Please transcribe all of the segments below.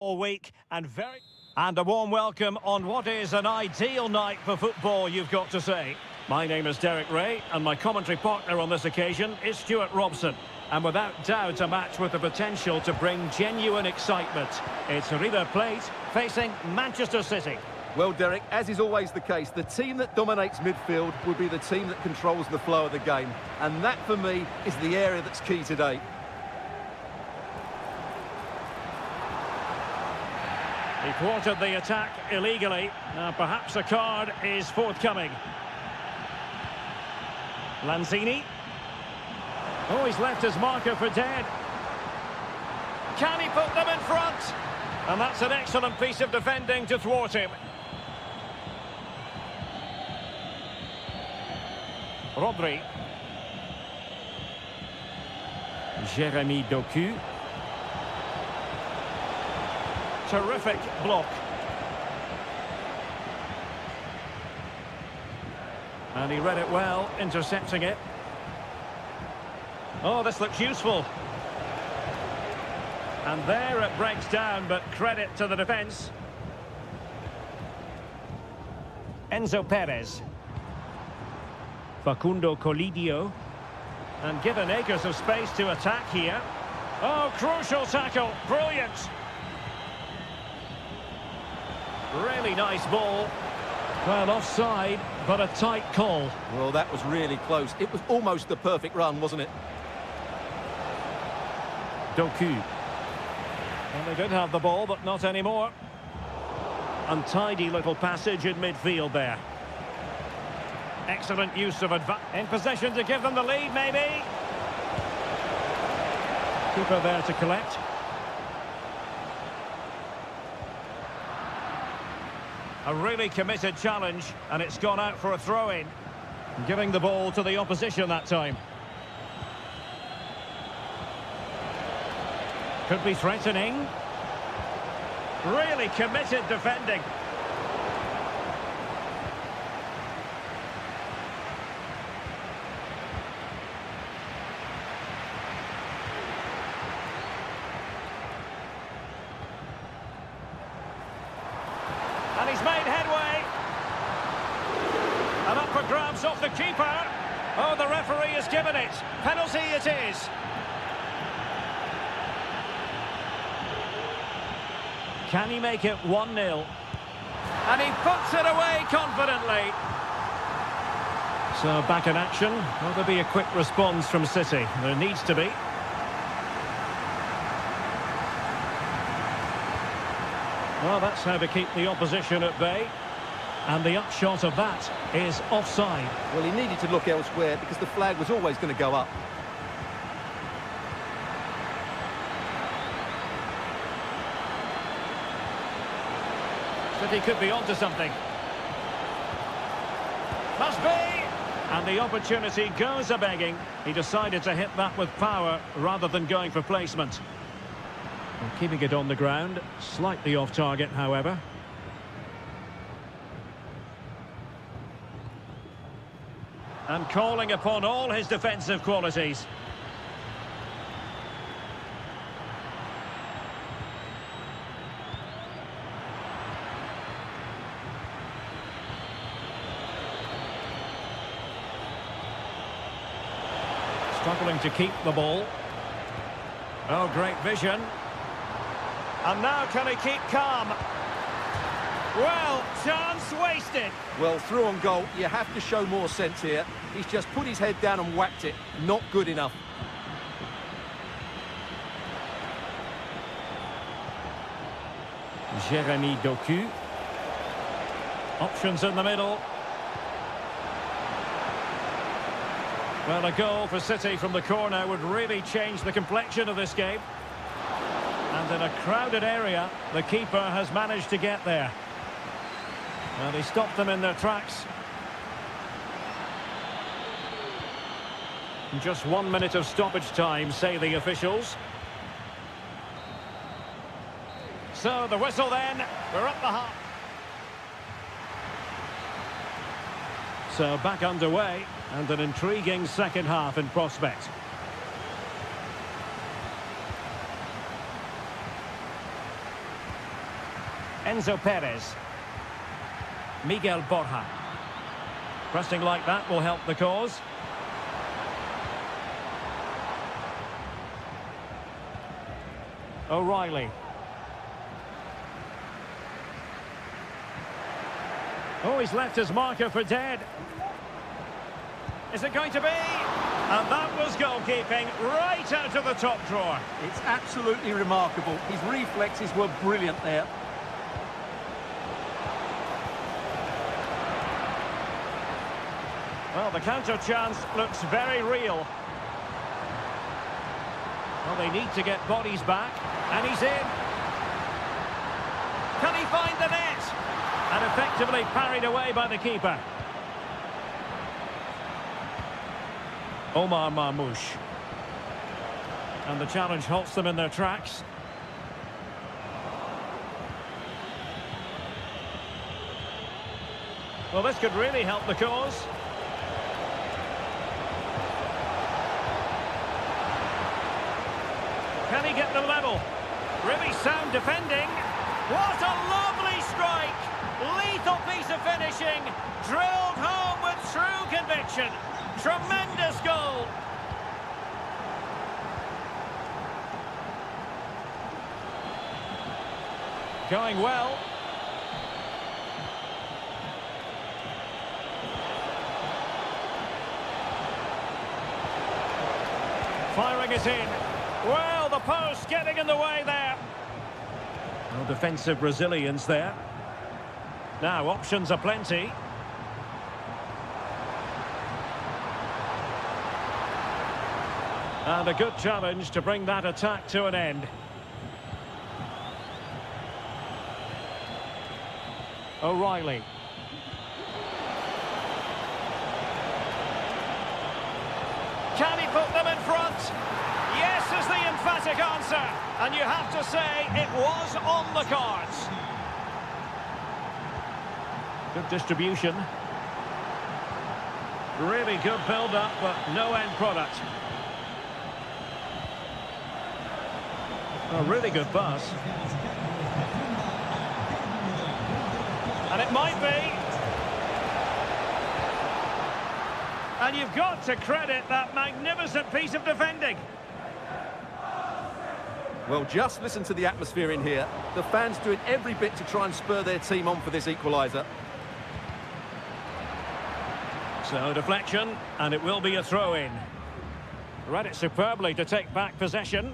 all week and a warm welcome on what is an ideal night for football, you've got to say. My name is Derek Ray and my commentary partner on this occasion is Stuart Robson. And without doubt a match with the potential to bring genuine excitement. It's River Plate facing Manchester City. Well, Derek, as is always the case, the team that dominates midfield will be the team that controls the flow of the game. And that, for me, is the area that's key today. He thwarted the attack illegally. Now, perhaps a card is forthcoming. Lanzini. Oh, he's left his marker for dead. Can he put them in front? And that's an excellent piece of defending to thwart him. Rodri. Jeremy Doku. Terrific block. And he read it well, intercepting it. Oh, this looks useful. And there it breaks down, but credit to the defence. Enzo Perez. Facundo Colidio. And given acres of space to attack here. Oh, crucial tackle. Brilliant. Really nice ball. Well, offside, but a tight call. Well, that was really close. It was almost the perfect run, wasn't it? Doku. Well, they did have the ball, but not anymore. Untidy little passage in midfield there. Excellent use of advantage. In possession to give them the lead, maybe. Keeper there to collect. A really committed challenge, and it's gone out for a throw-in. Giving the ball to the opposition that time. Could be threatening. Really committed defending. And he's made headway. And up for grabs off the keeper. Oh, the referee has given it. Penalty it is. Can he make it 1-0? And he puts it away confidently. So back in action. Will there be a quick response from City? There needs to be. Well, that's how to keep the opposition at bay. And the upshot of that is offside. Well, he needed to look elsewhere because the flag was always going to go up. City could be onto something. Must be! And the opportunity goes a-begging. He decided to hit that with power rather than going for placement. And keeping it on the ground, slightly off target, however. And calling upon all his defensive qualities. Struggling to keep the ball. Oh, great vision. And now can he keep calm? Well, chance wasted. Well, through on goal, you have to show more sense here. He's just put his head down and whacked it. Not good enough. Jeremy Doku. Options in the middle. Well, a goal for City from the corner would really change the complexion of this game. And in a crowded area, the keeper has managed to get there. Well, he stopped them in their tracks. Just 1 minute of stoppage time, say the officials. So the whistle then, we're up the half. So back underway, and an intriguing second half in prospect. Enzo Perez. Miguel Borja. Pressing like that will help the cause. O'Reilly. Oh, he's left his marker for dead. Is it going to be? And that was goalkeeping right out of the top drawer. It's absolutely remarkable. His reflexes were brilliant there. Well, the counter chance looks very real. Well, they need to get bodies back. And he's in. Can he find the net? And effectively parried away by the keeper. Omar Marmoush. And the challenge halts them in their tracks. Well, this could really help the cause. Can he get them level? Really sound defending. What a lovely strike! Lethal piece of finishing. Drilled home with true conviction. Tremendous goal. Going well. Firing it in. Well, the post getting in the way there. No defensive resilience there. Now, options are plenty. And a good challenge to bring that attack to an end. O'Reilly. Can he put them in front? Yes is the emphatic answer. And you have to say it was on the cards. Good distribution. Really good build-up, but no end product. A really good pass. And it might be. And you've got to credit that magnificent piece of defending. Well, just listen to the atmosphere in here. The fans doing every bit to try and spur their team on for this equaliser. So, deflection, and it will be a throw-in. Read it superbly to take back possession.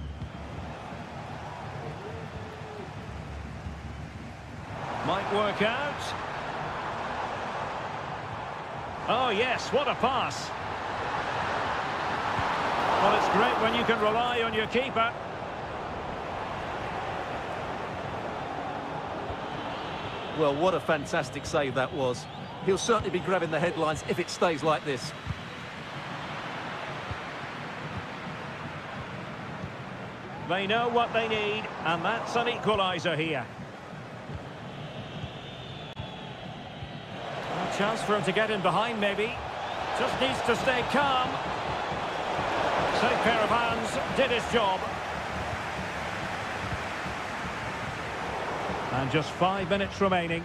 Might work out. Oh, yes, what a pass. Well, it's great when you can rely on your keeper. Well, what a fantastic save that was. He'll certainly be grabbing the headlines if it stays like this. They know what they need, and that's an equaliser here. A chance for him to get in behind, maybe. Just needs to stay calm. Safe pair of hands, did his job. And just 5 minutes remaining.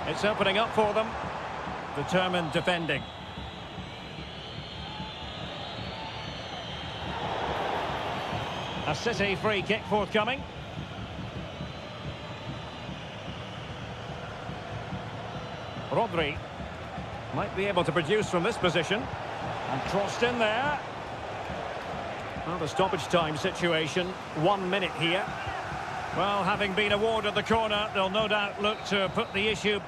It's opening up for them. Determined defending. A City free kick forthcoming. Rodri might be able to produce from this position. And crossed in there. Well, the stoppage time situation, 1 minute here. Well, having been awarded the corner, they'll no doubt look to put the issue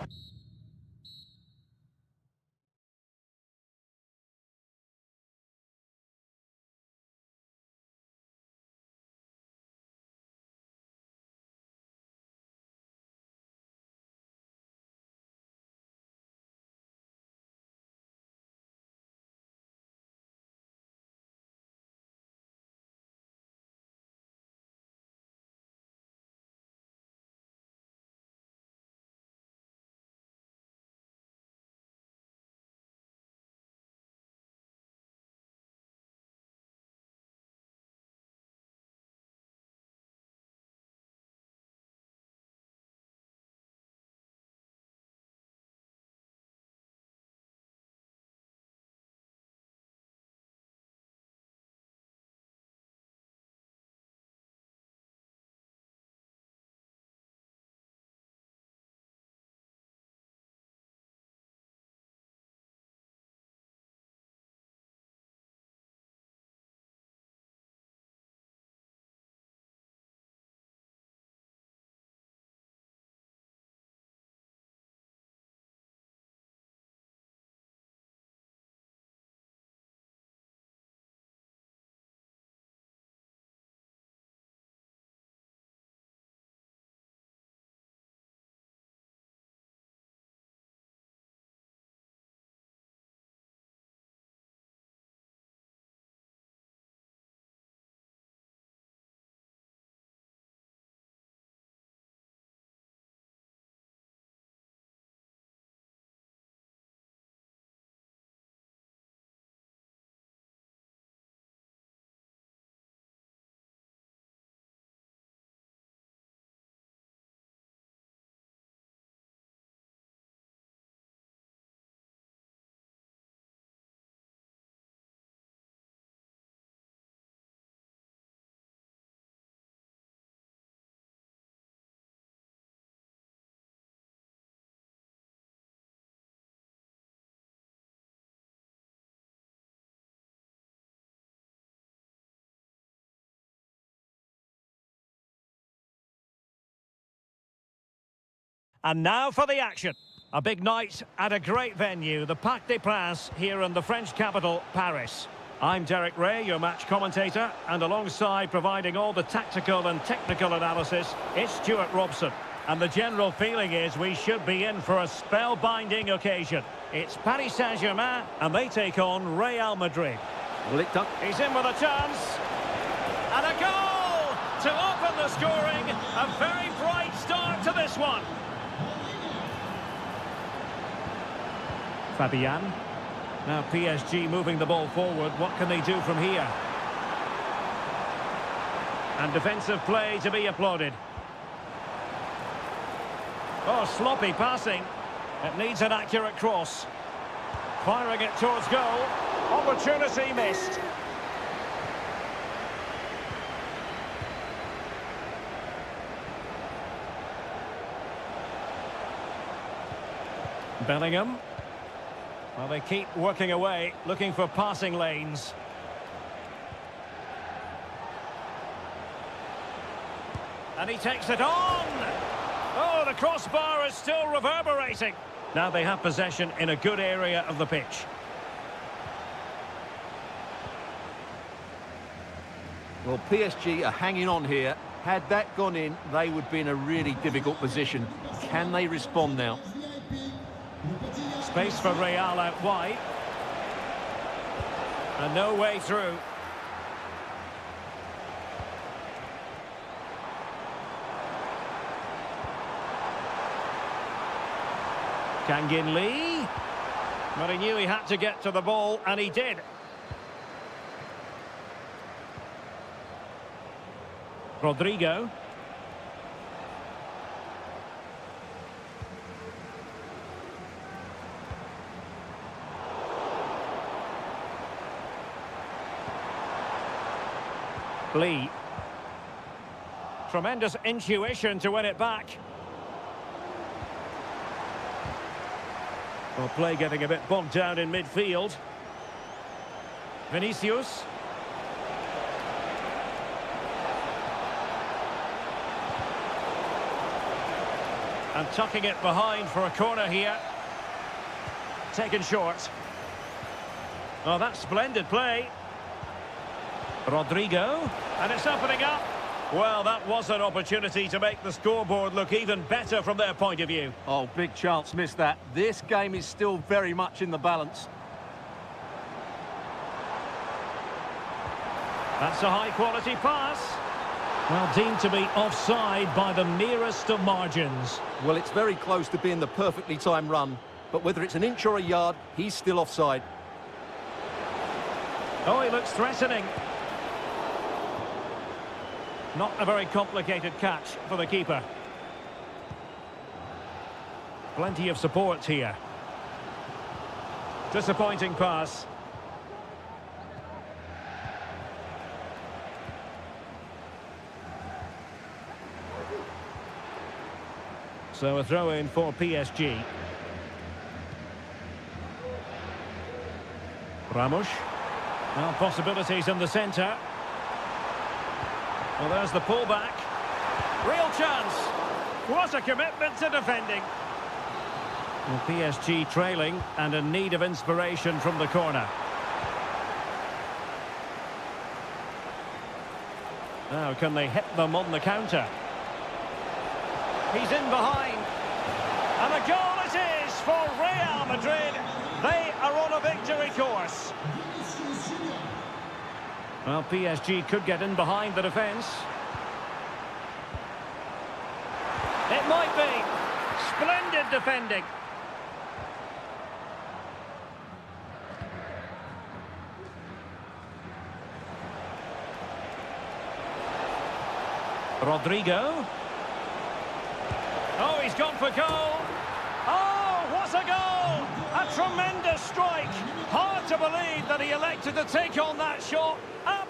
And now for the action. A big night at a great venue, the Parc des Princes here in the French capital, Paris. I'm Derek Ray, your match commentator, and alongside providing all the tactical and technical analysis, it's Stuart Robson. And the general feeling is we should be in for a spellbinding occasion. It's Paris Saint-Germain, and they take on Real Madrid. Well, it does. He's in with a chance. And a goal to open the scoring. A very bright start to this one. Fabian. Now PSG moving the ball forward. What can they do from here? And defensive play to be applauded. Oh, sloppy passing. It needs an accurate cross. Firing it towards goal. Opportunity missed. Bellingham. Well, they keep working away, looking for passing lanes. And he takes it on! Oh, the crossbar is still reverberating. Now they have possession in a good area of the pitch. Well, PSG are hanging on here. Had that gone in, they would be in a really difficult position. Can they respond now? Space for Real out wide. And no way through. Kangin Lee. But he knew he had to get to the ball, and he did. Rodrigo. Lee. Tremendous intuition to win it back. Well, play getting a bit bogged down in midfield. Vinicius. And tucking it behind for a corner here. Taken short. Oh, that's splendid play. Rodrigo. And it's opening up. Well, that was an opportunity to make the scoreboard look even better from their point of view. Oh, big chance, missed that. This game is still very much in the balance. That's a high-quality pass. Well, deemed to be offside by the merest of margins. Well, it's very close to being the perfectly timed run. But whether it's an inch or a yard, he's still offside. Oh, he looks threatening. Not a very complicated catch for the keeper. Plenty of support here. Disappointing pass. So a throw in for PSG. Ramos. Well, possibilities in the centre. Well, there's the pullback. Real chance. What a commitment to defending. Well, PSG trailing and in need of inspiration from the corner. Now, can they hit them on the counter? He's in behind. And a goal it is for Real Madrid. They are on a victory course. Well, PSG could get in behind the defence. It might be. Splendid defending. Rodrigo. Oh, he's gone for goal. Oh, what a goal! A tremendous strike. Hard to believe that he elected to take on that shot. Up.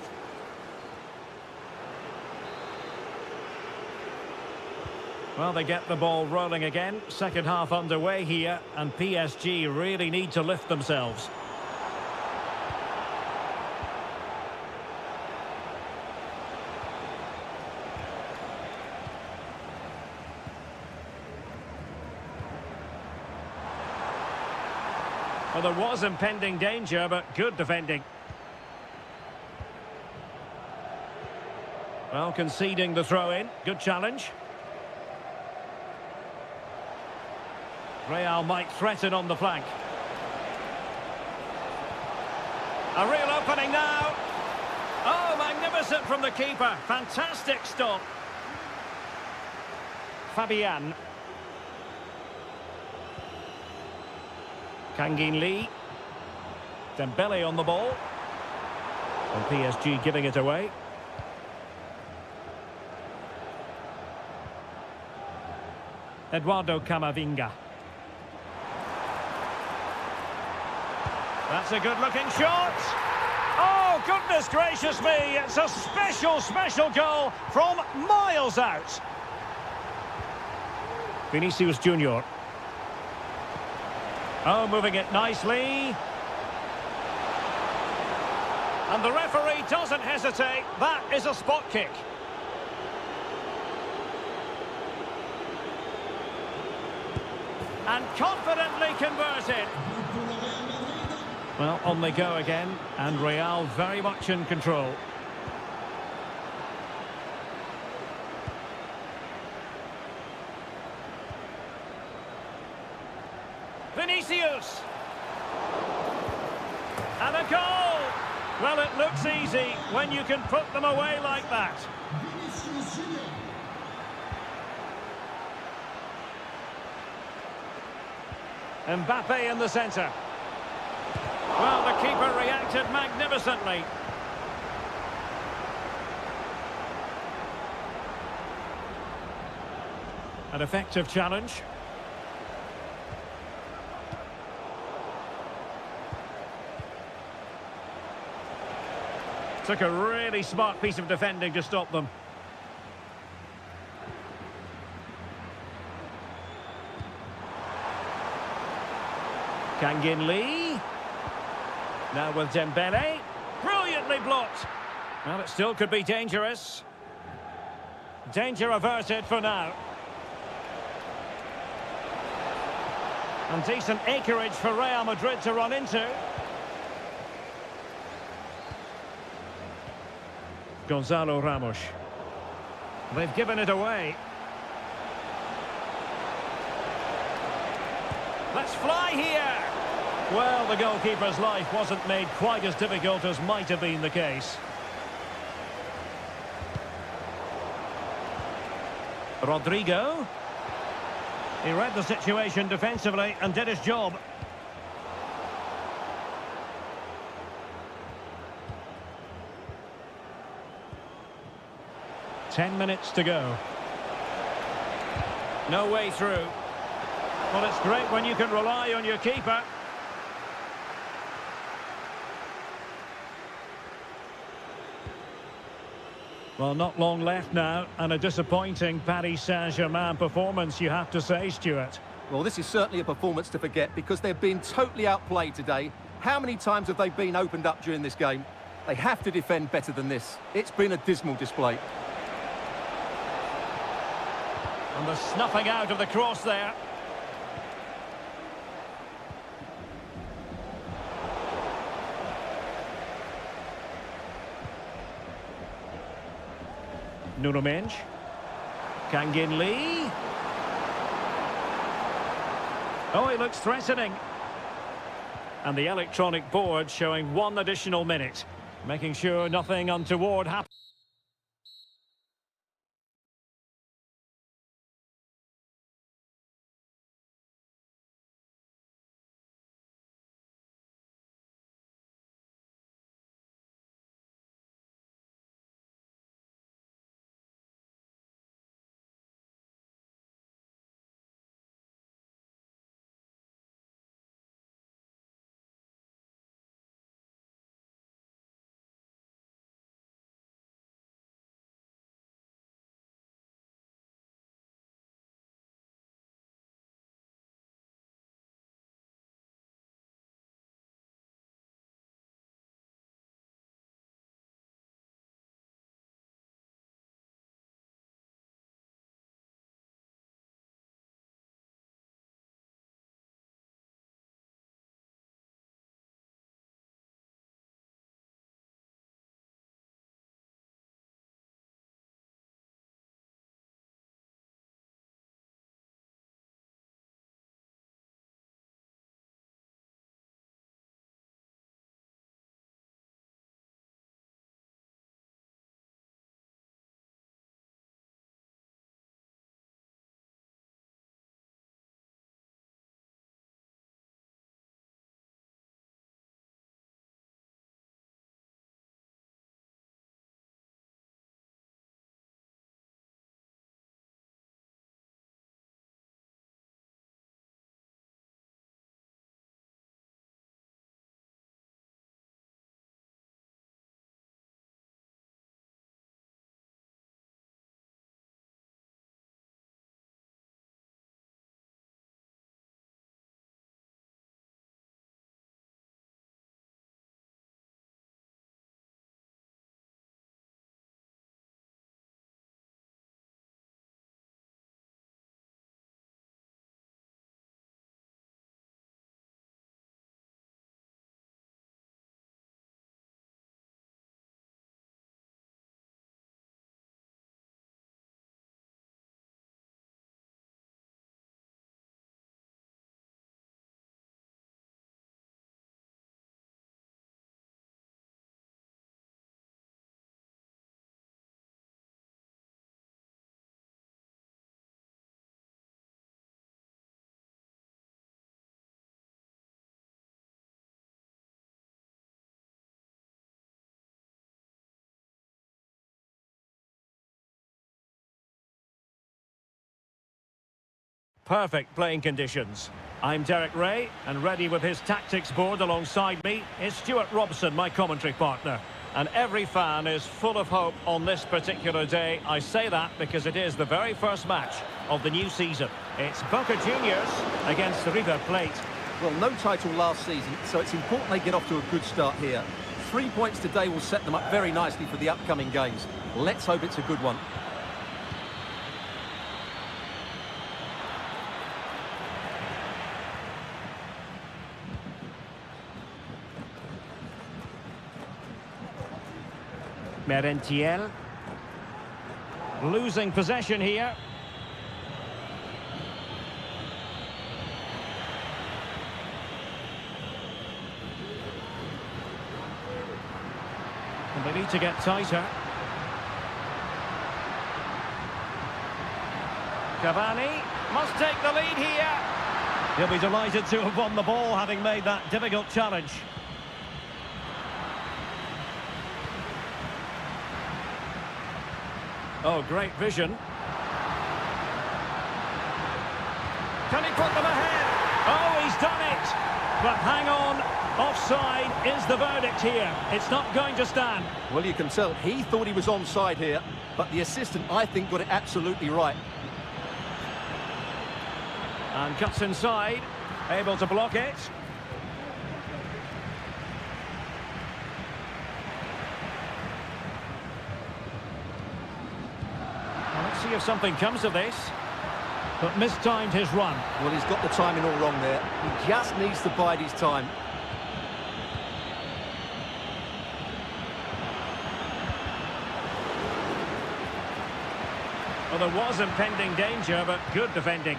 Well, they get the ball rolling again. Second half underway here, and PSG really need to lift themselves. Well, there was impending danger, but good defending. Well, conceding the throw-in. Good challenge. Real might threaten on the flank. A real opening now. Oh, magnificent from the keeper. Fantastic stop. Fabian. Kangin Lee. Dembele on the ball. And PSG giving it away. Eduardo Camavinga. That's a good-looking shot. Oh, goodness gracious me. It's a special, special goal from miles out. Vinicius Junior. Oh, moving it nicely. And the referee doesn't hesitate. That is a spot kick. And confidently converted. Well, on they go again, and Real very much in control. Vinicius! And a goal! Well, it looks easy when you can put them away like that. Mbappe in the centre. Well, the keeper reacted magnificently. An effective challenge. Took a really smart piece of defending to stop them. Kangin Lee. Now with Dembele. Brilliantly blocked. Well, it still could be dangerous. Danger averted for now. And decent acreage for Real Madrid to run into. Gonzalo Ramos. They've given it away. Let's fly here! Well, the goalkeeper's life wasn't made quite as difficult as might have been the case. Rodrigo. He read the situation defensively and did his job. Ten minutes to go. No way through. Well, it's great when you can rely on your keeper. Well, not long left now, and a disappointing Paris Saint-Germain performance, you have to say, Stuart. Well, this is certainly a performance to forget because they've been totally outplayed today. How many times have they been opened up during this game? They have to defend better than this. It's been a dismal display. And the snuffing out of the cross there. Nuno Mendes. Kangin Lee. Oh, he looks threatening. And the electronic board showing 1 additional minute, making sure nothing untoward happens. perfect playing conditions. I'm Derek Ray, and ready with his tactics board alongside me is Stuart Robson, my commentary partner. And every fan is full of hope on this particular day. I say that because it is the very first match of the new season. It's Boca Juniors against River Plate. Well, no title last season, so it's important they get off to a good start here. 3 points today will set them up very nicely for the upcoming games. Let's hope it's a good one. Merentiel. Losing possession here. And they need to get tighter. Cavani must take the lead here. He'll be delighted to have won the ball, having made that difficult challenge. Oh, great vision. Can he put them ahead? Oh, he's done it! But hang on, offside is the verdict here. It's not going to stand. Well, you can tell he thought he was onside here, but the assistant, I think, got it absolutely right. And cuts inside, able to block it. Let's see if something comes of this. But mistimed his run. Well, he's got the timing all wrong there. He just needs to bide his time. Well, there was impending danger, but good defending.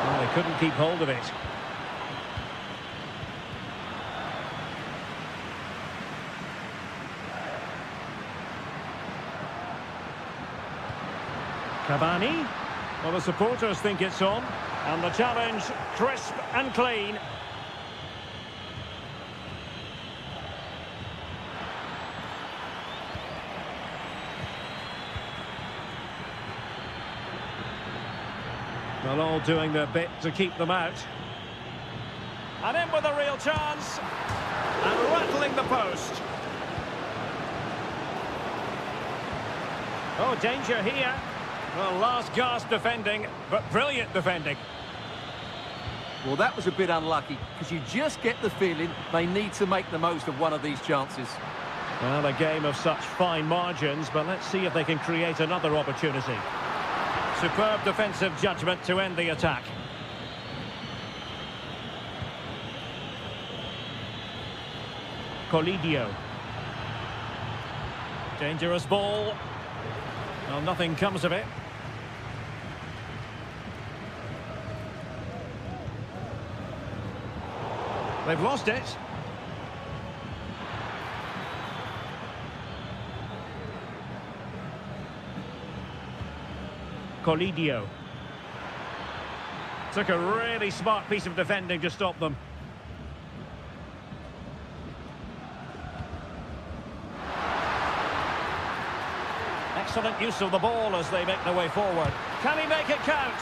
Well, they couldn't keep hold of it. Cavani. Well, the supporters think it's on. And the challenge, crisp and clean. Well, all doing their bit to keep them out. And in with a real chance. And rattling the post. Oh, danger here. Well, last gasp defending, but brilliant defending. Well, that was a bit unlucky, because you just get the feeling they need to make the most of one of these chances. Well, a game of such fine margins, but let's see if they can create another opportunity. Superb defensive judgment to end the attack. Colidio. Dangerous ball. Well, nothing comes of it. They've lost it. Colidio. Took a really smart piece of defending to stop them. Excellent use of the ball as they make their way forward. Can he make it count?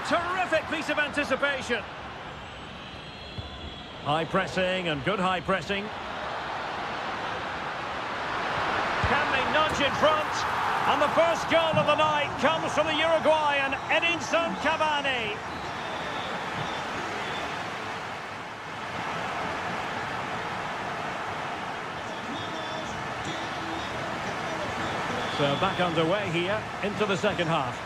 Terrific piece of anticipation. High pressing and good high pressing. Can they nudge in front? And the first goal of the night comes from the Uruguayan Edinson Cavani. So back underway here into the second half.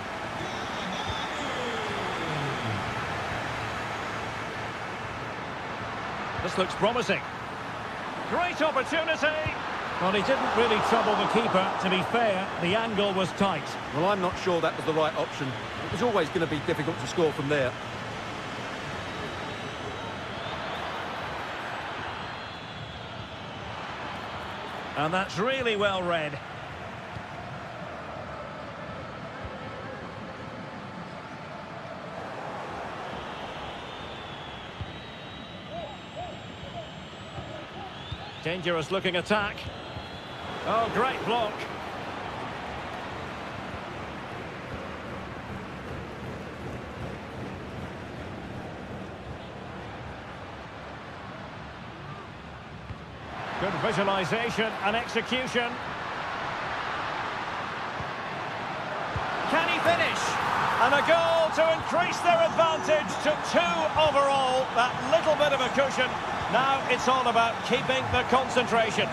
This looks promising. Great opportunity. Well, he didn't really trouble the keeper. To be fair, the angle was tight. Well, I'm not sure that was the right option. It was always going to be difficult to score from there. And that's really well read. Dangerous looking attack. Oh, great block. Good visualization and execution. Can he finish? And a goal to increase their advantage to 2 overall. That little bit of a cushion. Now it's all about keeping the concentration.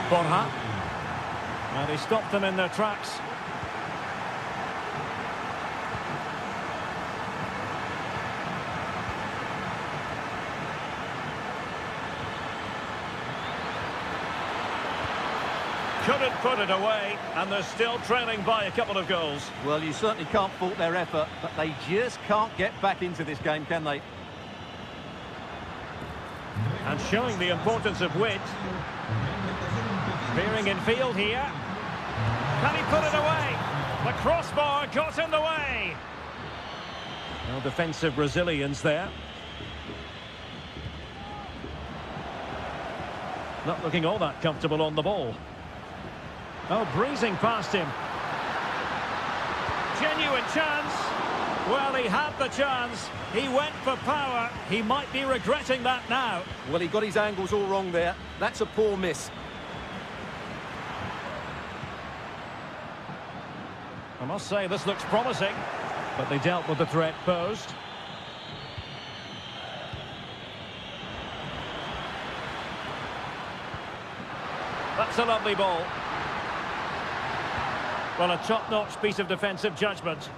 Borja. And he stopped them in their tracks. Couldn't put it away, and they're still trailing by a couple of goals. Well, you certainly can't fault their effort, but they just can't get back into this game, can they? And showing the importance of width. Veering in field here. Can he put it away? The crossbar got in the way. No defensive resilience there. Not looking all that comfortable on the ball. Oh, breezing past him. Genuine chance. Well, he had the chance. He went for power. He might be regretting that now. Well, he got his angles all wrong there. That's a poor miss. I must say, this looks promising. But they dealt with the threat posed. That's a lovely ball. Well, a top-notch piece of defensive judgment.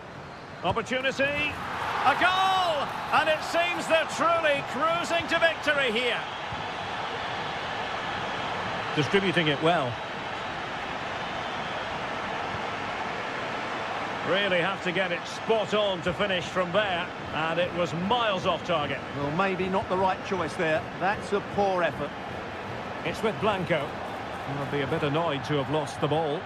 Opportunity. A goal! And it seems they're truly cruising to victory here. Distributing it well. Really have to get it spot on to finish from there. And it was miles off target. Well, maybe not the right choice there. That's a poor effort. It's with Blanco. I'll be a bit annoyed to have lost the ball.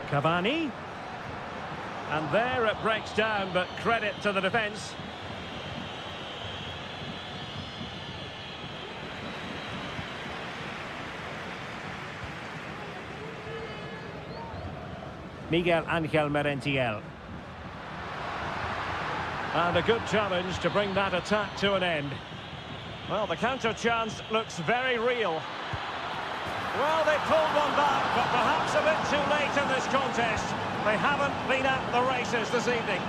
Cavani. And there it breaks down, but credit to the defence. Miguel Ángel Merentiel. And a good challenge to bring that attack to an end. Well, the counter chance looks very real. Well, they pulled one back, but perhaps a bit too late in this contest. They haven't been at the races this evening.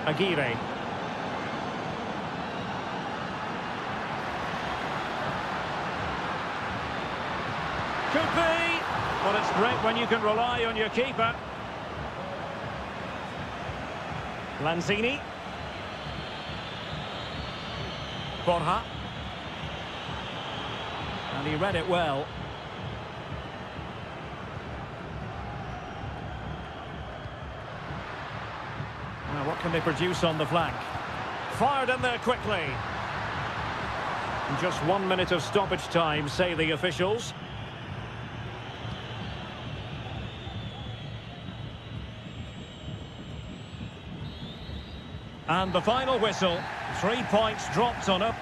Aguirre. Could be. Well, it's great when you can rely on your keeper. Lanzini. Borja. And he read it well. Now, what can they produce on the flank? Fired in there quickly. And just 1 minute of stoppage time, say the officials. And the final whistle. 3 points dropped on a...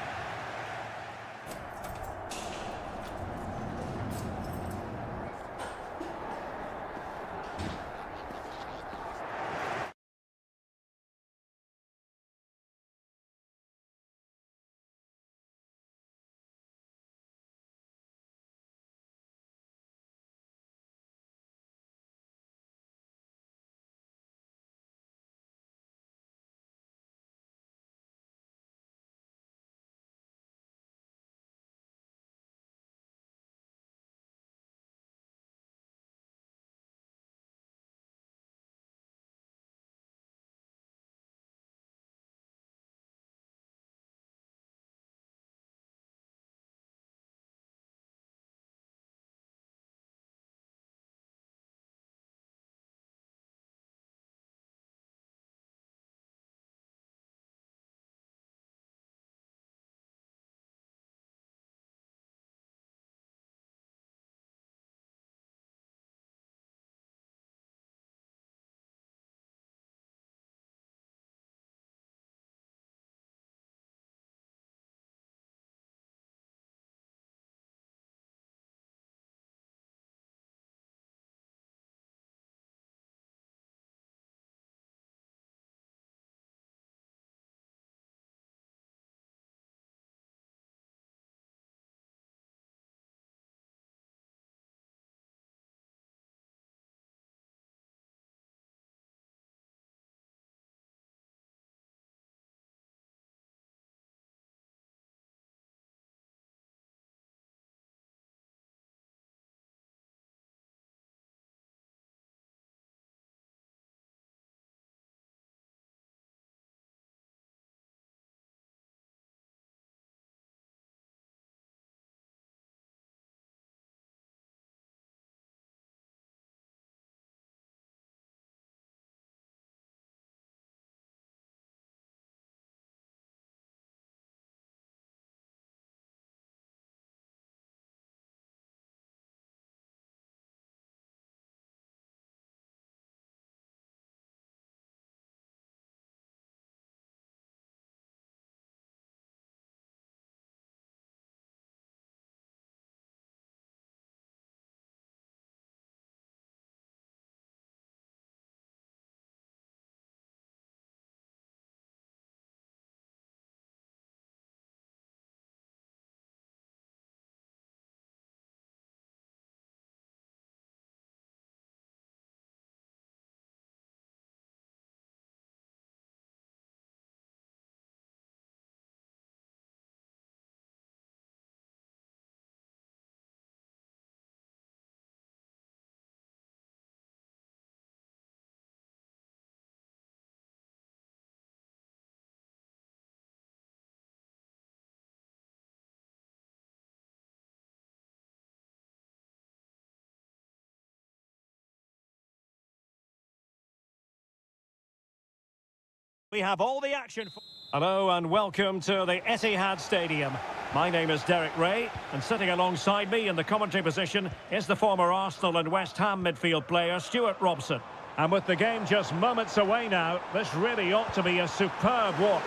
We have all the action. Hello and welcome to the Etihad Stadium. My name is Derek Ray, and sitting alongside me in the commentary position is the former Arsenal and West Ham midfield player Stuart Robson. And with the game just moments away now, this really ought to be a superb watch.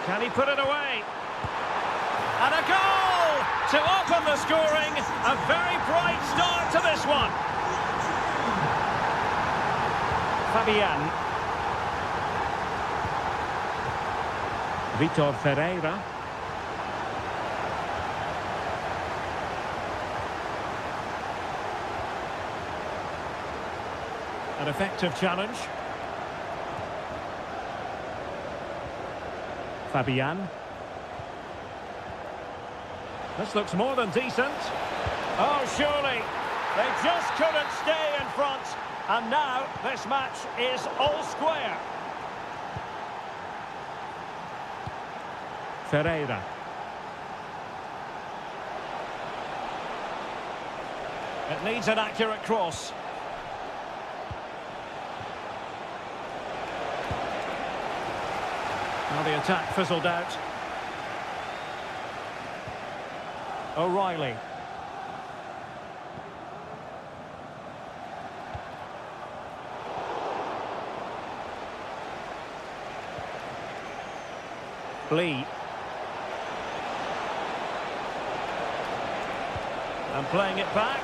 Can he put it away? And a goal to open the scoring. A very bright start to this one. Fabian. Vitor Ferreira. An effective challenge. Fabian. This looks more than decent. Oh, surely. They just couldn't stay in front. And now this match is all square. Ferreira. It needs an accurate cross. Now the attack fizzled out. O'Reilly. Lee. And playing it back.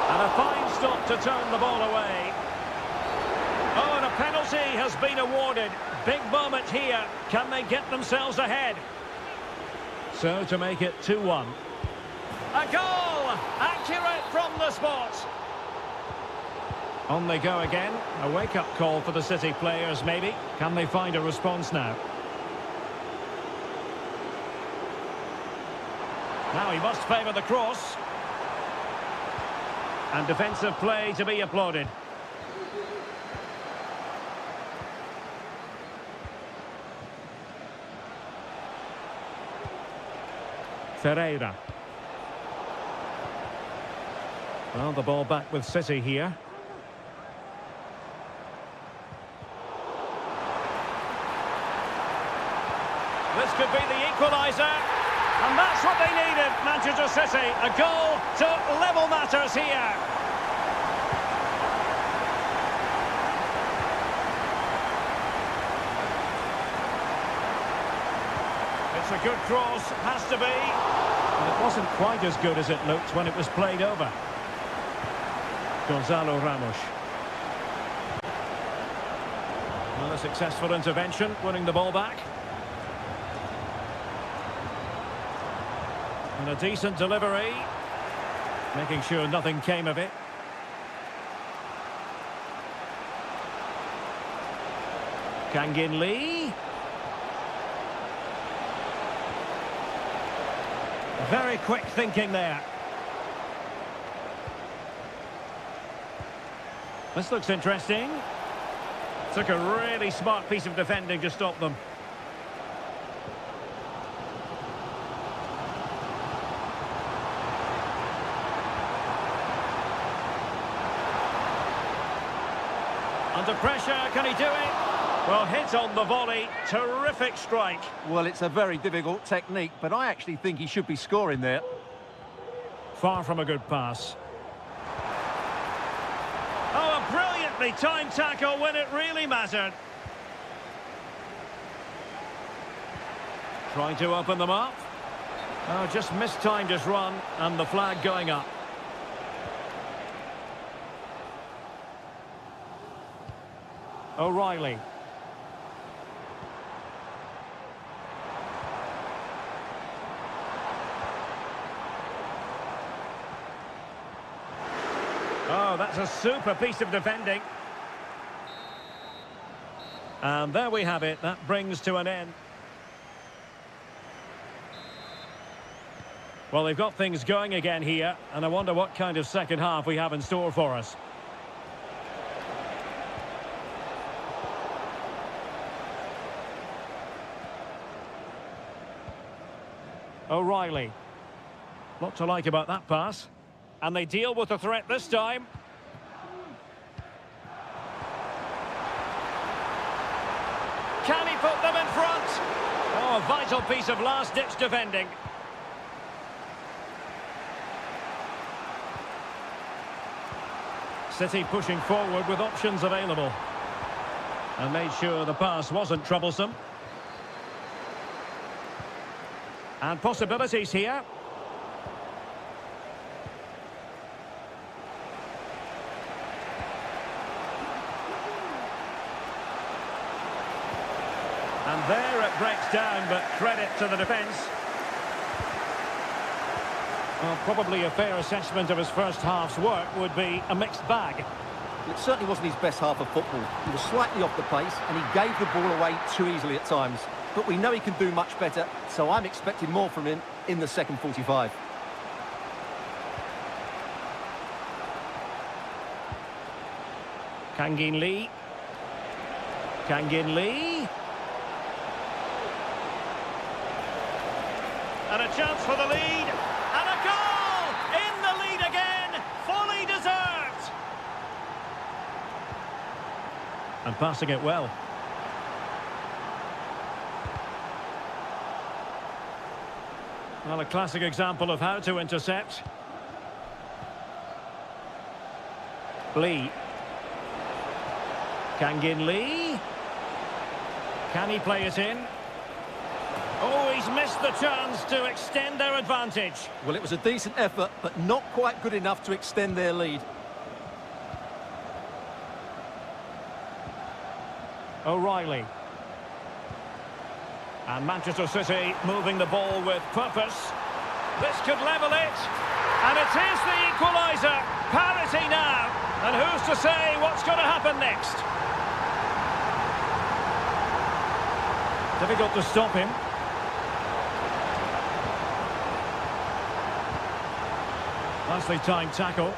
And a fine stop to turn the ball away. Oh, and a penalty has been awarded. Big moment here. Can they get themselves ahead? So to make it 2-1. A goal! Accurate from the spot. On they go again. A wake-up call for the City players, maybe. Can they find a response now? Now he must favour the cross. And defensive play to be applauded. Ferreira. Well, the ball back with City here. This could be the equaliser. And that's what they needed, Manchester City. A goal to level matters here. It's a good cross, has to be. And it wasn't quite as good as it looked when it was played over. Gonzalo Ramos. Well, a successful intervention, winning the ball back. And a decent delivery, making sure nothing came of it. Kangin Lee. Very quick thinking there. This looks interesting. Took a really smart piece of defending to stop them. Under pressure, can he do it? Well, hit on the volley, terrific strike. Well, it's a very difficult technique, but I actually think he should be scoring there. Far from a good pass. Oh, a brilliantly timed tackle when it really mattered. Trying to open them up. Oh, just mistimed his run, and the flag going up. O'Reilly. Oh, that's a super piece of defending. And there we have it. That brings to an end. Well, they've got things going again here, and I wonder what kind of second half we have in store for us. O'Reilly. Lot to like about that pass. And they deal with the threat this time. can he put them in front? Oh, a vital piece of last-ditch defending. City pushing forward with options available. And made sure the pass wasn't troublesome. And possibilities here. And there it breaks down, but credit to the defence. Well, probably a fair assessment of his first half's work would be a mixed bag. It certainly wasn't his best half of football. He was slightly off the pace and he gave the ball away too easily at times. But we know he can do much better, so I'm expecting more from him in the second 45. Kangin Lee. Kangin Lee. And a chance for the lead. And a goal! In the lead again! Fully deserved! And passing it well. Well, a classic example of how to intercept. Lee. Kangin Lee. Can he play it in? Oh, he's missed the chance to extend their advantage. Well, it was a decent effort, but not quite good enough to extend their lead. O'Reilly. And Manchester City moving the ball with purpose. This could level it. And it is the equaliser. Parity now. And who's to say what's going to happen next? Difficult to stop him. Nicely timed tackle.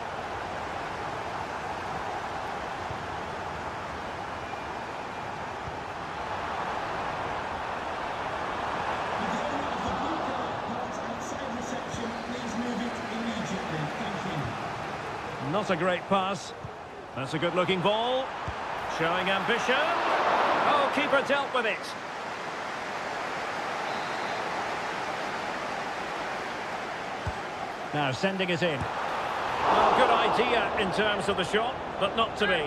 Not a great pass. That's a good-looking ball. Showing ambition. Oh, keeper dealt with it. Now sending it in. Well, good idea in terms of the shot, but not to be.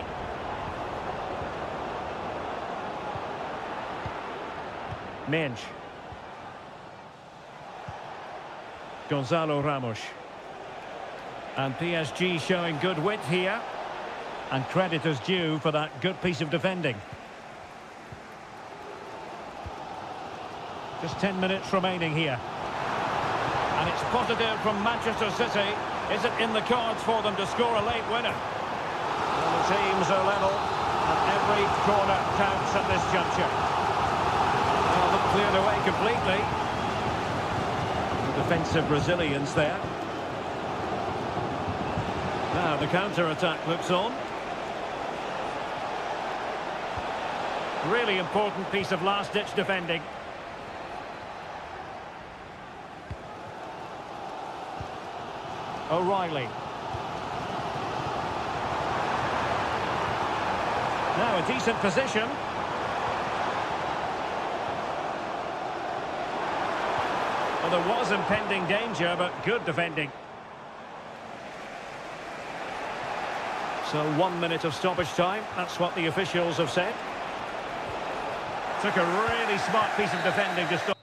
Minch. Gonzalo Ramos. And PSG showing good width here. And credit is due for that good piece of defending. Just 10 minutes remaining here. And it's positive from Manchester City. Is it in the cards for them to score a late winner? Well, the teams are level, and every corner counts at this juncture. Well, not cleared away completely. Defensive resilience there. Now the counter-attack looks on. Really important piece of last-ditch defending. O'Reilly. Now a decent position. Well, there was impending danger, but good defending. So 1 minute of stoppage time, that's what the officials have said. Took a really smart piece of defending to stop.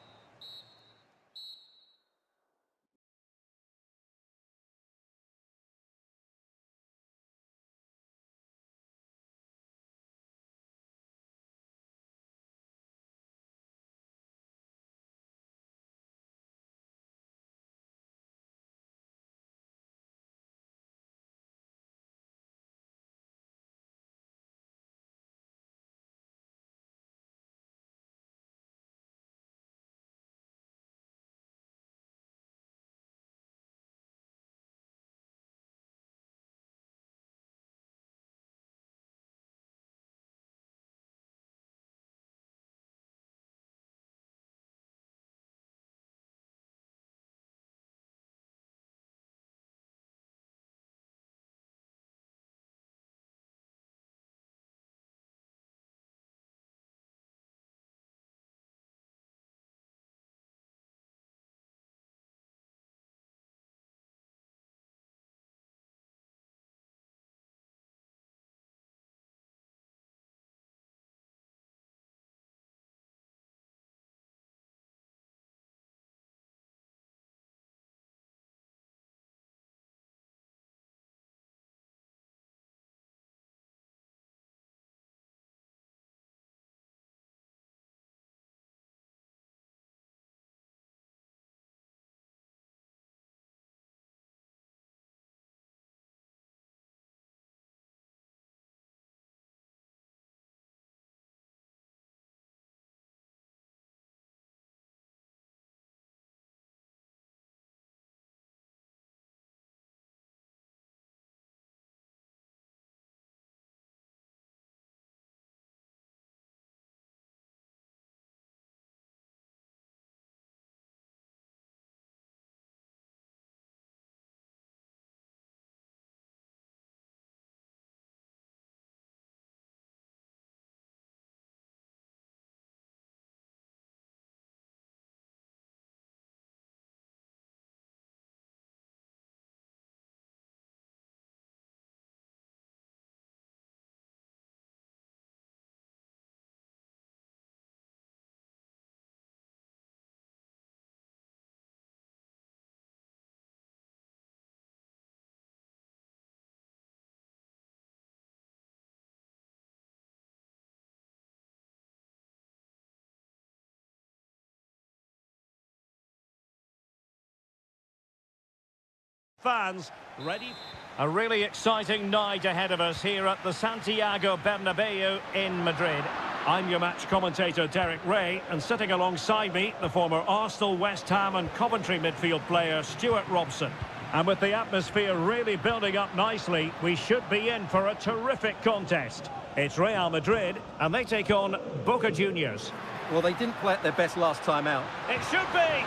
Fans ready. A really exciting night ahead of us here at the Santiago Bernabeu in Madrid. I'm your match commentator Derek Ray, and sitting alongside me, the former Arsenal, West Ham and Coventry midfield player Stuart Robson. And with the atmosphere really building up nicely, we should be in for a terrific contest. It's Real Madrid, and they take on Boca Juniors. Well, they didn't play at their best last time out. It should be.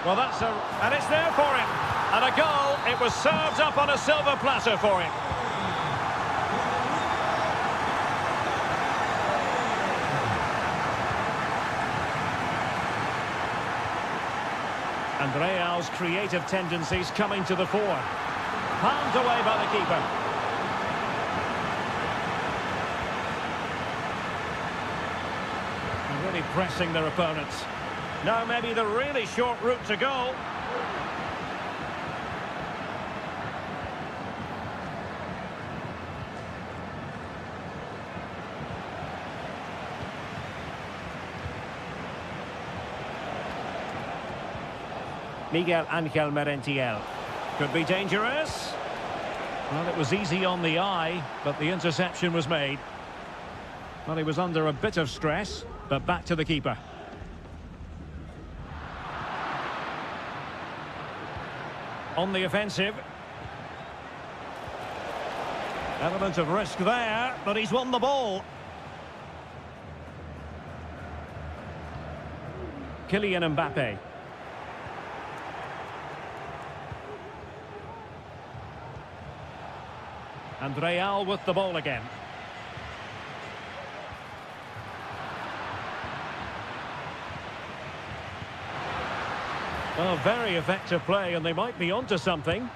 Well, and it's there for him. And a goal. It was served up on a silver platter for him. And Real's creative tendencies coming to the fore. Palmed away by the keeper. And really pressing their opponents. Now maybe the really short route to goal. Miguel Angel Merentiel. Could be dangerous. Well, it was easy on the eye, but the interception was made. Well, he was under a bit of stress, but back to the keeper. On the offensive. Element of risk there, but he's won the ball. Kylian Mbappe. And Real with the ball again. Well, very effective play, and they might be onto something.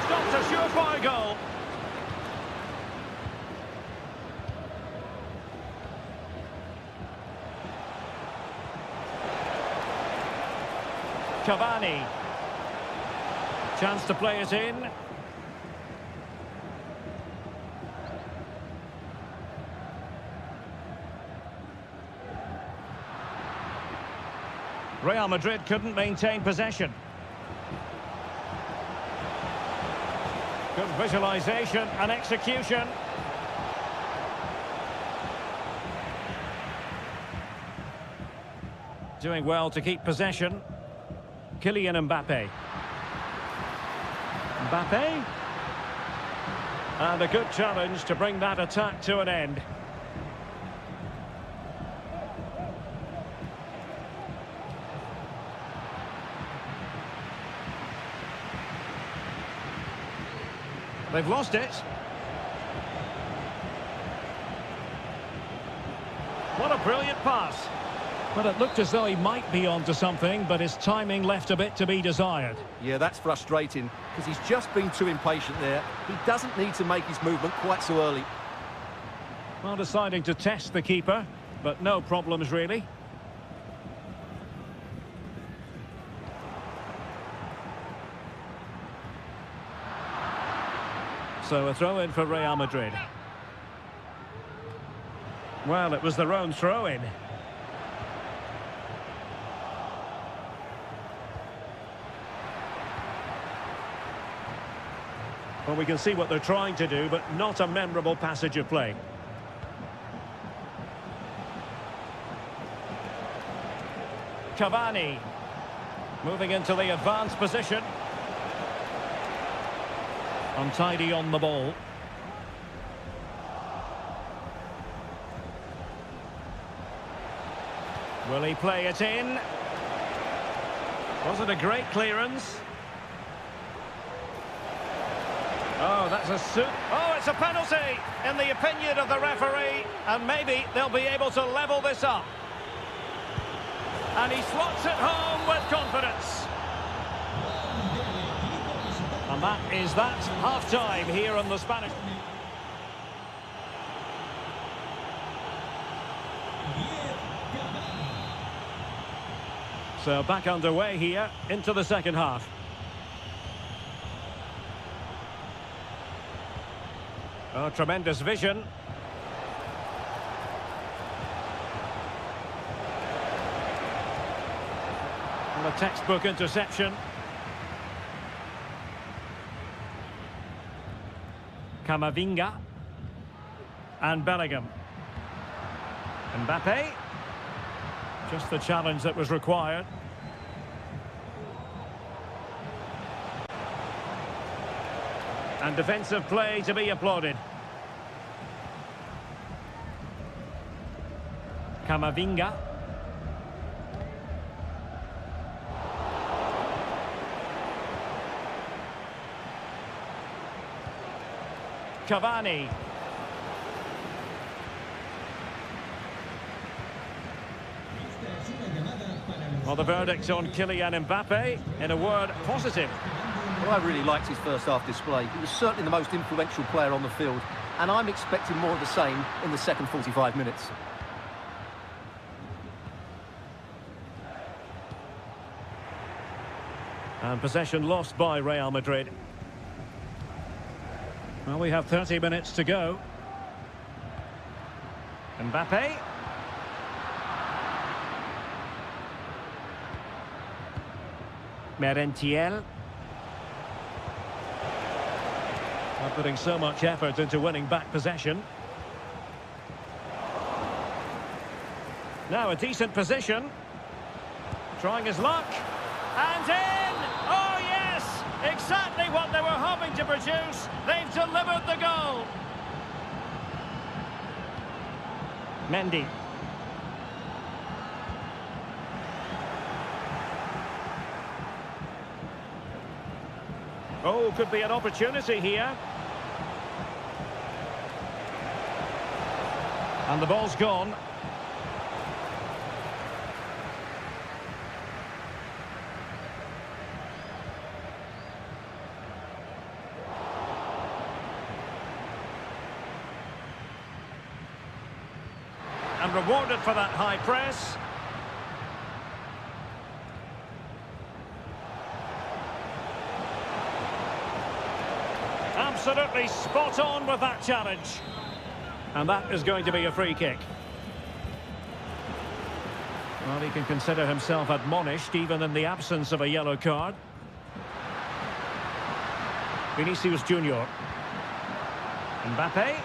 Stopped a surefire goal. Cavani. Chance to play it in. Real Madrid couldn't maintain possession. Good visualization and execution. Doing well to keep possession. Kylian Mbappe. Mbappe. And a good challenge to bring that attack to an end. They've lost it. What a brilliant pass. But it looked as though he might be onto something, but his timing left a bit to be desired. Yeah, that's frustrating, because he's just been too impatient there. He doesn't need to make his movement quite so early. Well, deciding to test the keeper, but no problems really. So a throw-in for Real Madrid. Well, it was their own throw-in. Well, we can see what they're trying to do, but not a memorable passage of play. Cavani. Moving into the advanced position. Untidy on the ball. Will he play it in? Was it a great clearance? Oh, that's it's a penalty in the opinion of the referee, and maybe they'll be able to level this up. And he slots it home with confidence. And that half-time here on the Spanish. So back underway here into the second half. Oh, tremendous vision. And a textbook interception. Camavinga. And Bellingham. Mbappe. Just the challenge that was required. And defensive play to be applauded. Camavinga. Cavani. Well, the verdict on Kylian Mbappe, in a word, positive. Well, I really liked his first half display. He was certainly the most influential player on the field, and I'm expecting more of the same in the second 45 minutes. And possession lost by Real Madrid. Well, we have 30 minutes to go. Mbappe. Merentiel. Not putting so much effort into winning back possession. Now a decent position. Trying his luck. And in! Oh yes! Exactly what they were hoping to produce. They've delivered the goal. Mendy. Oh, could be an opportunity here. And the ball's gone. And rewarded for that high press. Absolutely spot on with that challenge. And that is going to be a free kick. Well, he can consider himself admonished even in the absence of a yellow card. Vinicius Junior. Mbappe.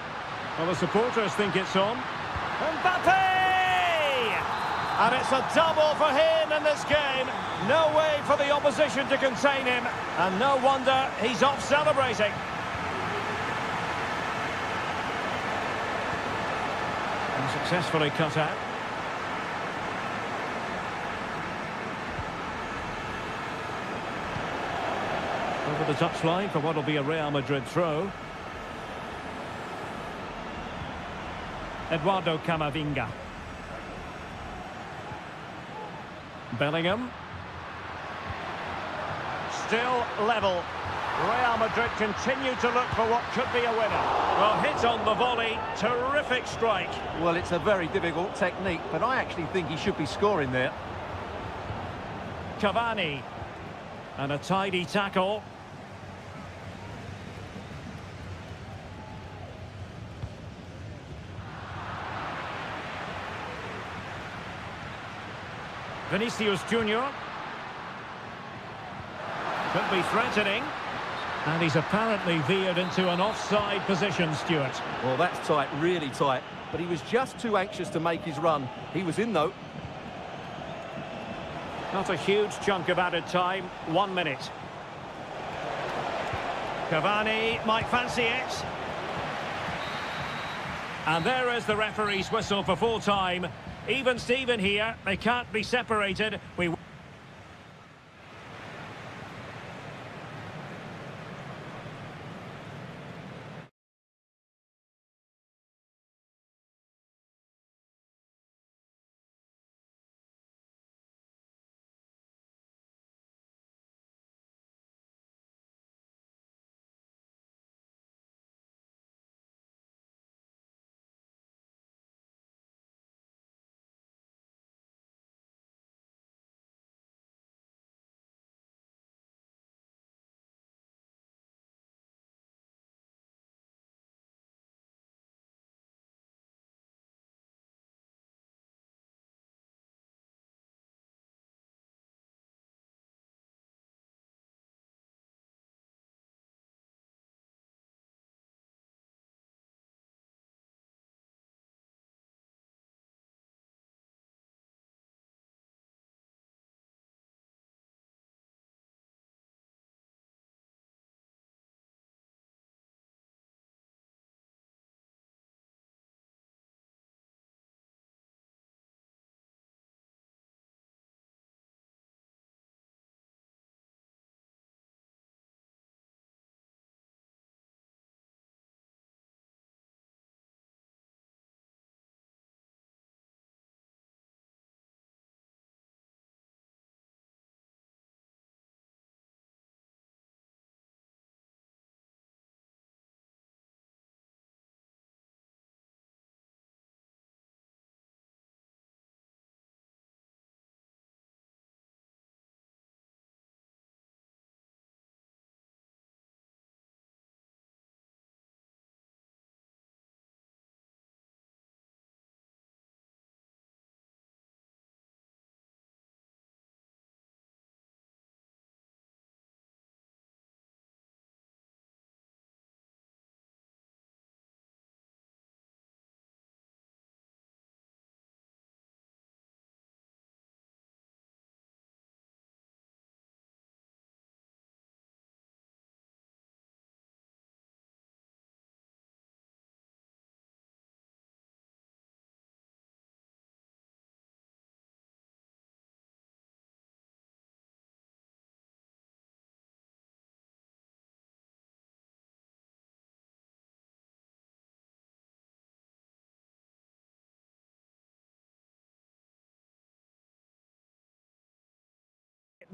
Well, the supporters think it's on. Mbappe! And it's a double for him in this game. No way for the opposition to contain him. And no wonder he's off celebrating. And successfully cut out. Over the touchline for what will be a Real Madrid throw. Eduardo Camavinga. Bellingham. Still level. Real Madrid continue to look for what could be a winner. Well, hit on the volley. Terrific strike. Well, it's a very difficult technique, but I actually think he should be scoring there. Cavani. And a tidy tackle. Vinicius Junior. Could be threatening. And he's apparently veered into an offside position, Stuart. Well, that's tight, really tight. But he was just too anxious to make his run. He was in, though. Not a huge chunk of added time. 1 minute. Cavani might fancy it. And there is the referee's whistle for full time. Even Steven here. They can't be separated. We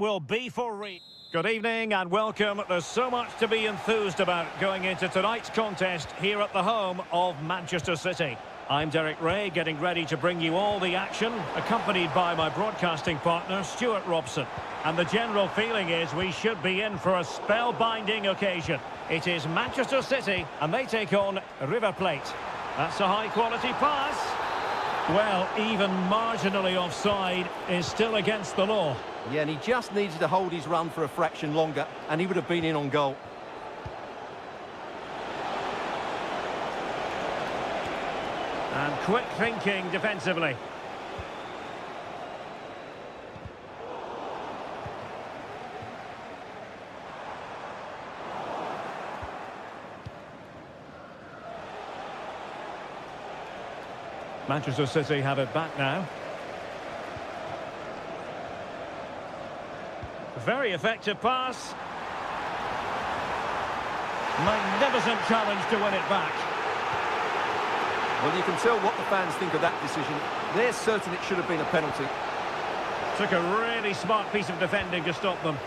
will be for real. Good evening and welcome. There's so much to be enthused about going into tonight's contest here at the home of Manchester City. I'm Derek Ray, getting ready to bring you all the action, accompanied by my broadcasting partner, Stuart Robson. And the general feeling is we should be in for a spellbinding occasion. It is Manchester City, and they take on River Plate. That's a high-quality pass. Well, even marginally offside is still against the law. Yeah, and he just needed to hold his run for a fraction longer, and he would have been in on goal. And quick thinking defensively. Manchester City have it back now. Very effective pass. Magnificent challenge to win it back. Well, you can tell what the fans think of that decision. They're certain it should have been a penalty. Took a really smart piece of defending to stop them.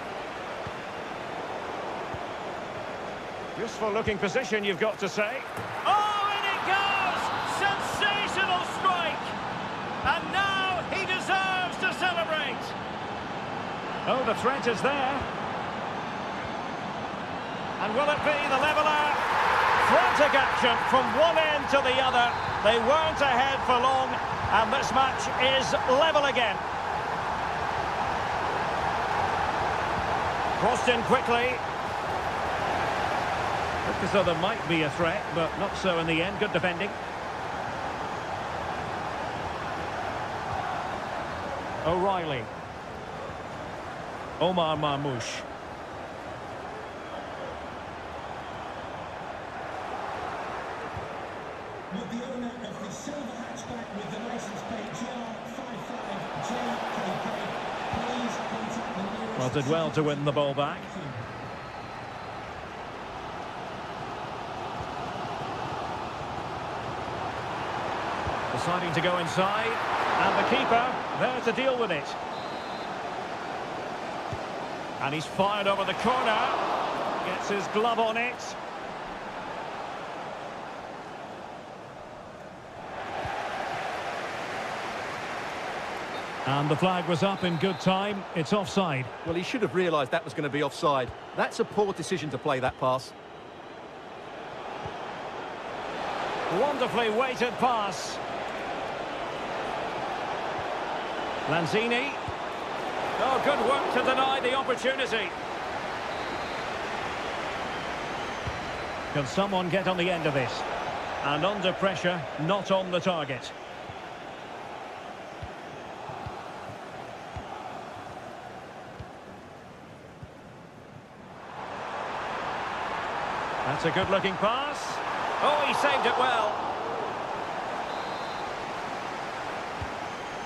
Useful looking position, you've got to say. Oh, and it goes! Sensational strike! And now he deserves to celebrate. Oh, the threat is there. And will it be the leveller? Frantic action from one end to the other. They weren't ahead for long, and this match is level again. Crossed in quickly. Looked as though there might be a threat, but not so in the end. Good defending. O'Reilly. Omar Marmoush. With the owner of the silver hatchback with the license plate GR55JKK, please contact the nearest... Well, did well to win the ball back. Deciding to go inside, and the keeper there to deal with it. And he's fired over the corner, gets his glove on it. And the flag was up in good time. It's offside. Well, he should have realised that was going to be offside. That's a poor decision to play that pass. Wonderfully weighted pass. Lanzini. Oh, good work to deny the opportunity. Can someone get on the end of this? And under pressure, not on the target. That's a good-looking pass. Oh, he saved it well.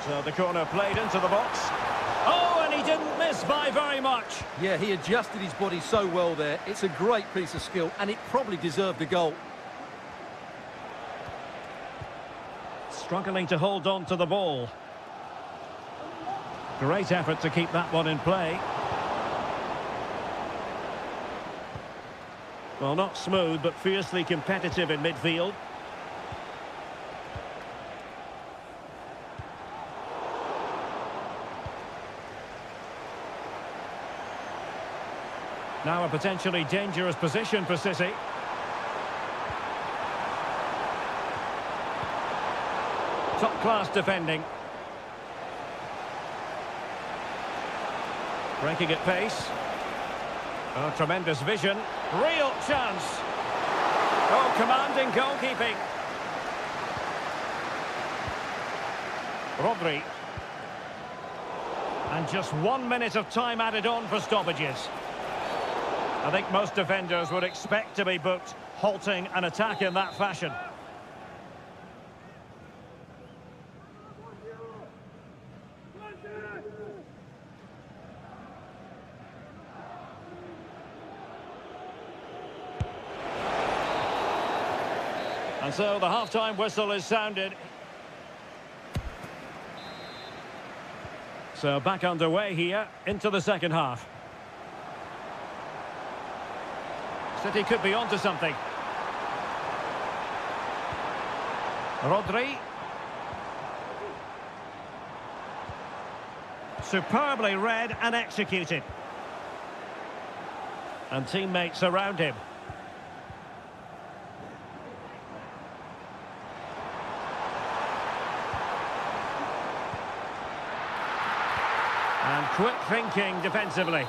So the corner played into the box. Oh, and he didn't miss by very much. Yeah, he adjusted his body so well there. It's a great piece of skill, and it probably deserved a goal. Struggling to hold on to the ball. Great effort to keep that one in play. Well, not smooth, but fiercely competitive in midfield. Now a potentially dangerous position for City. Top-class defending. Breaking at pace. Oh, tremendous vision. Real chance. Oh, commanding goalkeeping. Rodri. And just 1 minute of time added on for stoppages. I think most defenders would expect to be booked, halting an attack in that fashion. And so the half-time whistle is sounded. So back underway here into the second half. City could be onto something. Rodri. Superbly read and executed. And teammates around him. And quick thinking defensively.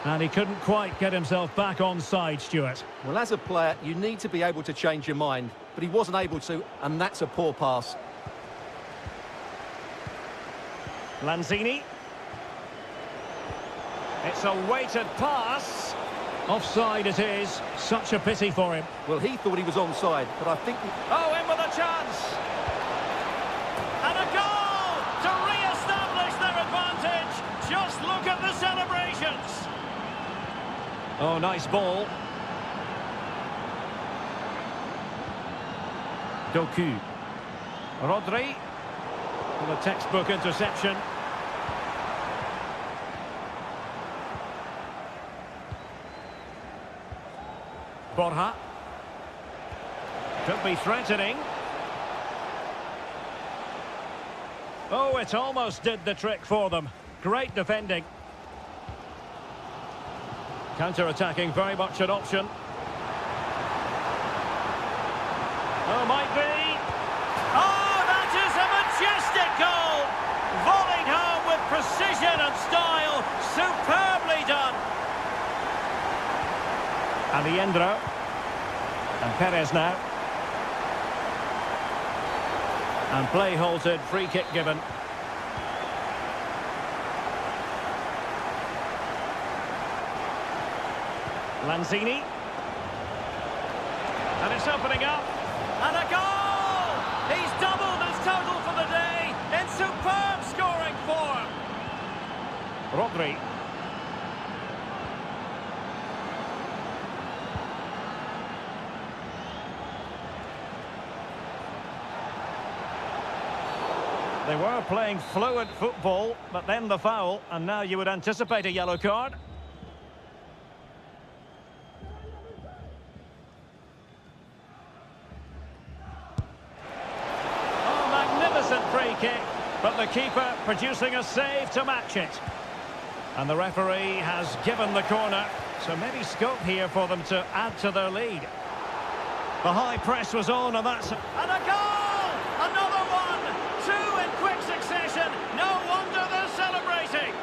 And he couldn't quite get himself back on side, Stuart. Well, as a player, you need to be able to change your mind, but he wasn't able to, and that's a poor pass. Lanzini. It's a weighted pass. Offside it is. Such a pity for him. Well, he thought he was onside, but I think... Oh, in with a chance. And a goal to re-establish their advantage. Just look at the celebrations. Oh, nice ball. Doku. Rodri. Well, a textbook interception. Borja. Could be threatening. Oh, it almost did the trick for them. Great defending. Counter-attacking, very much an option. Oh, might be. Oh, that is a majestic goal! Volleyed home with precision and style. Superbly done. Alejandro. And Perez now. And play halted, free kick given. Lanzini. And it's opening up. And a goal! He's doubled his total for the day in superb scoring form. Rodri. They were playing fluent football, but then the foul, and now you would anticipate a yellow card. Oh, magnificent free kick, but the keeper producing a save to match it. And the referee has given the corner, so maybe scope here for them to add to their lead. The high press was on, and that's... And a goal! Another one! Two in quick succession. No wonder they're celebrating.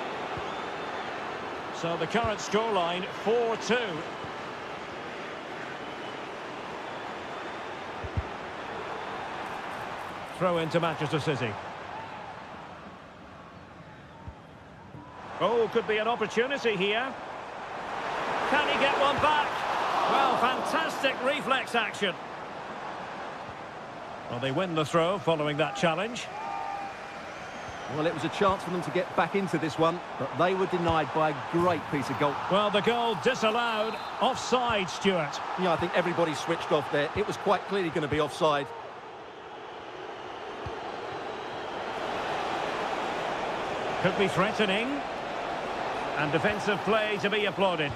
So the current scoreline, 4-2. Throw into Manchester City. Oh, could be an opportunity here. Can he get one back? Well, fantastic reflex action. Well, they win the throw following that challenge. Well, it was a chance for them to get back into this one, but they were denied by a great piece of goal. Well, the goal disallowed. Offside, Stuart. Yeah, I think everybody switched off there. It was quite clearly going to be offside. Could be threatening. And defensive play to be applauded.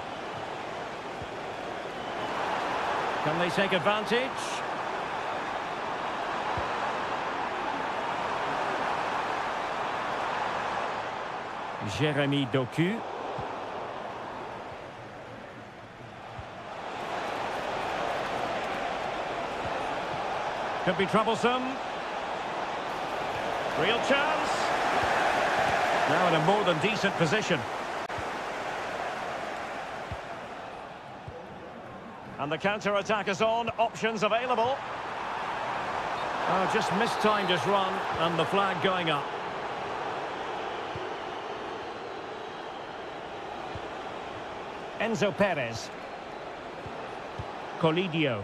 Can they take advantage? Jeremy Doku. Could be troublesome. Real chance. Now in a more than decent position. And the counter-attack is on. Options available. Oh, just mistimed his run, and the flag going up. Enzo Perez. Colidio.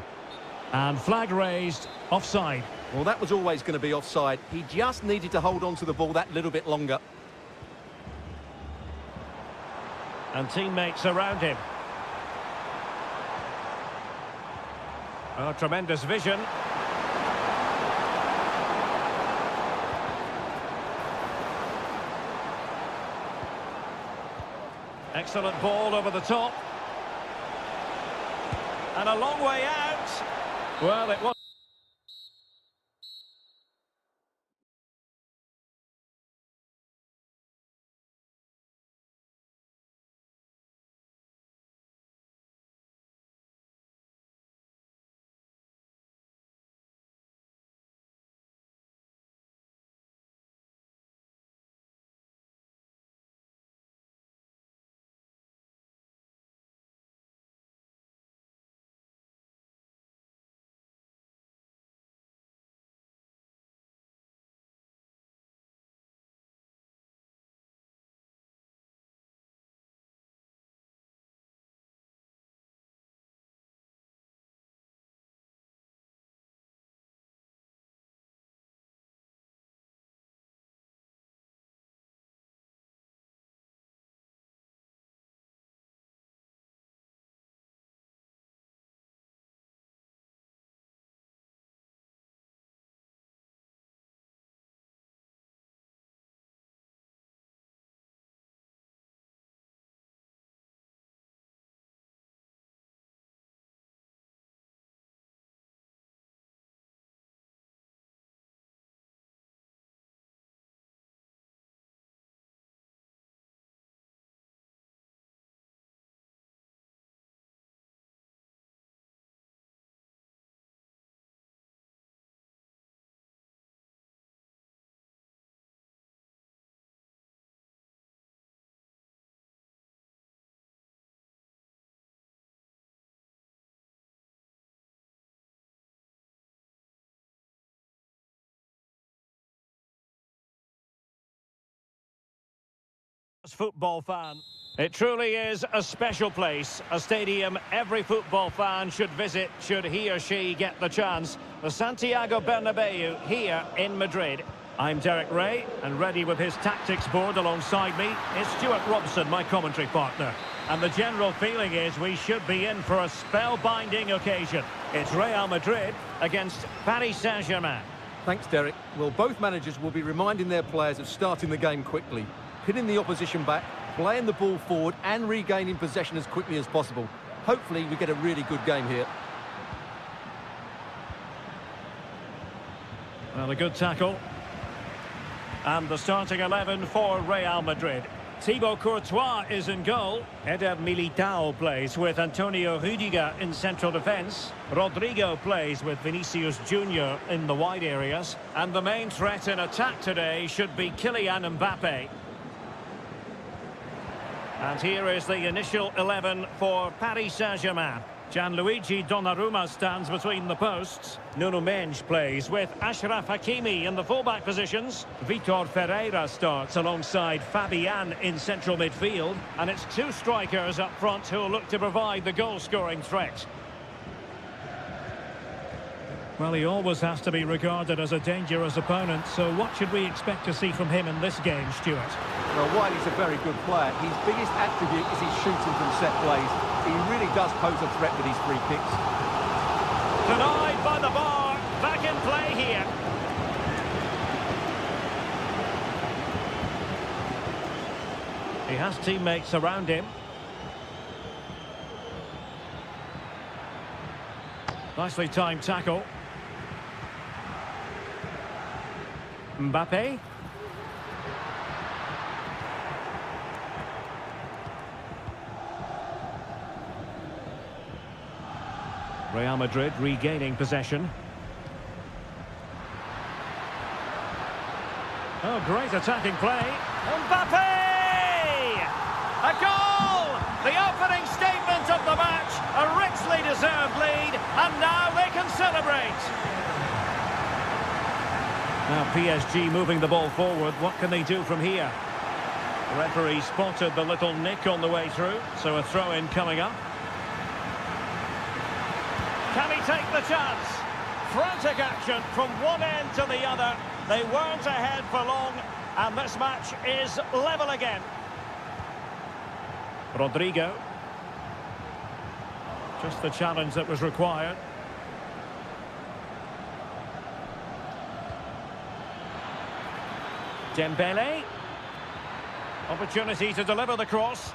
And flag raised, offside. Well, that was always going to be offside. He just needed to hold on to the ball that little bit longer. And teammates around him. Oh, tremendous vision. Excellent ball over the top. And a long way out. Well, it was... Football fan. It truly is a special place, a stadium every football fan should visit should he or she get the chance. The Santiago Bernabeu here in Madrid. I'm Derek Ray, and ready with his tactics board alongside me is Stuart Robson, my commentary partner. And the general feeling is we should be in for a spellbinding occasion. It's Real Madrid against Paris Saint-Germain. Thanks, Derek. Well, both managers will be reminding their players of starting the game quickly, pinning the opposition back, playing the ball forward and regaining possession as quickly as possible. Hopefully we get a really good game here. Well, a good tackle. And the starting 11 for Real Madrid. Thibaut Courtois is in goal. Eder Militao plays with Antonio Rüdiger in central defence. Rodrigo plays with Vinicius Junior in the wide areas. And the main threat in attack today should be Kylian Mbappe. And here is the initial 11 for Paris Saint-Germain. Gianluigi Donnarumma stands between the posts. Nuno Mendes plays with Achraf Hakimi in the fullback positions. Vitor Ferreira starts alongside Fabian in central midfield. And it's two strikers up front who will look to provide the goal-scoring threat. Well, he always has to be regarded as a dangerous opponent, so what should we expect to see from him in this game, Stuart? Well, while he's a very good player, his biggest attribute is his shooting from set plays. He really does pose a threat with his free kicks. Denied by the bar, back in play here. He has teammates around him. Nicely timed tackle. Mbappe. Real Madrid regaining possession. Oh, great attacking play. Mbappe! A goal! The opening statement of the match. A richly deserved lead, and now they can celebrate. Now PSG moving the ball forward. What can they do from here? The referee spotted the little nick on the way through, so a throw-in coming up. Can he take the chance? Frantic action from one end to the other. They weren't ahead for long, and this match is level again. Rodrigo. Just the challenge that was required. Dembele. Opportunity to deliver the cross.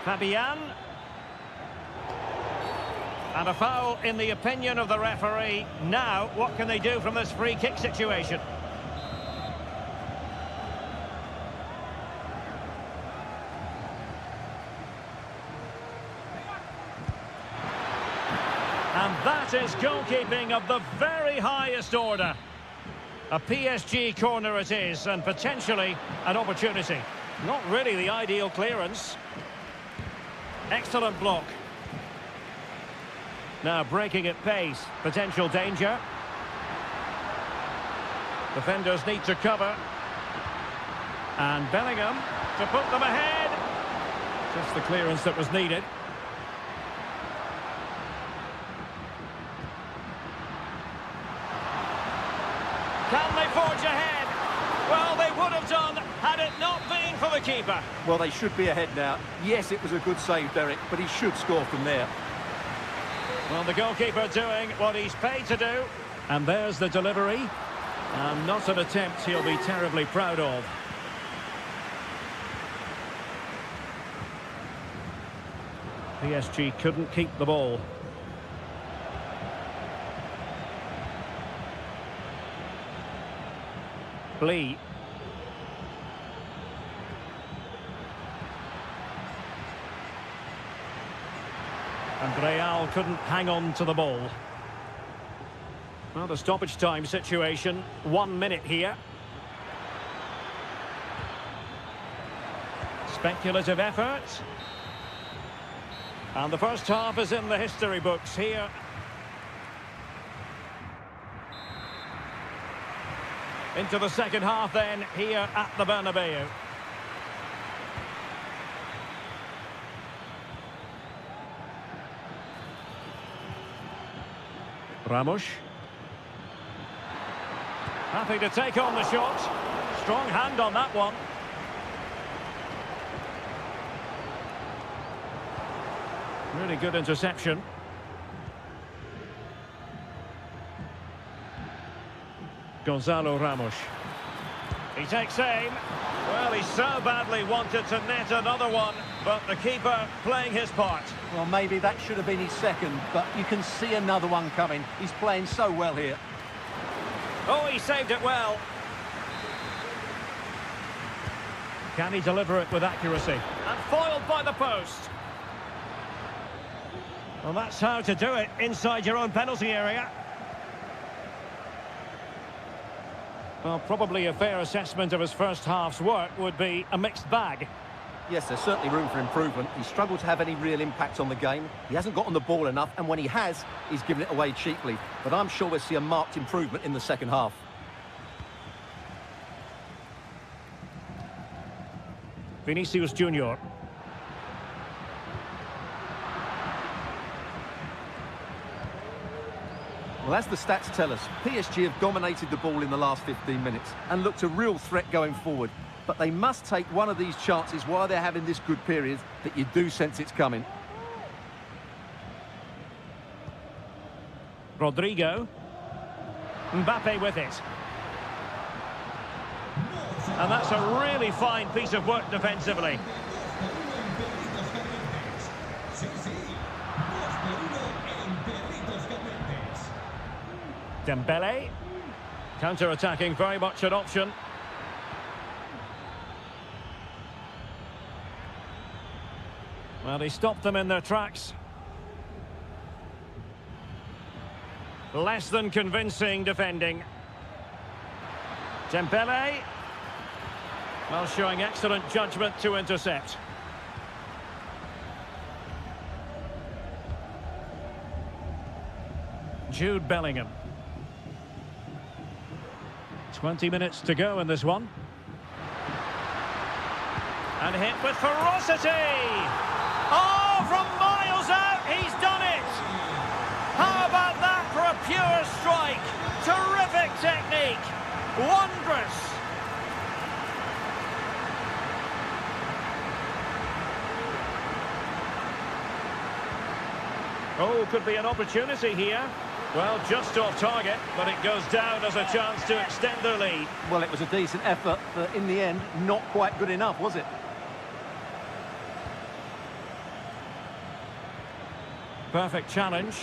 Fabian. And a foul in the opinion of the referee. Now, what can they do from this free kick situation? And that is goalkeeping of the very highest order. A PSG corner it is, and potentially an opportunity. Not really the ideal clearance. Excellent block. Now breaking at pace, potential danger. Defenders need to cover. And Bellingham to put them ahead. Just the clearance that was needed. Can they forge ahead? Well, they would have done had it not been for the keeper. Well, they should be ahead now. Yes, it was a good save, Derek, but he should score from there. Well, the goalkeeper doing what he's paid to do. And there's the delivery. And not an attempt he'll be terribly proud of. PSG couldn't keep the ball. Lee. And Real couldn't hang on to the ball. Well, the stoppage time situation, 1 minute here. Speculative effort. And the first half is in the history books here. Into the second half then, here at the Bernabeu. Ramos. Happy to take on the shot. Strong hand on that one. Really good interception. Gonzalo Ramos. He takes aim. Well, he so badly wanted to net another one, but the keeper playing his part. Well, maybe that should have been his second, but you can see another one coming. He's playing so well here. Oh, he saved it well. Can he deliver it with accuracy? And foiled by the post. Well, that's how to do it inside your own penalty area. Well, probably a fair assessment of his first half's work would be a mixed bag. Yes, there's certainly room for improvement. He's struggled to have any real impact on the game. He hasn't got on the ball enough, and when he has, he's given it away cheaply. But I'm sure we'll see a marked improvement in the second half. Vinicius Junior. Well, as the stats tell us, PSG have dominated the ball in the last 15 minutes and looked a real threat going forward. But they must take one of these chances while they're having this good period that you do sense it's coming. Rodrigo. Mbappe with it. And that's a really fine piece of work defensively. Dembele. Counter-attacking, very much an option. Well, he stopped them in their tracks. Less than convincing defending. Dembele. Well, showing excellent judgment to intercept. Jude Bellingham. 20 minutes to go in this one. And hit with ferocity! Oh, from miles out, he's done it! How about that for a pure strike? Terrific technique! Wondrous! Oh, could be an opportunity here. Well, just off target, but it goes down as a chance to extend their lead. Well, it was a decent effort, but in the end, not quite good enough, was it? Perfect challenge.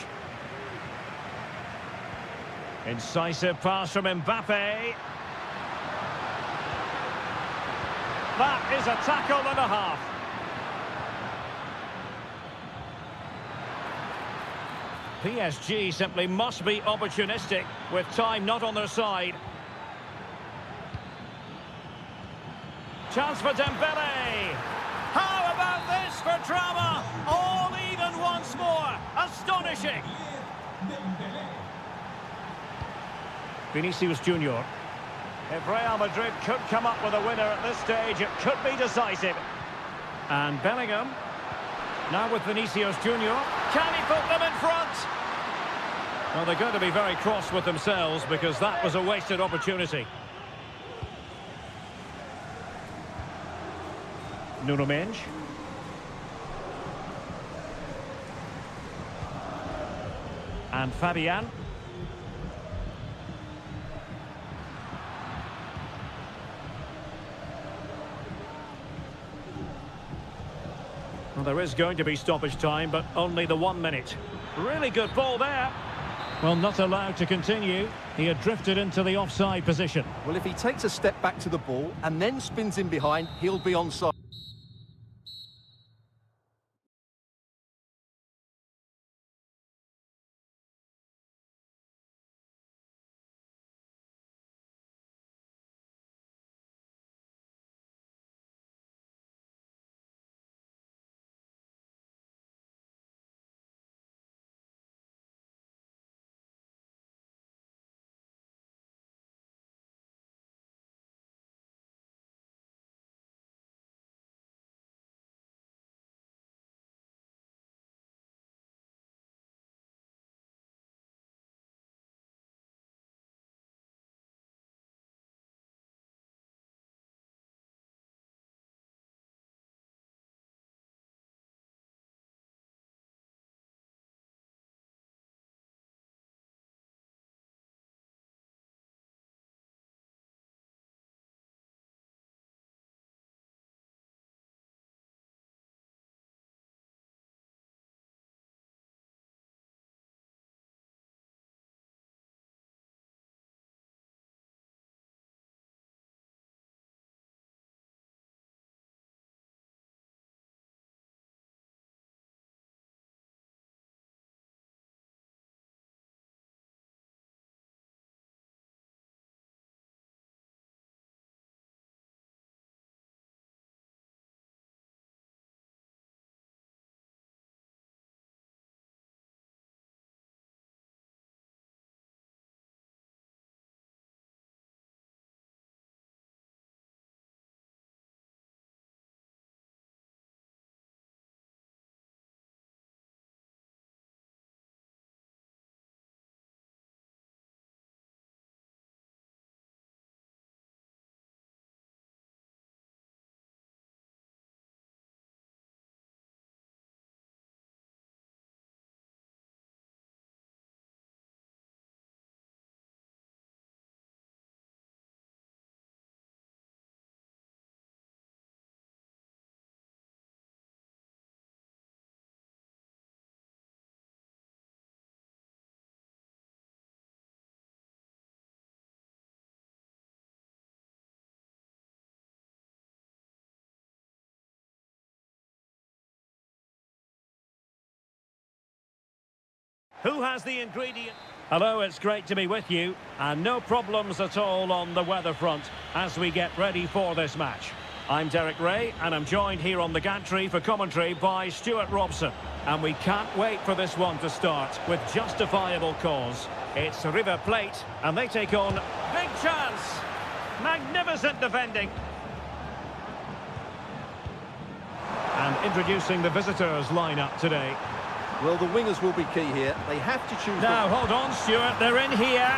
Incisive pass from Mbappe. That is a tackle and a half. PSG simply must be opportunistic with time not on their side. Chance for Dembele. How about this for drama? All even once more. Astonishing. Vinicius Junior. If Real Madrid could come up with a winner at this stage, it could be decisive. And Bellingham. Now with Vinicius Junior. Can he put them in front? Well, they're going to be very cross with themselves because that was a wasted opportunity. Nuno Mendes. And Fabian. Well, there is going to be stoppage time, but only the 1 minute. Really good ball there. Well, not allowed to continue. He had drifted into the offside position. Well, if he takes a step back to the ball and then spins in behind, he'll be onside. Who has the ingredient? Hello, it's great to be with you. And no problems at all on the weather front as we get ready for this match. I'm Derek Ray, and I'm joined here on the gantry for commentary by Stuart Robson. And we can't wait for this one to start with justifiable cause. It's River Plate, and they take on big chance. Magnificent defending. And introducing the visitors lineup today. Well, the wingers will be key here. They have to choose... Now, hold on, Stuart. They're in here.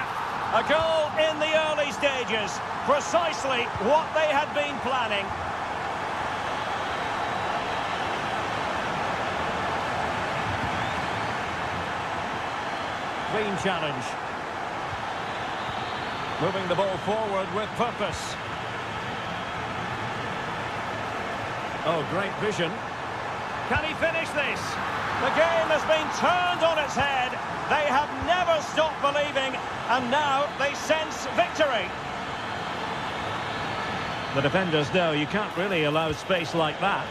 A goal in the early stages. Precisely what they had been planning. Clean challenge. Moving the ball forward with purpose. Oh, great vision. Can he finish this? The game has been turned on its head. They have never stopped believing, and now they sense victory. The defenders know you can't really allow space like that.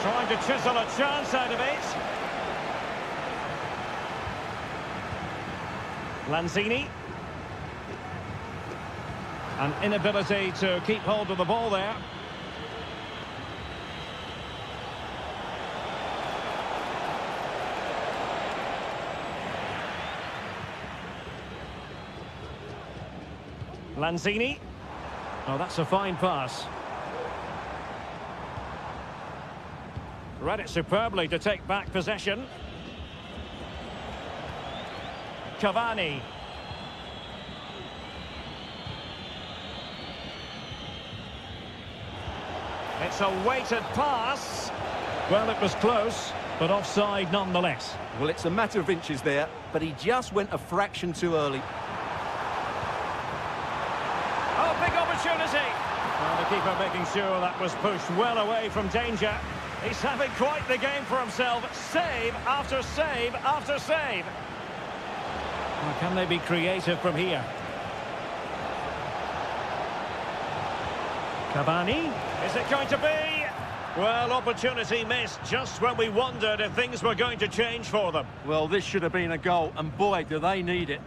Trying to chisel a chance out of it. Lanzini. An inability to keep hold of the ball there. Lanzini. Oh, that's a fine pass. Read it superbly to take back possession. Cavani. It's a weighted pass. Well, it was close, but offside nonetheless. Well, it's a matter of inches there, but he just went a fraction too early. Oh, big opportunity. Well, the keeper making sure that was pushed well away from danger. He's having quite the game for himself. Save after save after save. Well, can they be creative from here? Cavani. Is it going to be? Well, opportunity missed just when we wondered if things were going to change for them. Well, this should have been a goal, and boy, do they need it.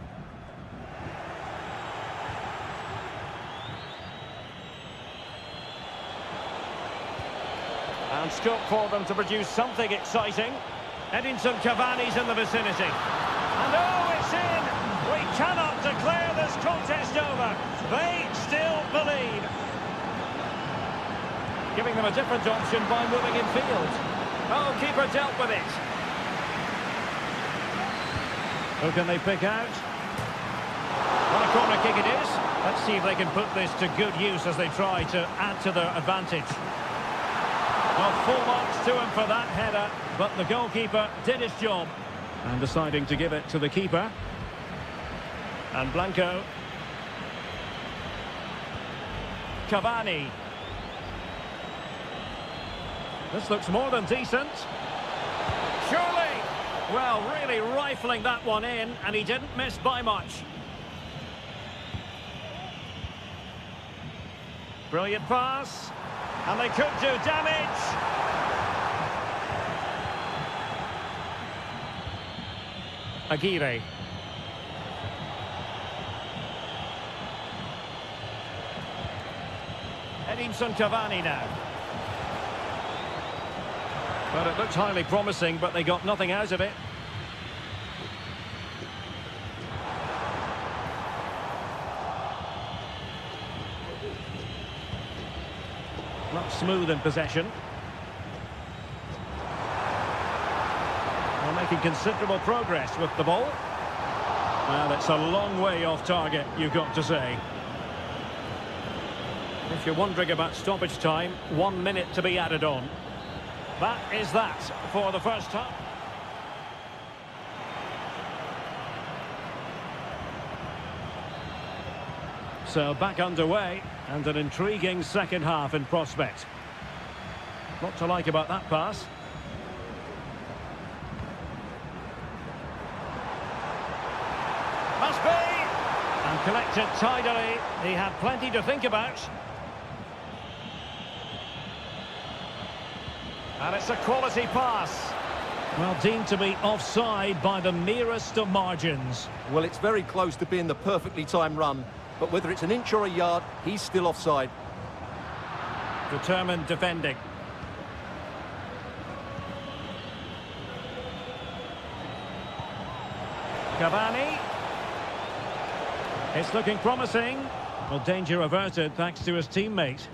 And scope for them to produce something exciting. Edinson Cavani's in the vicinity. And oh, it's in! We cannot declare this contest over. They still believe. Giving them a different option by moving in field. Oh, keeper dealt with it. Who can they pick out? What a corner kick it is. Let's see if they can put this to good use as they try to add to their advantage. Well, full marks to him for that header, but the goalkeeper did his job. And deciding to give it to the keeper. And Blanco. Cavani. This looks more than decent. Surely! Well, really rifling that one in, and he didn't miss by much. Brilliant pass. And they could do damage. Aguirre. Edinson Cavani now. Well, it looked highly promising, but they got nothing out of it. Not smooth in possession. They're making considerable progress with the ball. Well, it's a long way off target, you've got to say. If you're wondering about stoppage time, 1 minute to be added on. That is that for the first half. So back underway, and an intriguing second half in prospect. What to like about that pass? Must be! And collected tidily. He had plenty to think about. And it's a quality pass. Well, deemed to be offside by the merest of margins. Well, it's very close to being the perfectly timed run, but whether it's an inch or a yard, he's still offside. Determined defending. Cavani. It's looking promising. Well, danger averted thanks to his teammate.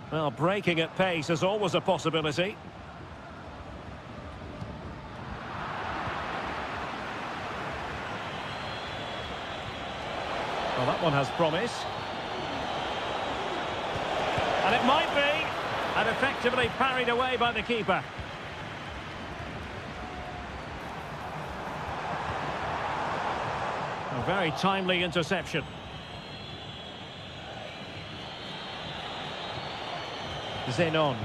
Well, breaking at pace is always a possibility. Well, that one has promise. And it might be. And effectively parried away by the keeper. A very timely interception. Zenon.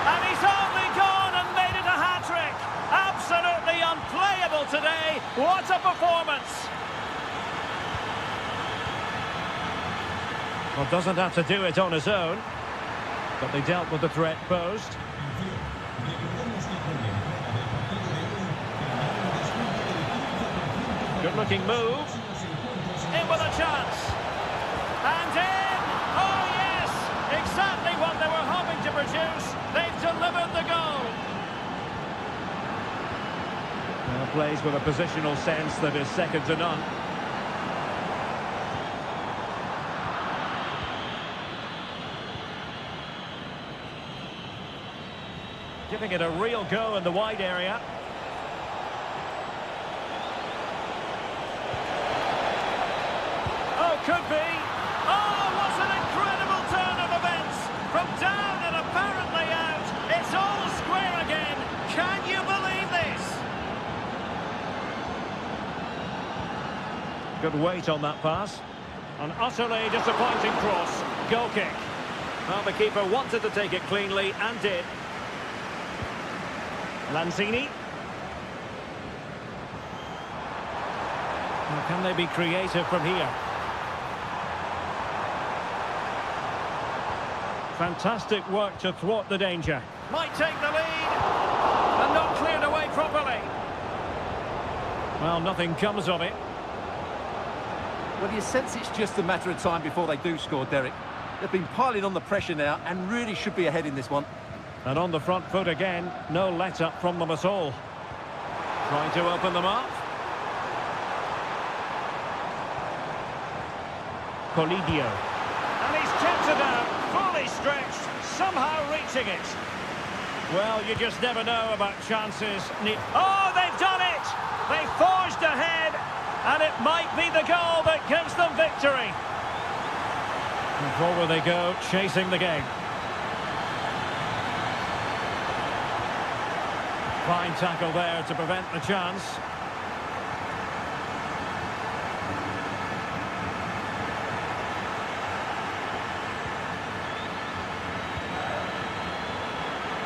And he's only gone and made it a hat-trick. Absolutely unplayable today. What a performance. Well, doesn't have to do it on his own, but they dealt with the threat posed. Good-looking move. In with a chance. And in! Oh, yes! Exactly what they were hoping to produce. They've delivered the goal. Now plays with a positional sense that is second to none. Giving it a real go in the wide area. Oh, could be. Oh, what an incredible turn of events. From down and apparently out, it's all square again. Can you believe this? Good weight on that pass. An utterly disappointing cross. Goal kick. Well, the keeper wanted to take it cleanly and did. Lanzini. Now, can they be creative from here? Fantastic work to thwart the danger. Might take the lead. And not cleared away properly. Well, nothing comes of it. Well, you sense it's just a matter of time before they do score, Derek. They've been piling on the pressure now and really should be ahead in this one. And on the front foot again, no let-up from them at all. Trying to open them up. Colidio. And he's kept it out, fully stretched, somehow reaching it. Well, you just never know about chances. Oh, they've done it! They forged ahead, and it might be the goal that gives them victory. And forward they go, chasing the game. Fine tackle there to prevent the chance.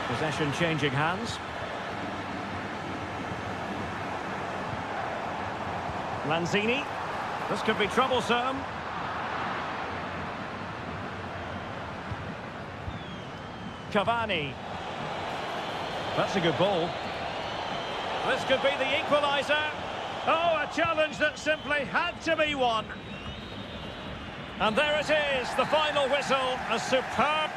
Possession changing hands. Lanzini. This could be troublesome. Cavani. That's a good ball. This could be the equaliser. Oh, a challenge that simply had to be won. And there it is, the final whistle, a superb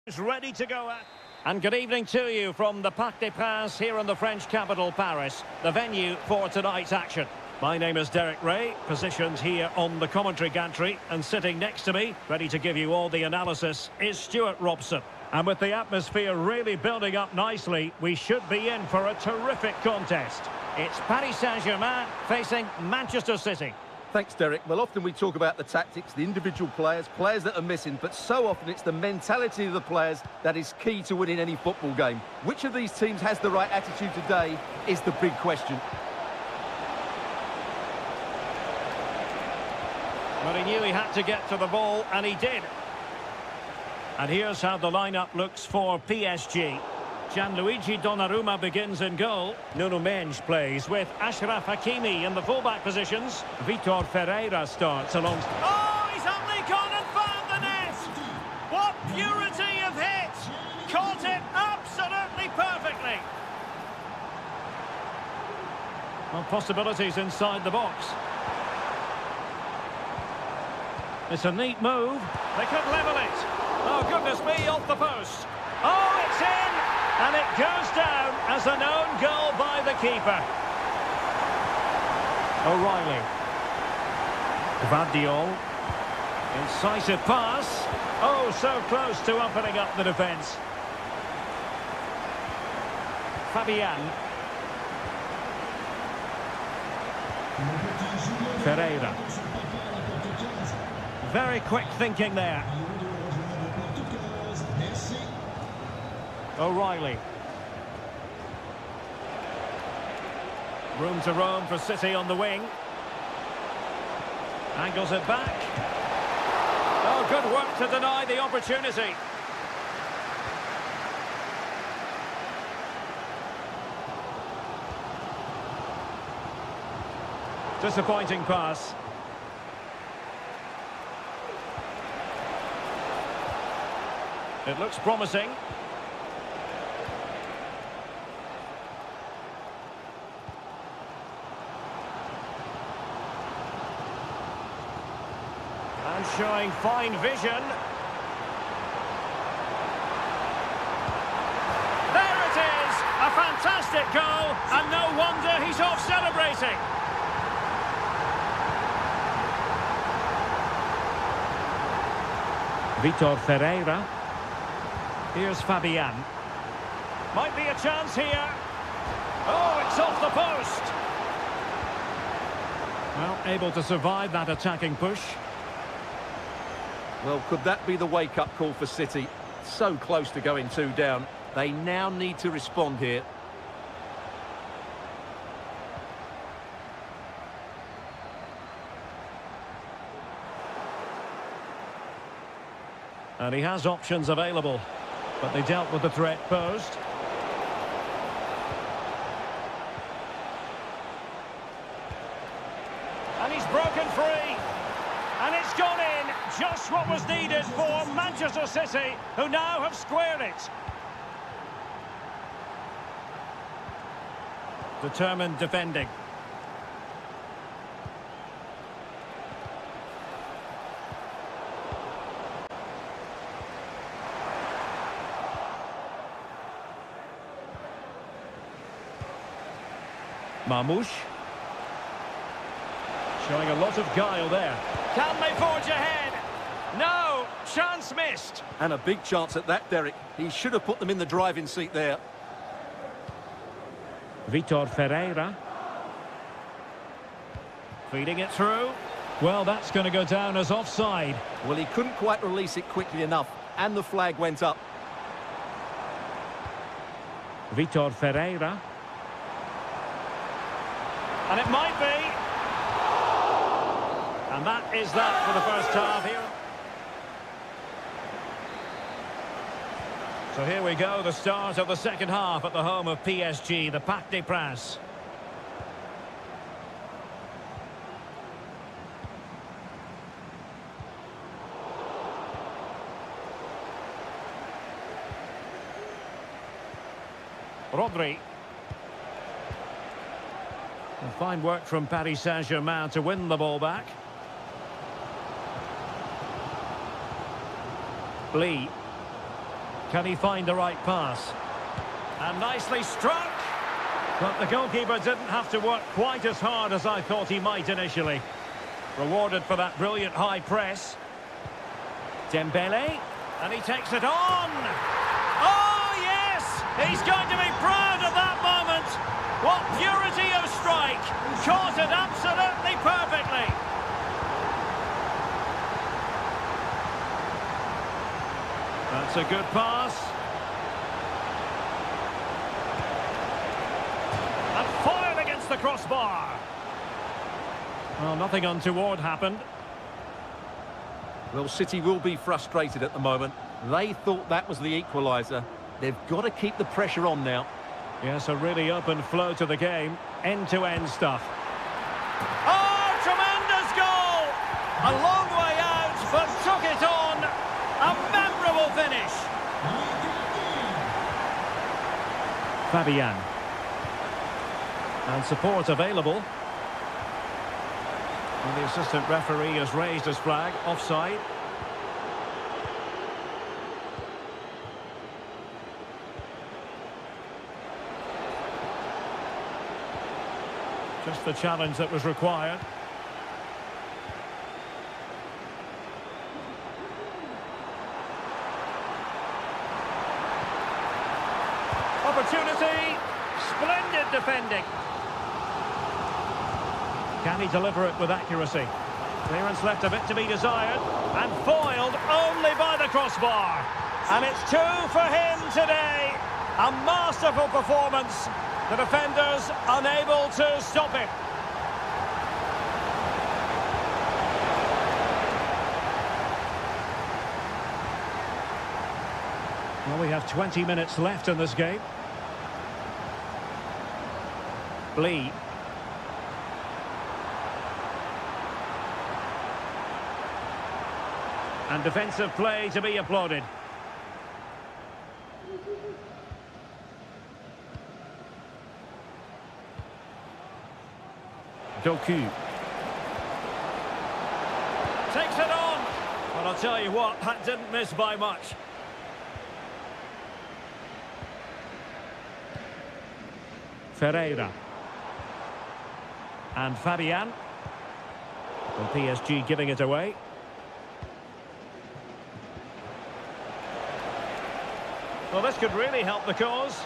Is ready to go at. And good evening to you from the Parc des Princes here in the French capital, Paris, the venue for tonight's action. My name is Derek Ray, positioned here on the commentary gantry, and sitting next to me, ready to give you all the analysis, is Stuart Robson. And with the atmosphere really building up nicely, we should be in for a terrific contest. It's Paris Saint-Germain facing Manchester City. Thanks, Derek. Well, often we talk about the tactics, the individual players that are missing, but so often it's the mentality of the players that is key to winning any football game. Which of these teams has the right attitude today is the big question. But he knew he had to get to the ball, and he did. And here's how the lineup looks for PSG. Gianluigi Donnarumma begins in goal. Nuno Mendes plays with Achraf Hakimi in the fullback positions. Vitor Ferreira starts along. Oh, he's only gone and found the net! What purity of hit! Caught it absolutely perfectly. Well, possibilities inside the box. It's a neat move. They could level it. Oh, goodness me, off the post. Oh, it's in! And it goes down as an own goal by the keeper. O'Reilly. Gvardiol. Incisive pass. Oh, so close to opening up the defence. Fabian. Ferreira. Very quick thinking there. O'Reilly. Room to roam for City on the wing. Angles it back. Oh, good work to deny the opportunity. Disappointing pass. It looks promising. And showing fine vision. There it is! A fantastic goal, and no wonder he's off celebrating. Vitor Ferreira. Here's Fabian. Might be a chance here. Oh, it's off the post. Well, able to survive that attacking push. Well, could that be the wake-up call for City? So close to going 2 down. They now need to respond here. And he has options available, but they dealt with the threat posed. And he's broken free. And it's gone in. Just what was needed for Manchester City, who now have squared it. Determined defending. Marmouche. Showing a lot of guile there. Can they forge ahead? No! Chance missed. And a big chance at that, Derek. He should have put them in the driving seat there. Vitor Ferreira. Feeding it through. Well, that's going to go down as offside. Well, he couldn't quite release it quickly enough, and the flag went up. Vitor Ferreira. And it might be. And that is that for the first half here. So here we go, the start of the second half at the home of PSG, the Parc des Princes. Rodri. And fine work from Paris Saint-Germain to win the ball back. Lee. Can he find the right pass? And nicely struck. But the goalkeeper didn't have to work quite as hard as I thought he might initially. Rewarded for that brilliant high press. Dembele. And he takes it on. Oh, yes! He's going to be proud of that moment. What purity of strike. Caught it absolutely perfectly. That's a good pass. And fired against the crossbar. Well, nothing untoward happened. Well, City will be frustrated at the moment. They thought that was the equaliser. They've got to keep the pressure on now. Yes, a really open flow to the game. End-to-end stuff. Oh, tremendous goal! A long way out, but took it on. A memorable finish. Fabian. And support available. And the assistant referee has raised his flag. Offside. Just the challenge that was required. Opportunity. Splendid defending. Can he deliver it with accuracy? Clearance left a bit to be desired. And foiled only by the crossbar. And it's 2 for him today. A masterful performance. The defenders unable to stop him. Well, we have 20 minutes left in this game. Lee. And defensive play to be applauded. Doku. Takes it on. But I'll tell you what, that didn't miss by much. Ferreira. And Fabian. And PSG giving it away. Well, this could really help the cause.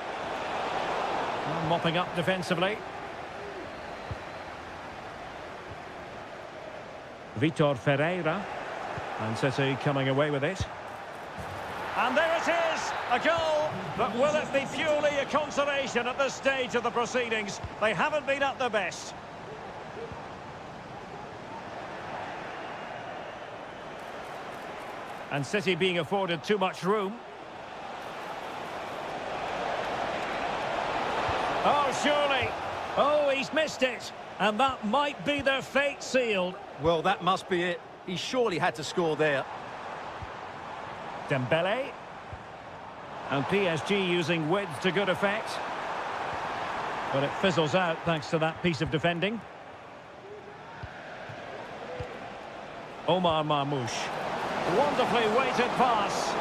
And mopping up defensively. Vitor Ferreira. And City coming away with it. And there it is, a goal. But will it be purely a consolation at this stage of the proceedings? They haven't been at their best. And City being afforded too much room. Oh, surely. Oh, he's missed it. And that might be their fate sealed. Well, that must be it. He surely had to score there. Dembele. And PSG using width to good effect. But it fizzles out thanks to that piece of defending. Omar Marmoush. Wonderfully weighted pass.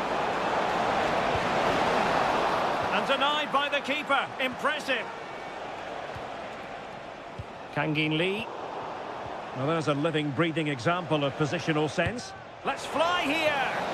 And denied by the keeper. Impressive. Kangin Lee. Well, there's a living, breathing example of positional sense. Let's fly here!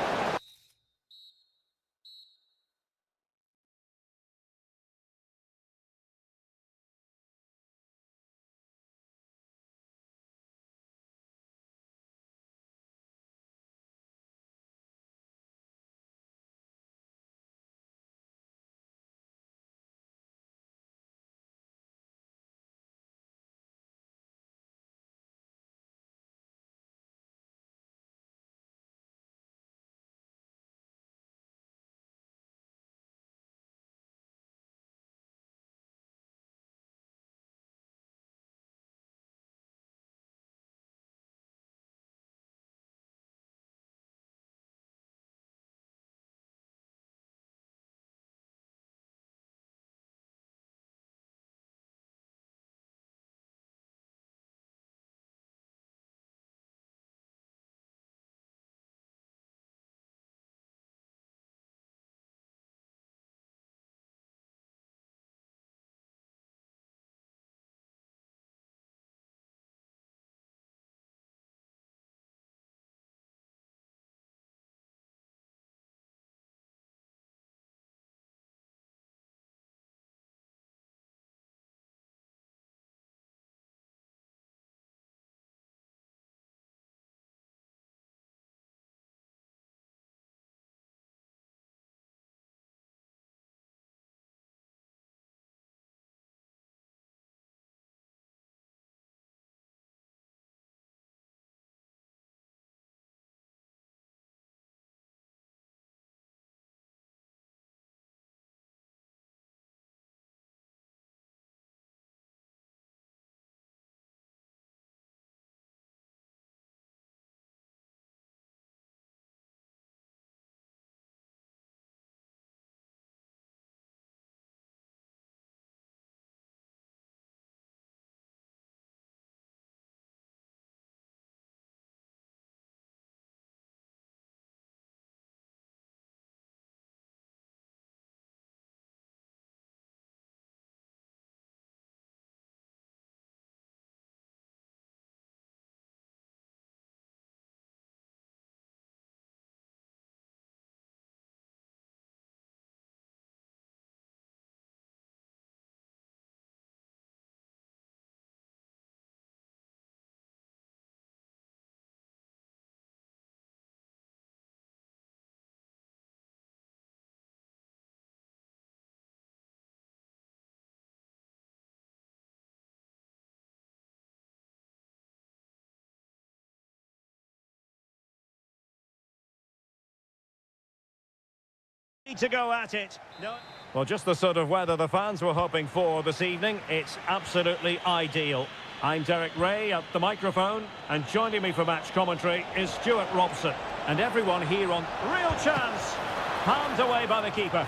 To go at it. No. Well, just the sort of weather the fans were hoping for this evening. It's absolutely ideal. I'm Derek Ray at the microphone, and joining me for match commentary is Stuart Robson. And everyone here on real chance. Palmed away by the keeper.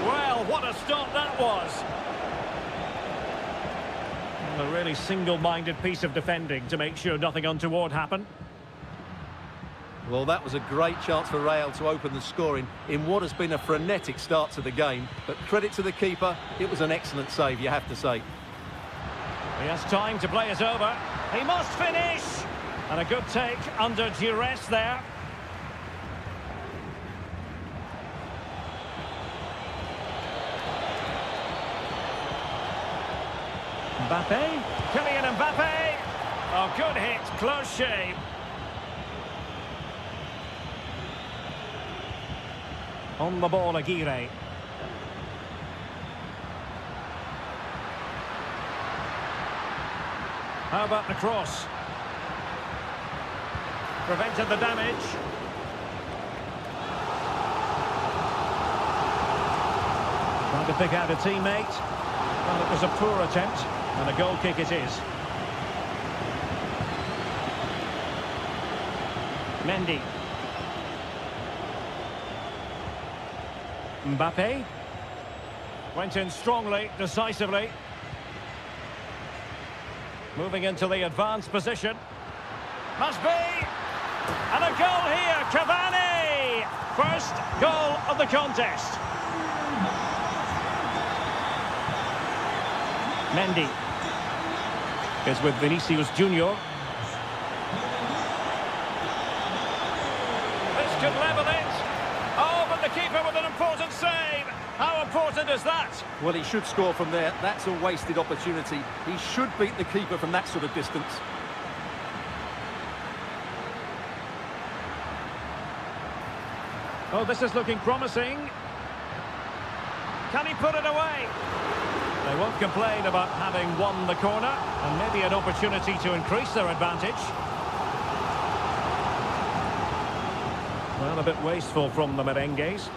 Well, what a stop that was. And a really single-minded piece of defending to make sure nothing untoward happened. Well, that was a great chance for Real to open the scoring in what has been a frenetic start to the game. But credit to the keeper, it was an excellent save, you have to say. He has time to play it over. He must finish! And a good take under duress there. Mbappe. Kylian Mbappe. Oh, good hit. Close shave. On the ball, Aguirre. How about the cross? Prevented the damage. Trying to pick out a teammate. Well, it was a poor attempt, and a goal kick it is. Mendy. Mbappe went in strongly, decisively. Moving into the advanced position. Must be! And a goal here, Cavani! First goal of the contest. Mendy is with Vinicius Junior. This could level it. Oh, but the keeper with an important save. How important is that? Well, he should score from there. That's a wasted opportunity. He should beat the keeper from that sort of distance. Oh, this is looking promising. Can he put it away? They won't complain about having won the corner, and maybe an opportunity to increase their advantage. Well, a bit wasteful from the Merengues.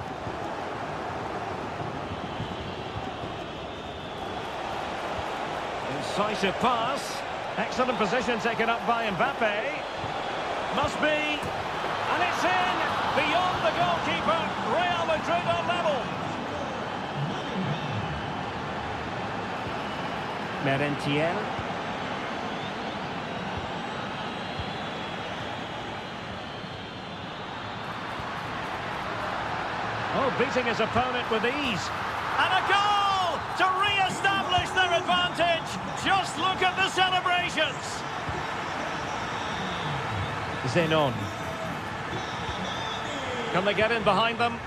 Incisive pass. Excellent position taken up by Mbappe. Must be. And it's in. Beyond the goalkeeper. Real Madrid on level. Merentiel. Oh, beating his opponent with ease. And a goal to re-establish their advantage. Just look at the celebrations. Zenon. Can they get in behind them?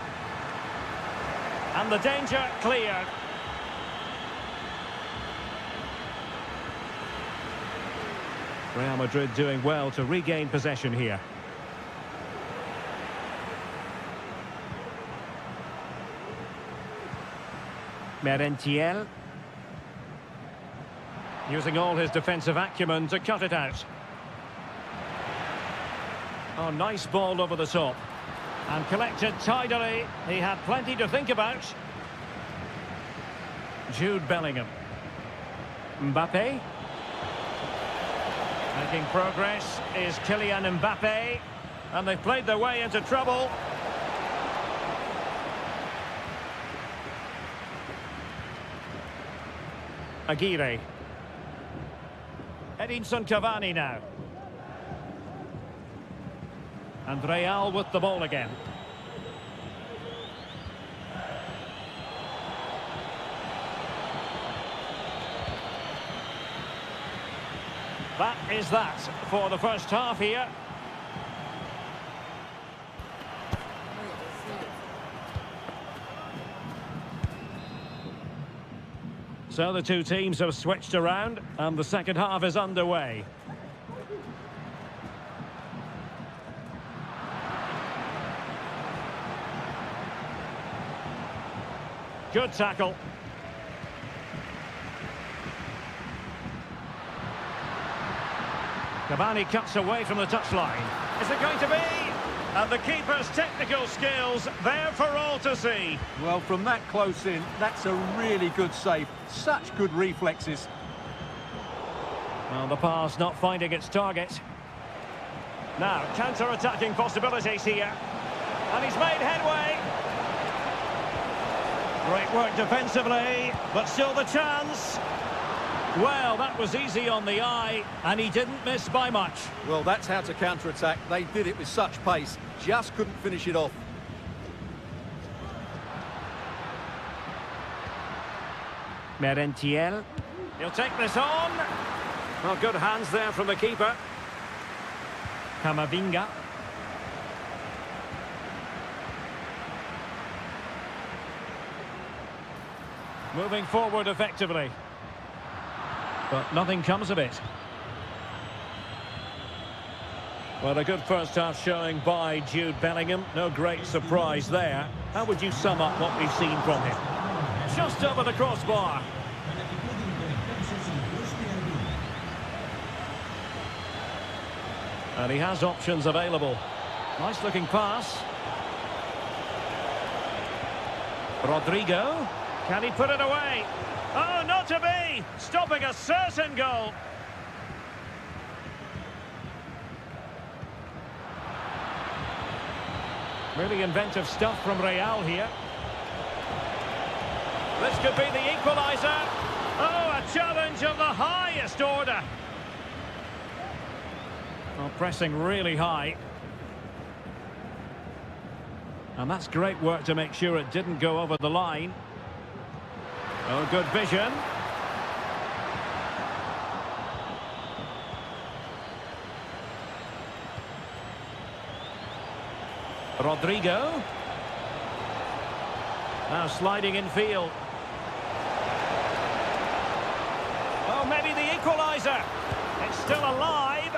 And the danger cleared. Real Madrid doing well to regain possession here. Merentiel. Using all his defensive acumen to cut it out. Oh, nice ball over the top. And collected tidily. He had plenty to think about. Jude Bellingham. Mbappe. Making progress is Kylian Mbappe. And they've played their way into trouble. Aguirre. Edinson Cavani now. And Real with the ball again. That is that for the first half here. So the two teams have switched around and the second half is underway. Good tackle. Cavani cuts away from the touchline. Is it going to be? And the keeper's technical skills there for all to see. Well, from that close in, that's a really good save. Such good reflexes. Well, the pass not finding its target. Now, counter-attacking possibilities here. And he's made headway. Great work defensively, but still the chance. Well, that was easy on the eye, and he didn't miss by much. Well, that's how to counter-attack. They did it with such pace. Just couldn't finish it off. Merentiel. He'll take this on. Well, good hands there from the keeper. Camavinga. Moving forward effectively. But nothing comes of it. Well, a good first half showing by Jude Bellingham. No great surprise there. How would you sum up what we've seen from him? Just over the crossbar. And he has options available. Nice looking pass. Rodrigo. Can he put it away? Oh, not to be! Stopping a certain goal. Really inventive stuff from Real here. This could be the equaliser. Oh, a challenge of the highest order. Well, pressing really high. And that's great work to make sure it didn't go over the line. Oh, good vision. Rodrigo. Now sliding in field. Oh, maybe the equaliser. It's still alive.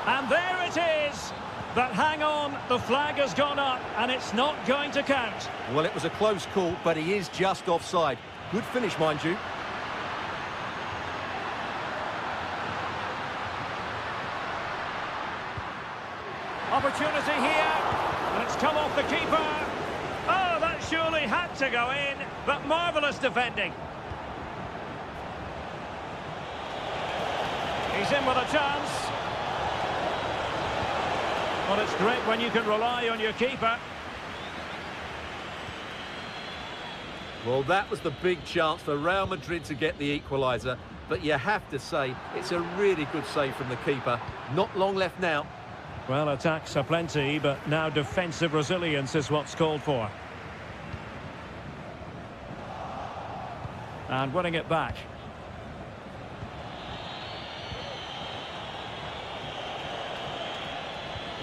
And there it is. But hang on, the flag has gone up and it's not going to count. Well, it was a close call, but he is just offside. Good finish, mind you. Opportunity here. And it's come off the keeper. Oh, that surely had to go in. But marvellous defending. He's in with a chance. Well, it's great when you can rely on your keeper. Well, that was the big chance for Real Madrid to get the equaliser. But you have to say, it's a really good save from the keeper. Not long left now. Well, attacks are plenty, but now defensive resilience is what's called for. And winning it back.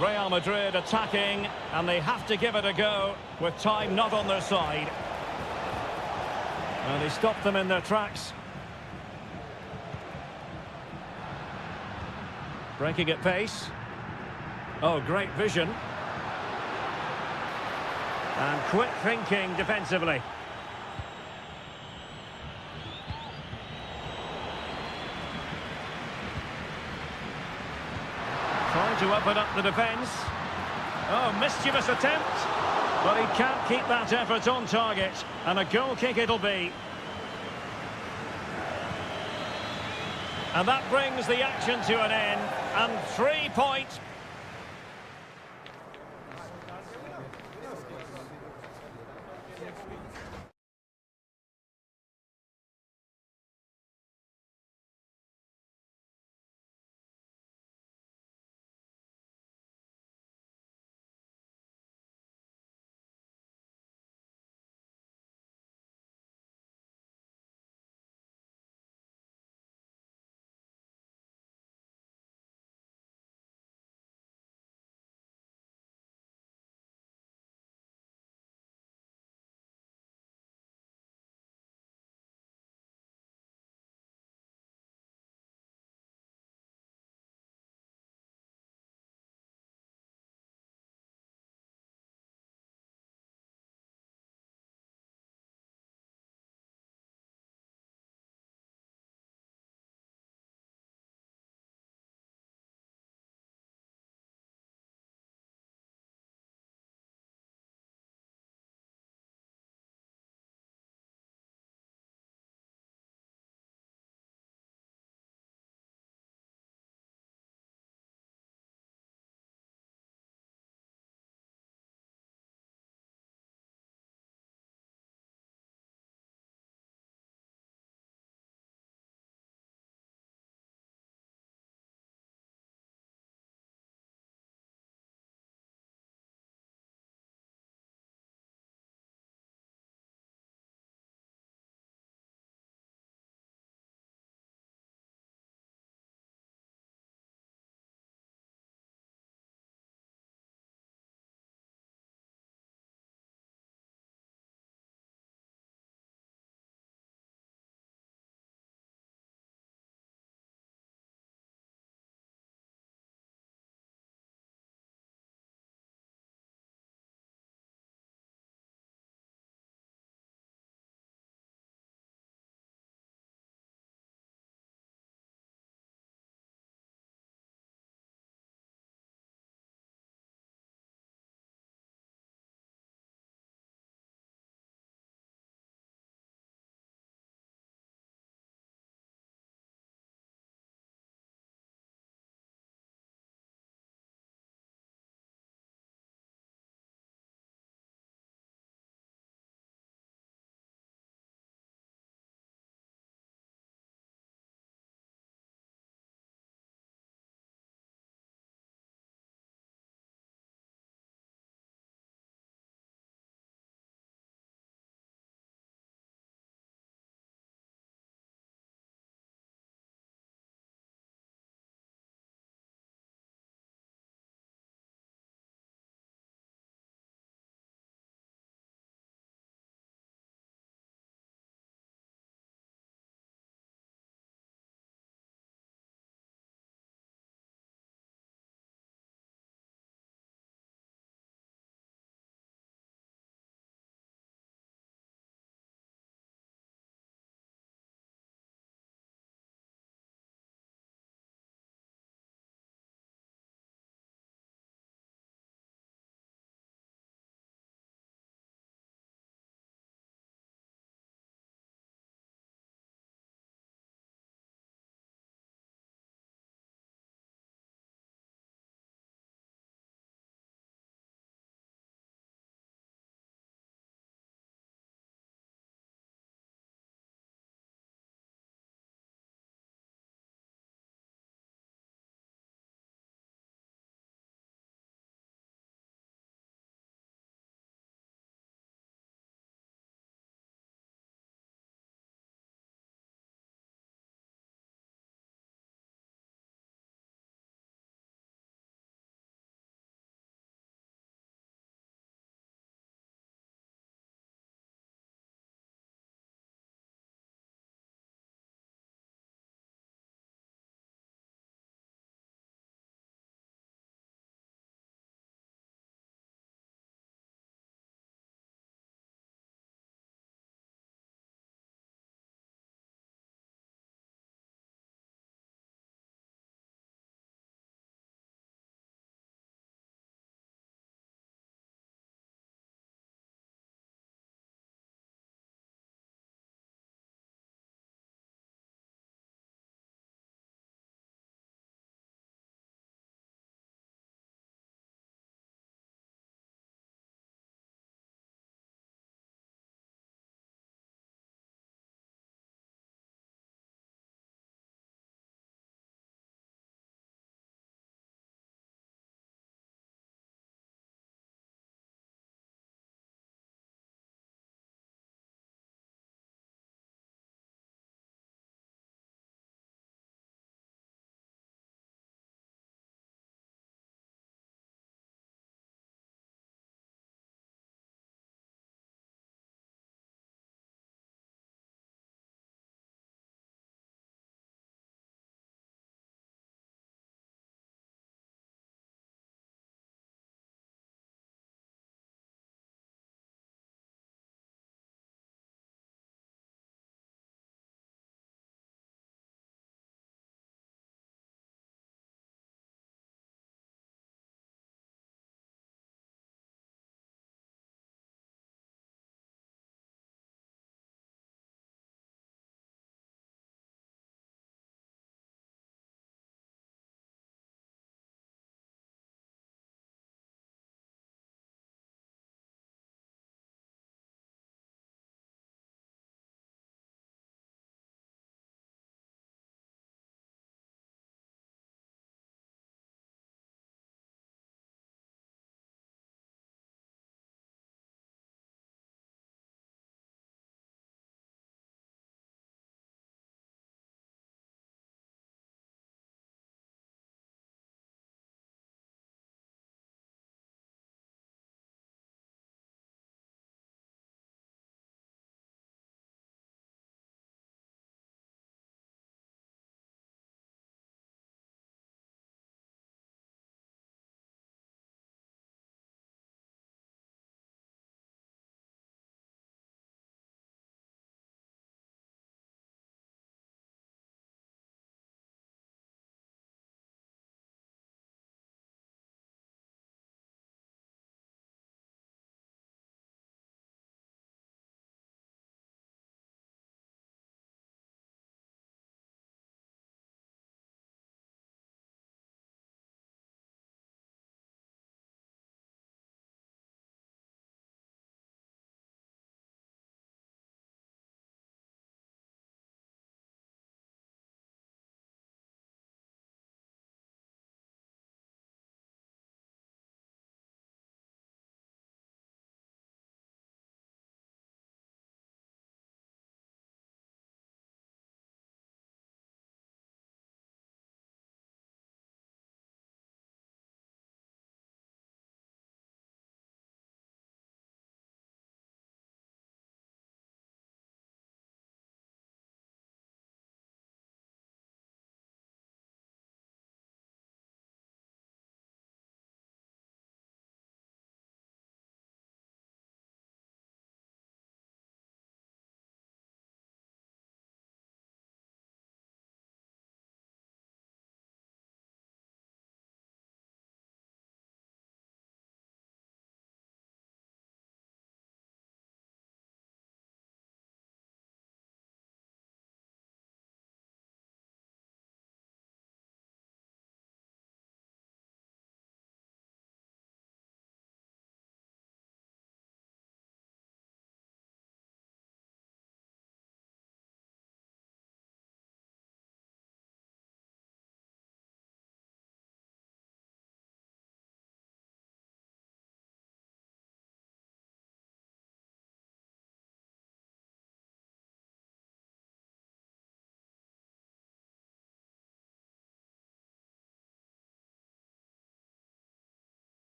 Real Madrid attacking, and they have to give it a go with time not on their side. And he stopped them in their tracks. Breaking at pace. Oh, great vision. And quick thinking defensively. Trying to open up the defence. Oh, mischievous attempt. But he can't keep that effort on target. And a goal kick it'll be. And that brings the action to an end. And 3 points.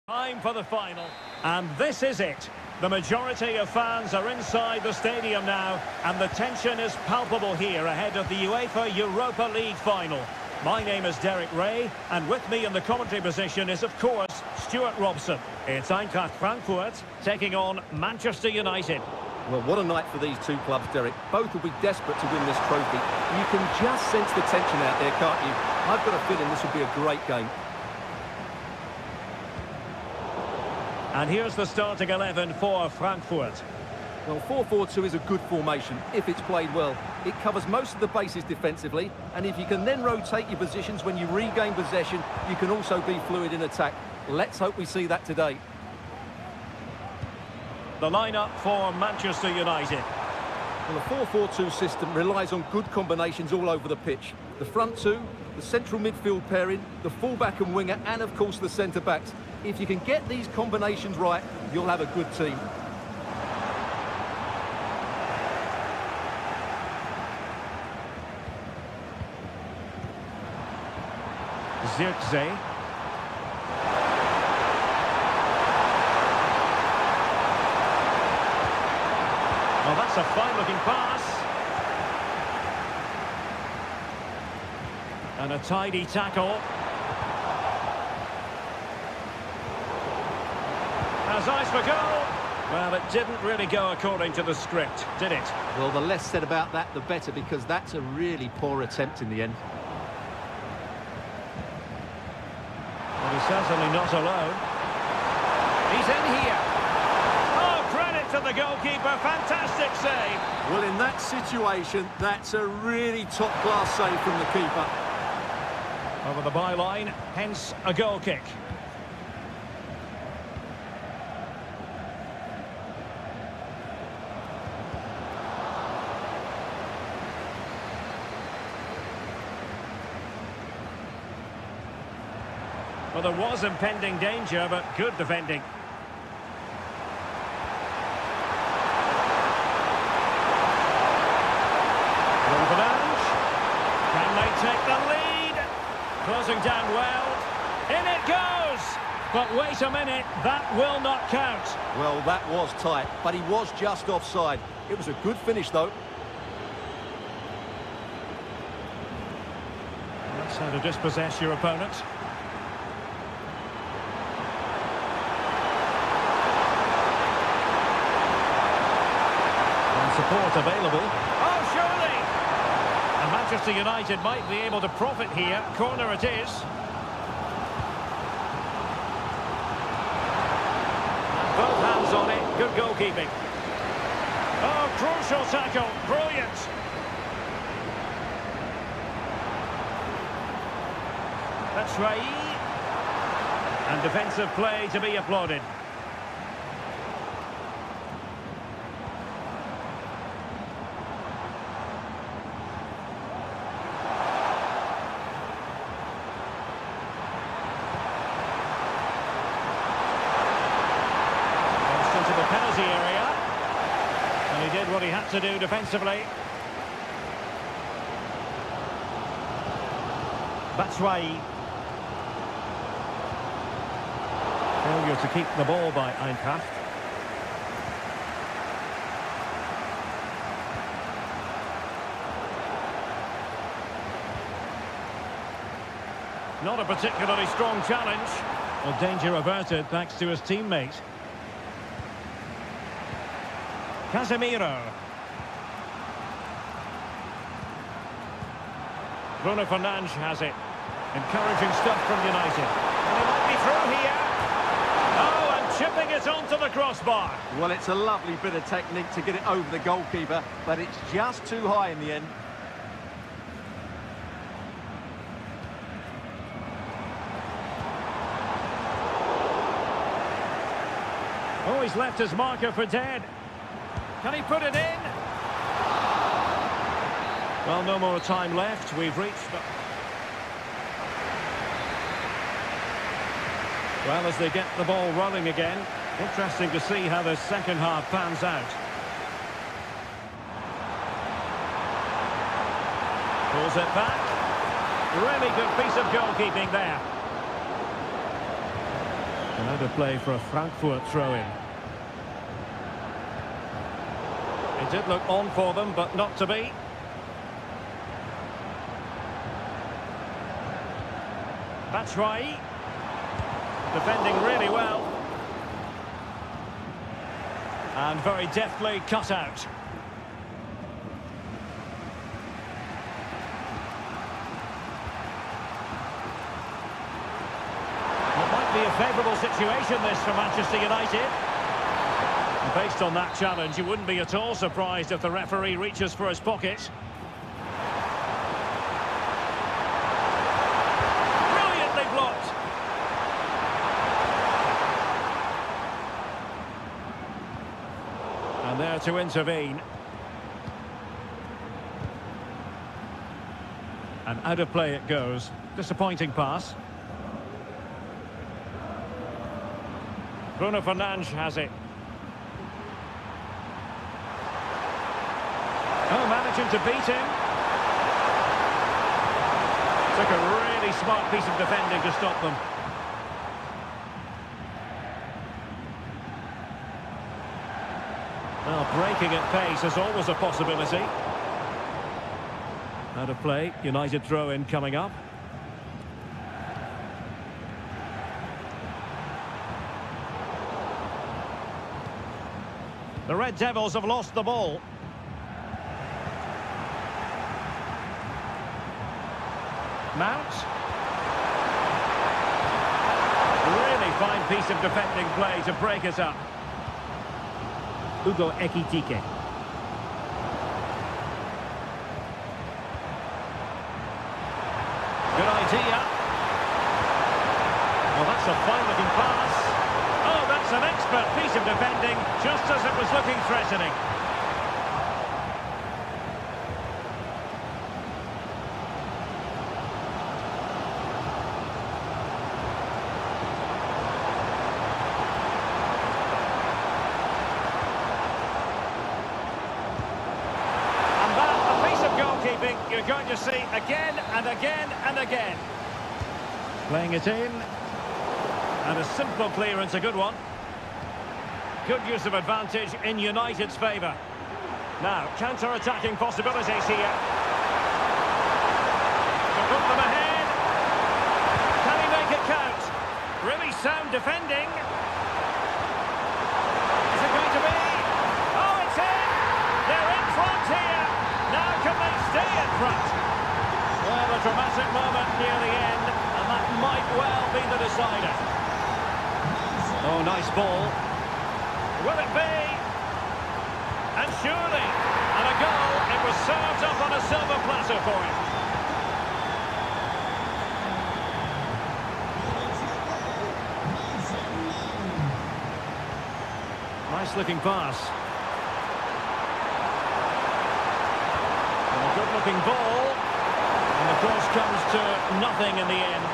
Time for the final, and this is it. The majority of fans are inside the stadium now, and the tension is palpable here ahead of the UEFA Europa League final. My name is Derek Ray, and with me in the commentary position is, of course, Stuart Robson. It's Eintracht Frankfurt taking on Manchester United. Well, what a night for these two clubs, Derek. Both will be desperate to win this trophy. You can just sense the tension out there, can't you? I've got a feeling this will be a great game. And here's the starting 11 for Frankfurt. Well, 4-4-2 is a good formation if it's played well. It covers most of the bases defensively, and if you can then rotate your positions when you regain possession, you can also be fluid in attack. Let's hope we see that today. The lineup for Manchester United. Well, the 4-4-2 system relies on good combinations all over the pitch. The front two, the central midfield pairing, the fullback and winger, and of course the centre-backs. If you can get these combinations right, you'll have a good team. Zirkzee. Well, that's a fine-looking pass. And a tidy tackle. Has eyes for goal. Well, it didn't really go according to the script, did it? Well, the less said about that, the better, because that's a really poor attempt in the end. But he's certainly not alone. He's in here. Oh, credit to the goalkeeper. Fantastic save. Well, in that situation, that's a really top-class save from the keeper. Over the byline, hence a goal kick. Well, there was impending danger, but good defending. Can they take the lead? Closing down well. In it goes! But wait a minute, that will not count. Well, that was tight, but he was just offside. It was a good finish, though. That's how to dispossess your opponent. Support available. Oh, surely! And Manchester United might be able to profit here. Corner it is. And both hands on it. Good goalkeeping. Oh, crucial tackle. Brilliant. That's Rai. And defensive play to be applauded. Penalty area, and he did what he had to do defensively. Batshuayi. Failure to keep the ball by Eintracht. Not a particularly strong challenge. Well, danger averted thanks to his teammate. Casemiro. Bruno Fernandes has it. Encouraging stuff from United. And he might be through here. Oh, and chipping it onto the crossbar. Well, it's a lovely bit of technique to get it over the goalkeeper, but it's just too high in the end. Oh, he's left his marker for dead. Can he put it in? Well, no more time left. We've reached the... Well, as they get the ball rolling again, interesting to see how the second half pans out. Pulls it back. Really good piece of goalkeeping there. And out of play for a Frankfurt throw-in. It did look on for them, but not to be. Batshuayi. Defending really well. And very deftly cut out. It might be a favourable situation, this, for Manchester United. And based on that challenge, you wouldn't be at all surprised if the referee reaches for his pocket. Brilliantly blocked. And there to intervene. And out of play it goes. Disappointing pass. Bruno Fernandes has it. Oh, managing to beat him. Took a really smart piece of defending to stop them. Well, breaking at pace is always a possibility. Out of play, United throw-in coming up. The Red Devils have lost the ball. Mount. Really fine piece of defending play to break it up. Hugo Ekitike. Good idea. Well, that's a fine-looking pass. Oh, that's an expert piece of defending, just as it was looking threatening. You're going to see again and again and again. Playing it in. And a simple clearance, a good one. Good use of advantage in United's favour. Now, counter-attacking possibilities here. To put them ahead. Can he make it count? Really sound defending. Is it going to be? Oh, it's in! They're in front here. Now can they stay in front? Well, a dramatic moment near the end, and that might well be the decider. Oh, nice ball. Will it be? And surely, and a goal, it was served up on a silver platter for him. Nice looking pass. Good-looking ball, and the cross comes to nothing in the end.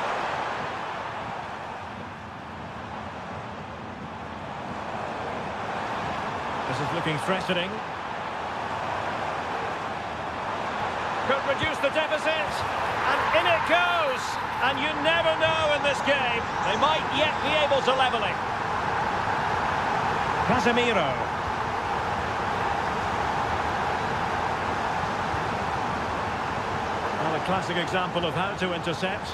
This is looking threatening. Could reduce the deficit, and in it goes! And you never know in this game. They might yet be able to level it. Casemiro. A classic example of how to intercept.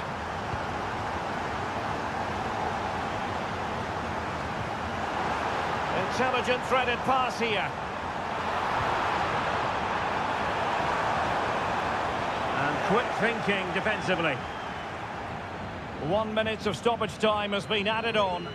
Intelligent threaded pass here. And quick thinking defensively. 1 minute of stoppage time has been added on.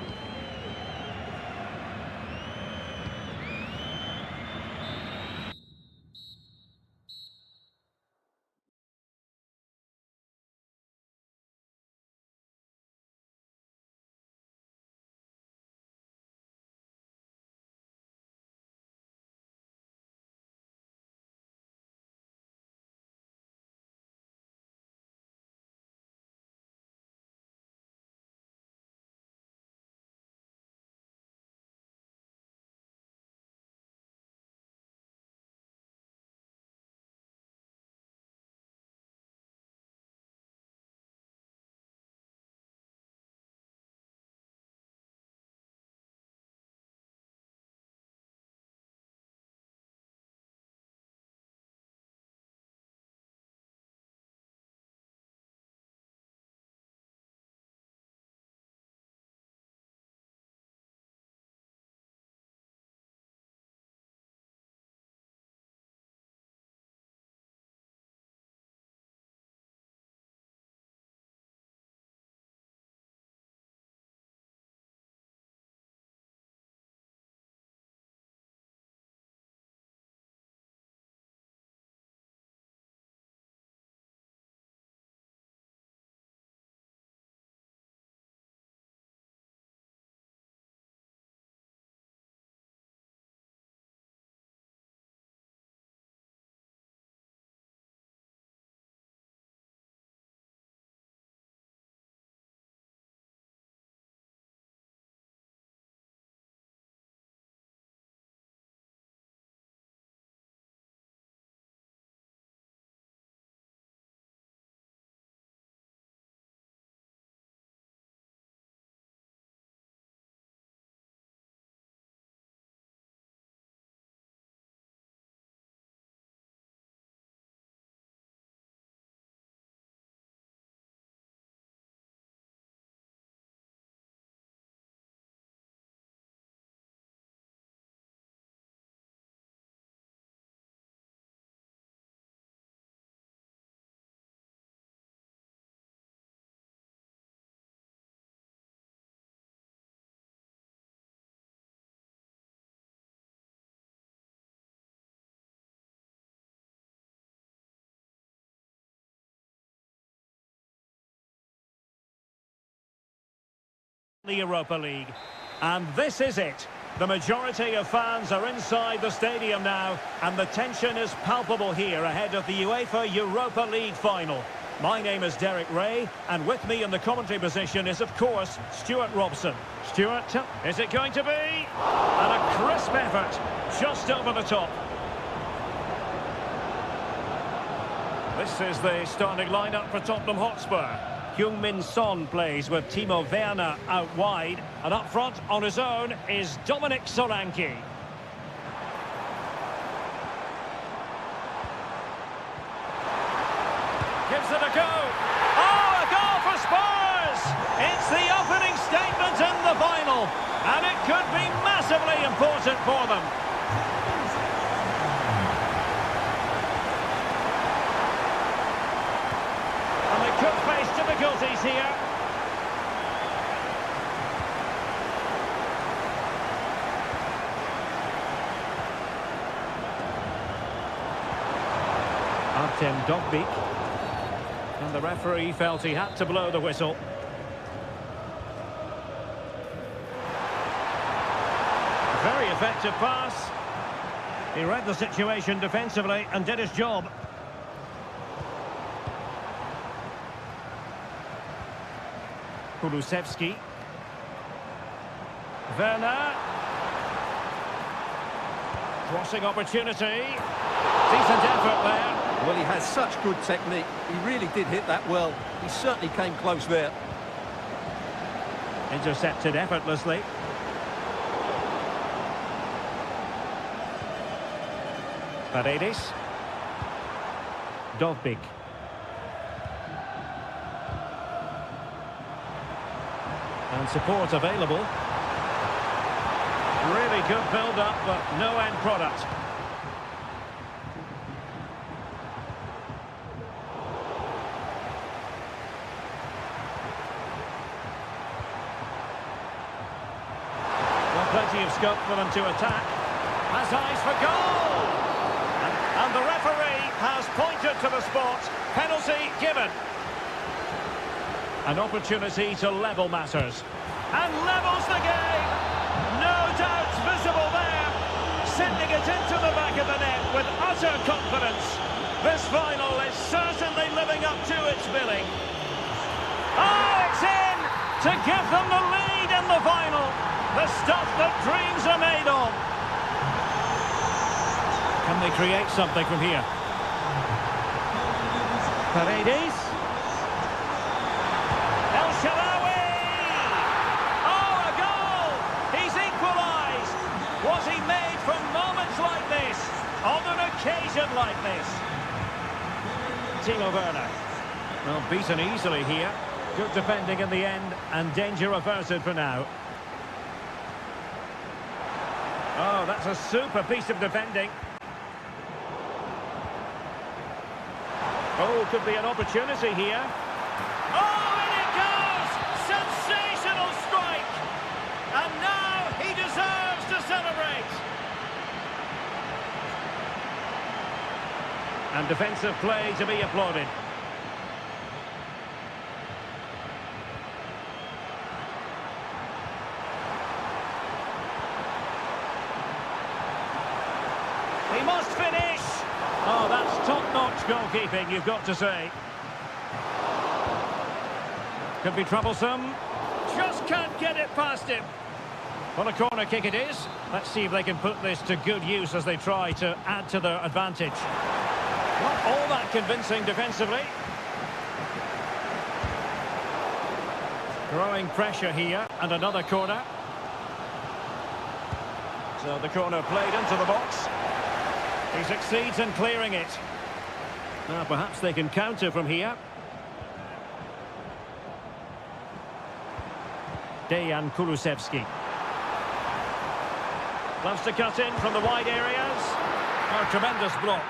the Europa League. And this is it. The majority of fans are inside the stadium now, and the tension is palpable here ahead of the UEFA Europa League final. My name is Derek Ray, and with me in the commentary position is, of course, Stuart Robson. Stuart, is it going to be? And a crisp effort, just over the top. This is the starting lineup for Tottenham Hotspur. Heung-min Son plays with Timo Werner out wide, and up front on his own is Dominic Solanke. Gives it a go. Oh, a goal for Spurs! It's the opening statement in the final, and it could be massively important for them. And they could face difficulties here. Artem Dogbik. And the referee felt he had to blow the whistle. A very effective pass. He read the situation defensively and did his job. Kulusevski. Werner. Crossing opportunity. Decent effort there. Well, he has such good technique. He really did hit that well. He certainly came close there. Intercepted effortlessly. Paredes. Dogbik. And support available. Really good build-up, but no end product. Plenty of scope for them to attack. Has eyes for goal! And the referee has pointed to the spot. Penalty given. An opportunity to level matters. And levels the game! No doubts visible there. Sending it into the back of the net with utter confidence. This final is certainly living up to its billing. Oh, it's in! To give them the lead in the final. The stuff that dreams are made of. Can they create something from here? Paredes. El Shaarawy. Oh, a goal! He's equalised. Was he made from moments like this? On an occasion like this? Timo Werner. Well, beaten easily here. Good defending in the end, and danger averted for now. Oh, that's a super piece of defending. Oh, could be an opportunity here. Oh, and it goes! Sensational strike! And now he deserves to celebrate. And defensive play to be applauded. He must finish! Oh, that's top-notch goalkeeping, you've got to say. Could be troublesome. Just can't get it past him. Well, a corner kick it is. Let's see if they can put this to good use as they try to add to their advantage. Not all that convincing defensively. Growing pressure here, and another corner. So the corner played into the box. He succeeds in clearing it. Now perhaps they can counter from here. Dejan Kulusevski. Loves to cut in from the wide areas. Oh, tremendous block.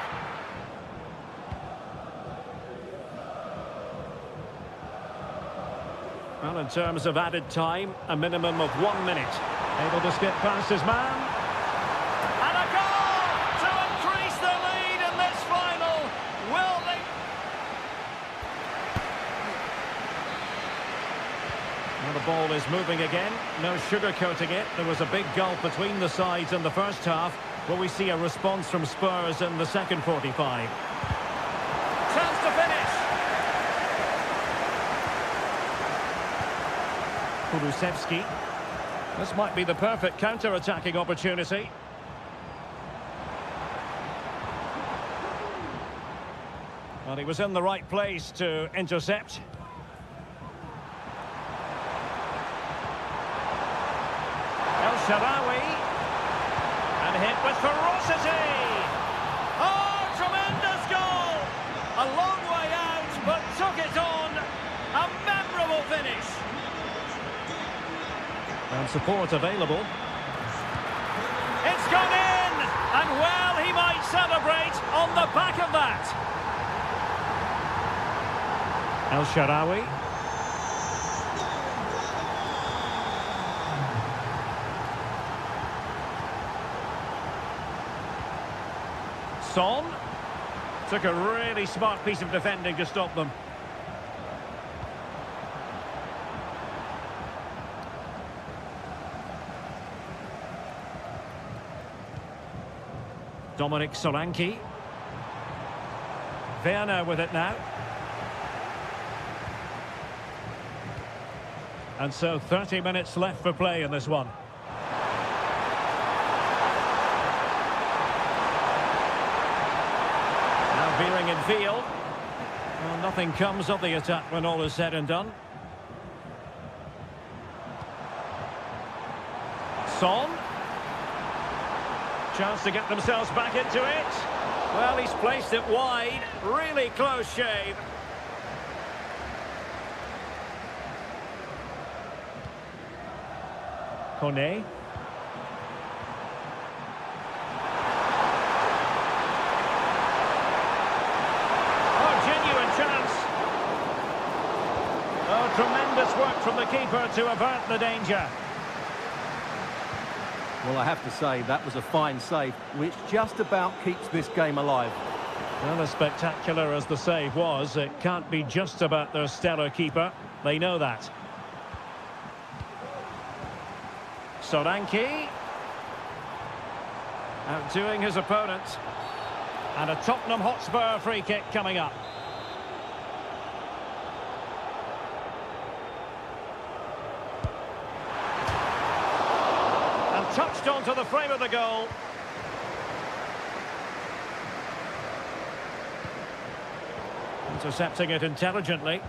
Well, in terms of added time, a minimum of 1 minute. Able to skip past his man. And a goal to increase the lead in this final. Will they? And the ball is moving again. No sugarcoating it. There was a big gulf between the sides in the first half. Will we see a response from Spurs in the second 45? Chance to finish. Kulusevski. This might be the perfect counter-attacking opportunity. Well, he was in the right place to intercept. Sharawi, and hit with ferocity. Oh, tremendous goal! A long way out, but took it on. A memorable finish. And support available. It's gone in! And well, he might celebrate on the back of that. El Sharawi. Son took a really smart piece of defending to stop them. Dominic Solanke. Werner with it now. And so 30 minutes left for play in this one. Veering in field. Well, nothing comes of the attack when all is said and done. Son. Chance to get themselves back into it. Well, he's placed it wide. Really close shave. Kone. Tremendous work from the keeper to avert the danger. Well, I have to say, that was a fine save, which just about keeps this game alive. Well, as spectacular as the save was, it can't be just about their stellar keeper. They know that. Solanke. Outdoing his opponent. And a Tottenham Hotspur free kick coming up. Touched onto the frame of the goal. Intercepting it intelligently.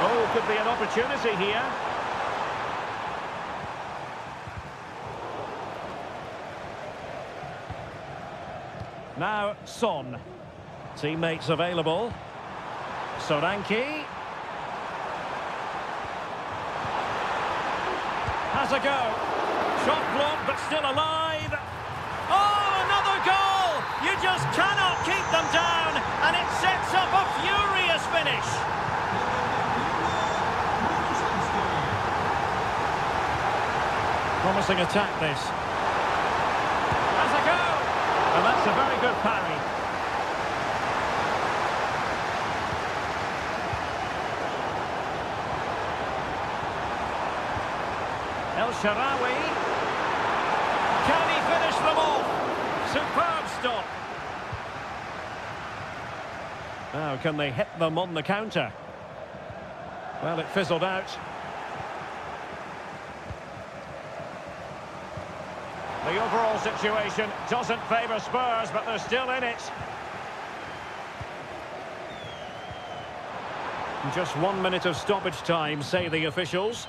Oh, could be an opportunity here. Now, Son. Teammates available. Solanke. Has a go. Shot blocked, but still alive. Oh, another goal! You just cannot keep them down, and it sets up a furious finish. Promising attack, this. Has a go! And that's a very good parry. El Sharawi. Can he finish them off? Superb stop. Now, can they hit them on the counter? Well, it fizzled out. The overall situation doesn't favour Spurs, but they're still in it. Just 1 minute of stoppage time, say the officials.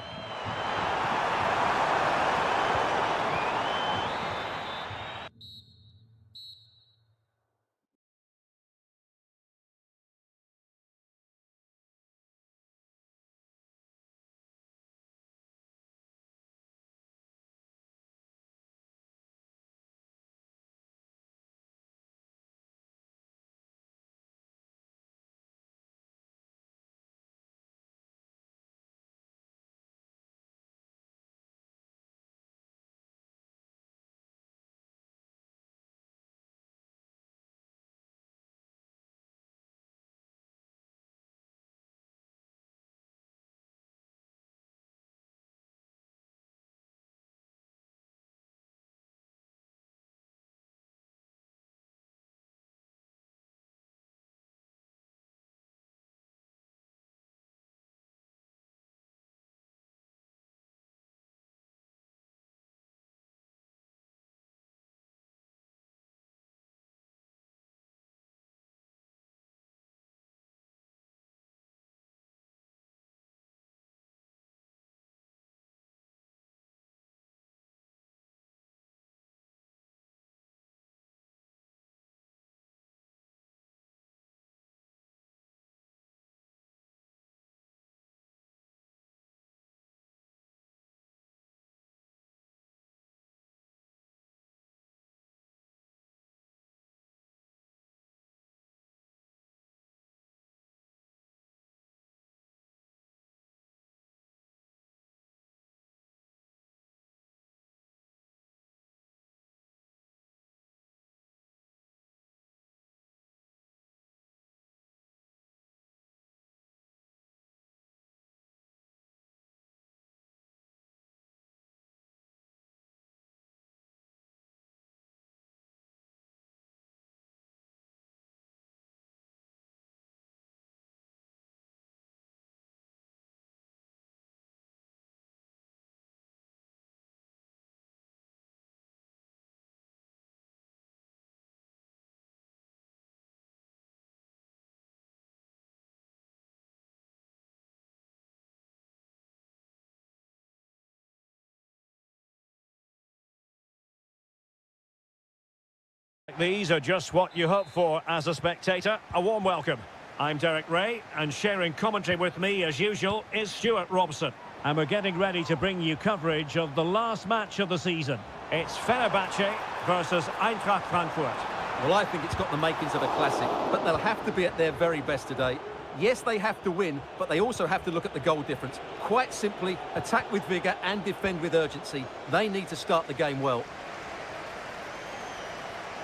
these are just what you hope for as a spectator. A warm welcome. I'm Derek Ray, and sharing commentary with me, as usual, is Stuart Robson. And we're getting ready to bring you coverage of the last match of the season. It's Fenerbahce versus Eintracht Frankfurt. Well, I think it's got the makings of a classic, but they'll have to be at their very best today. Yes, they have to win, but they also have to look at the goal difference. Quite simply, attack with vigour and defend with urgency. They need to start the game well.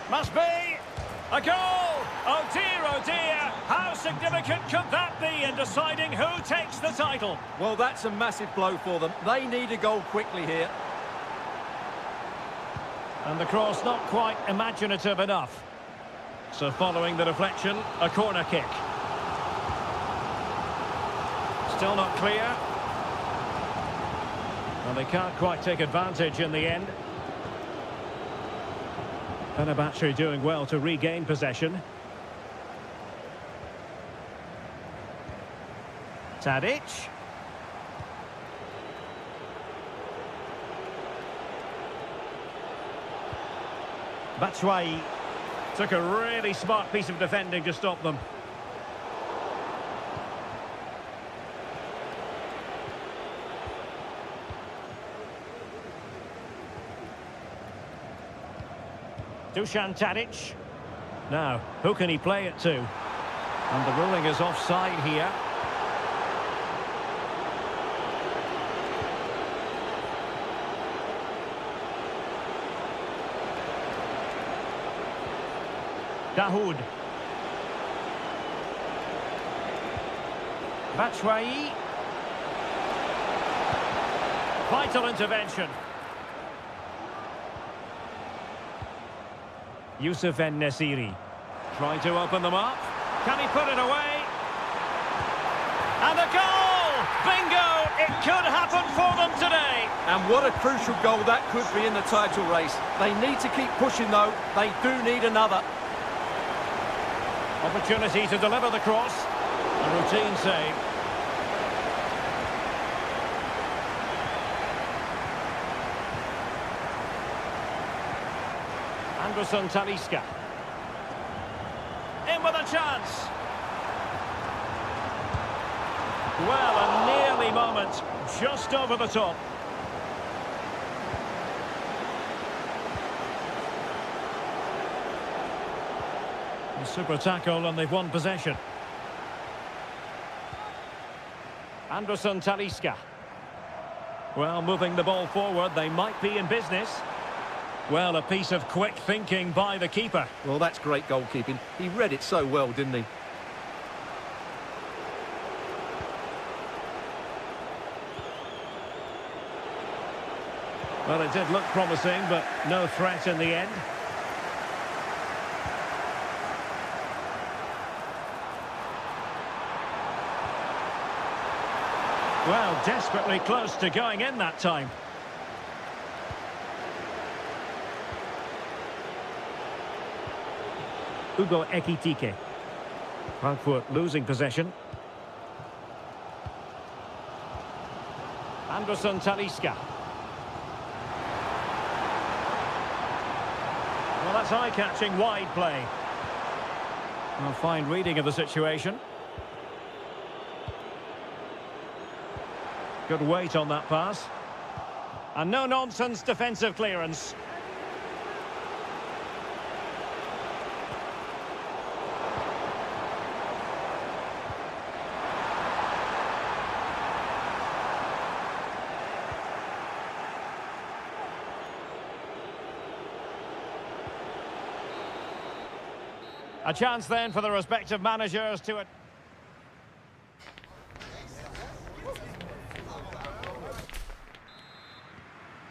Must be a goal! Oh dear, how significant could that be in deciding who takes the title? Well, that's a massive blow for them. They need a goal quickly here. And the cross not quite imaginative enough. So following the deflection, a corner kick. Still not clear. And they can't quite take advantage in the end. Fenerbahce doing well to regain possession. Tadic. Batshuayi took a really smart piece of defending to stop them. Dusan Tadic. Now, who can he play it to? And the ruling is offside here. Dahoud. Batshuayi. Vital intervention. Youssef En-Nesyri trying to open them up. Can he put it away? And a goal! Bingo! It could happen for them today. And what a crucial goal that could be in the title race. They need to keep pushing though. They do need another. Opportunity to deliver the cross. A routine save. Anderson Talisca. In with a chance. Well, a nearly moment. Just over the top. A super tackle and they've won possession. Anderson Talisca. Well, moving the ball forward, they might be in business. Well, a piece of quick thinking by the keeper. Well, that's great goalkeeping. He read it so well, didn't he? Well, it did look promising, but no threat in the end. Well, desperately close to going in that time. Hugo Ekitike. Frankfurt losing possession. Anderson Talisca. Well, that's eye-catching wide play. A fine reading of the situation. Good weight on that pass. And no-nonsense defensive clearance. A chance then for the respective managers to...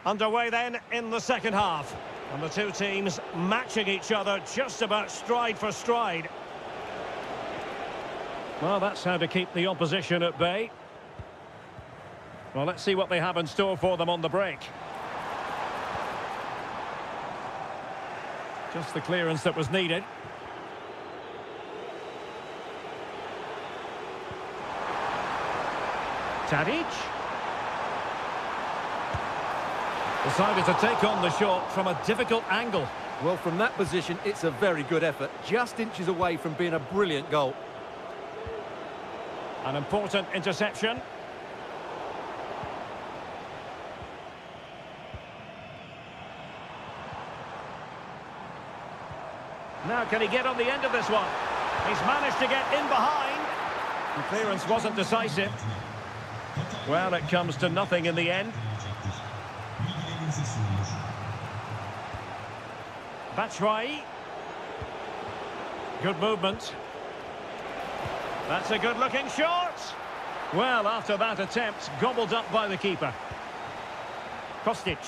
Underway then in the second half. And the two teams matching each other just about stride for stride. Well, that's how to keep the opposition at bay. Well, let's see what they have in store for them on the break. Just the clearance that was needed. Tadic. Decided to take on the shot from a difficult angle. Well, from that position, it's a very good effort. Just inches away from being a brilliant goal. An important interception. Now can he get on the end of this one? He's managed to get in behind. The clearance wasn't decisive. Well, it comes to nothing in the end. Batshuayi. Good movement. That's a good-looking shot. Well, after that attempt, gobbled up by the keeper. Kostic.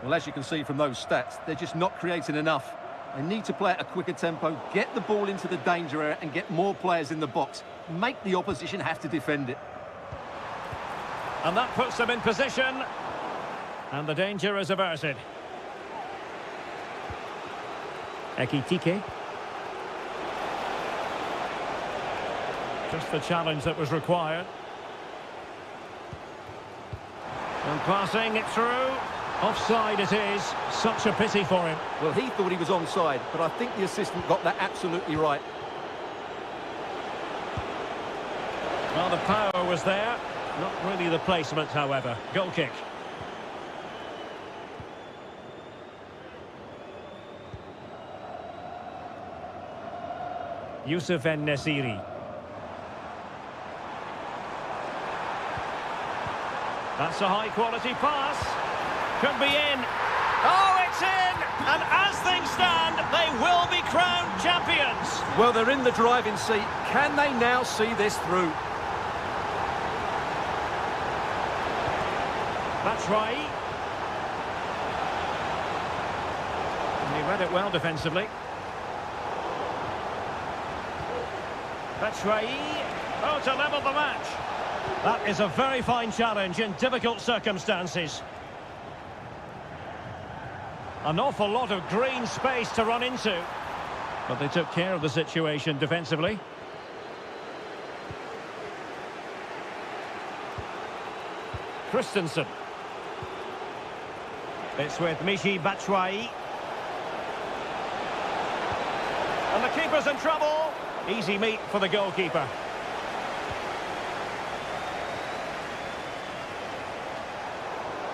Well, as you can see from those stats, they're just not creating enough. They need to play at a quicker tempo, get the ball into the danger area and get more players in the box. Make the opposition have to defend it. And that puts them in position. And the danger is averted. Ekitike. Just the challenge that was required. And passing it through. Offside it is. Such a pity for him. Well, he thought he was onside, but I think the assistant got that absolutely right. Well, the power was there. Not really the placement, however. Goal kick. Yusuf En-Nesyri. That's a high-quality pass. Could be in. Oh, it's in! And as things stand, they will be crowned champions. Well, they're in the driving seat. Can they now see this through? Batshuayi. And he read it well defensively. Batshuayi. Oh, to level the match. That is a very fine challenge in difficult circumstances. An awful lot of green space to run into. But they took care of the situation defensively. Christensen. It's with Michy Batshuayi. And the keeper's in trouble. Easy meet for the goalkeeper.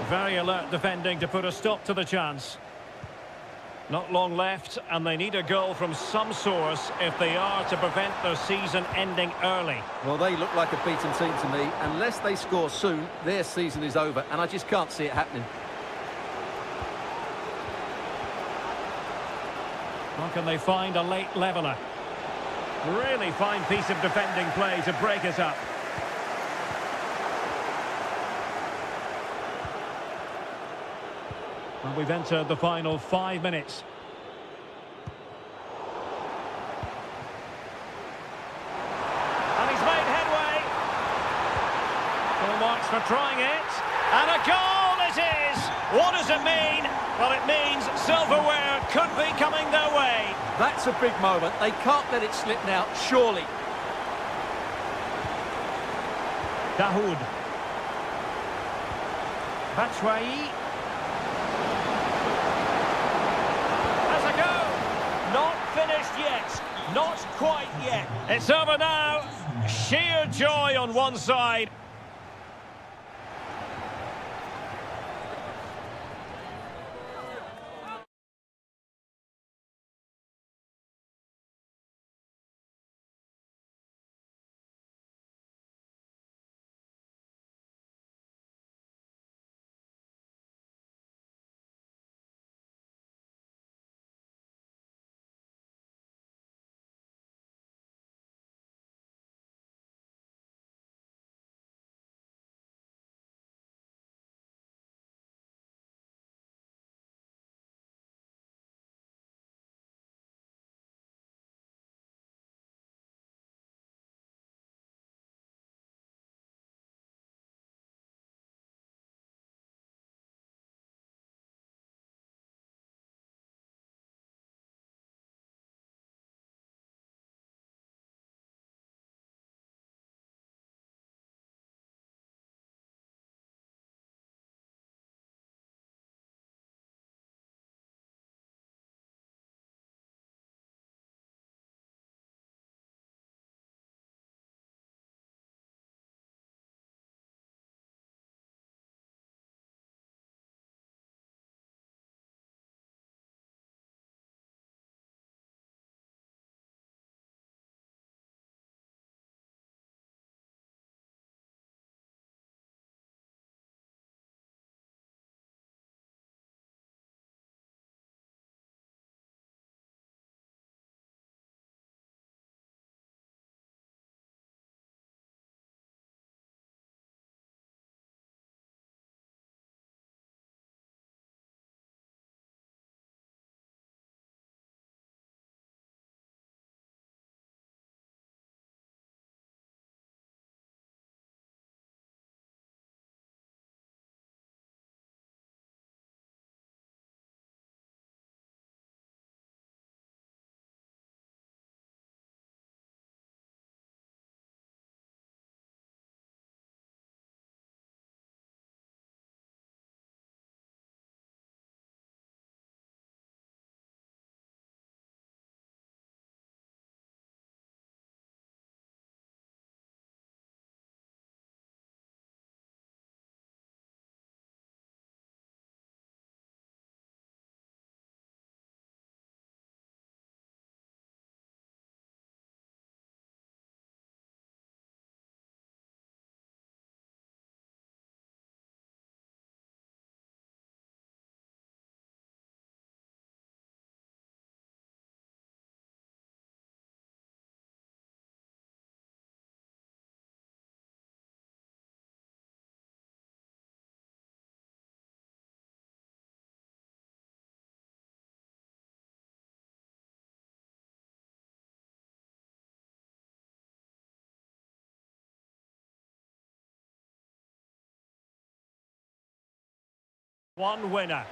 Very alert defending to put a stop to the chance. Not long left, and they need a goal from some source if they are to prevent their season ending early. Well, they look like a beaten team to me. Unless they score soon, their season is over, and I just can't see it happening. How can they find a late leveller? Really fine piece of defending play to break it up. Well, we've entered the final 5 minutes. And he's made headway. Full marks for trying it. And a goal it is! What does it mean? Well, it means silverware could be coming their way. That's a big moment. They can't let it slip now, surely. Dahoud. Batshuayi. Has a go. Not finished yet. Not quite yet. It's over now. Sheer joy on one side. One winner.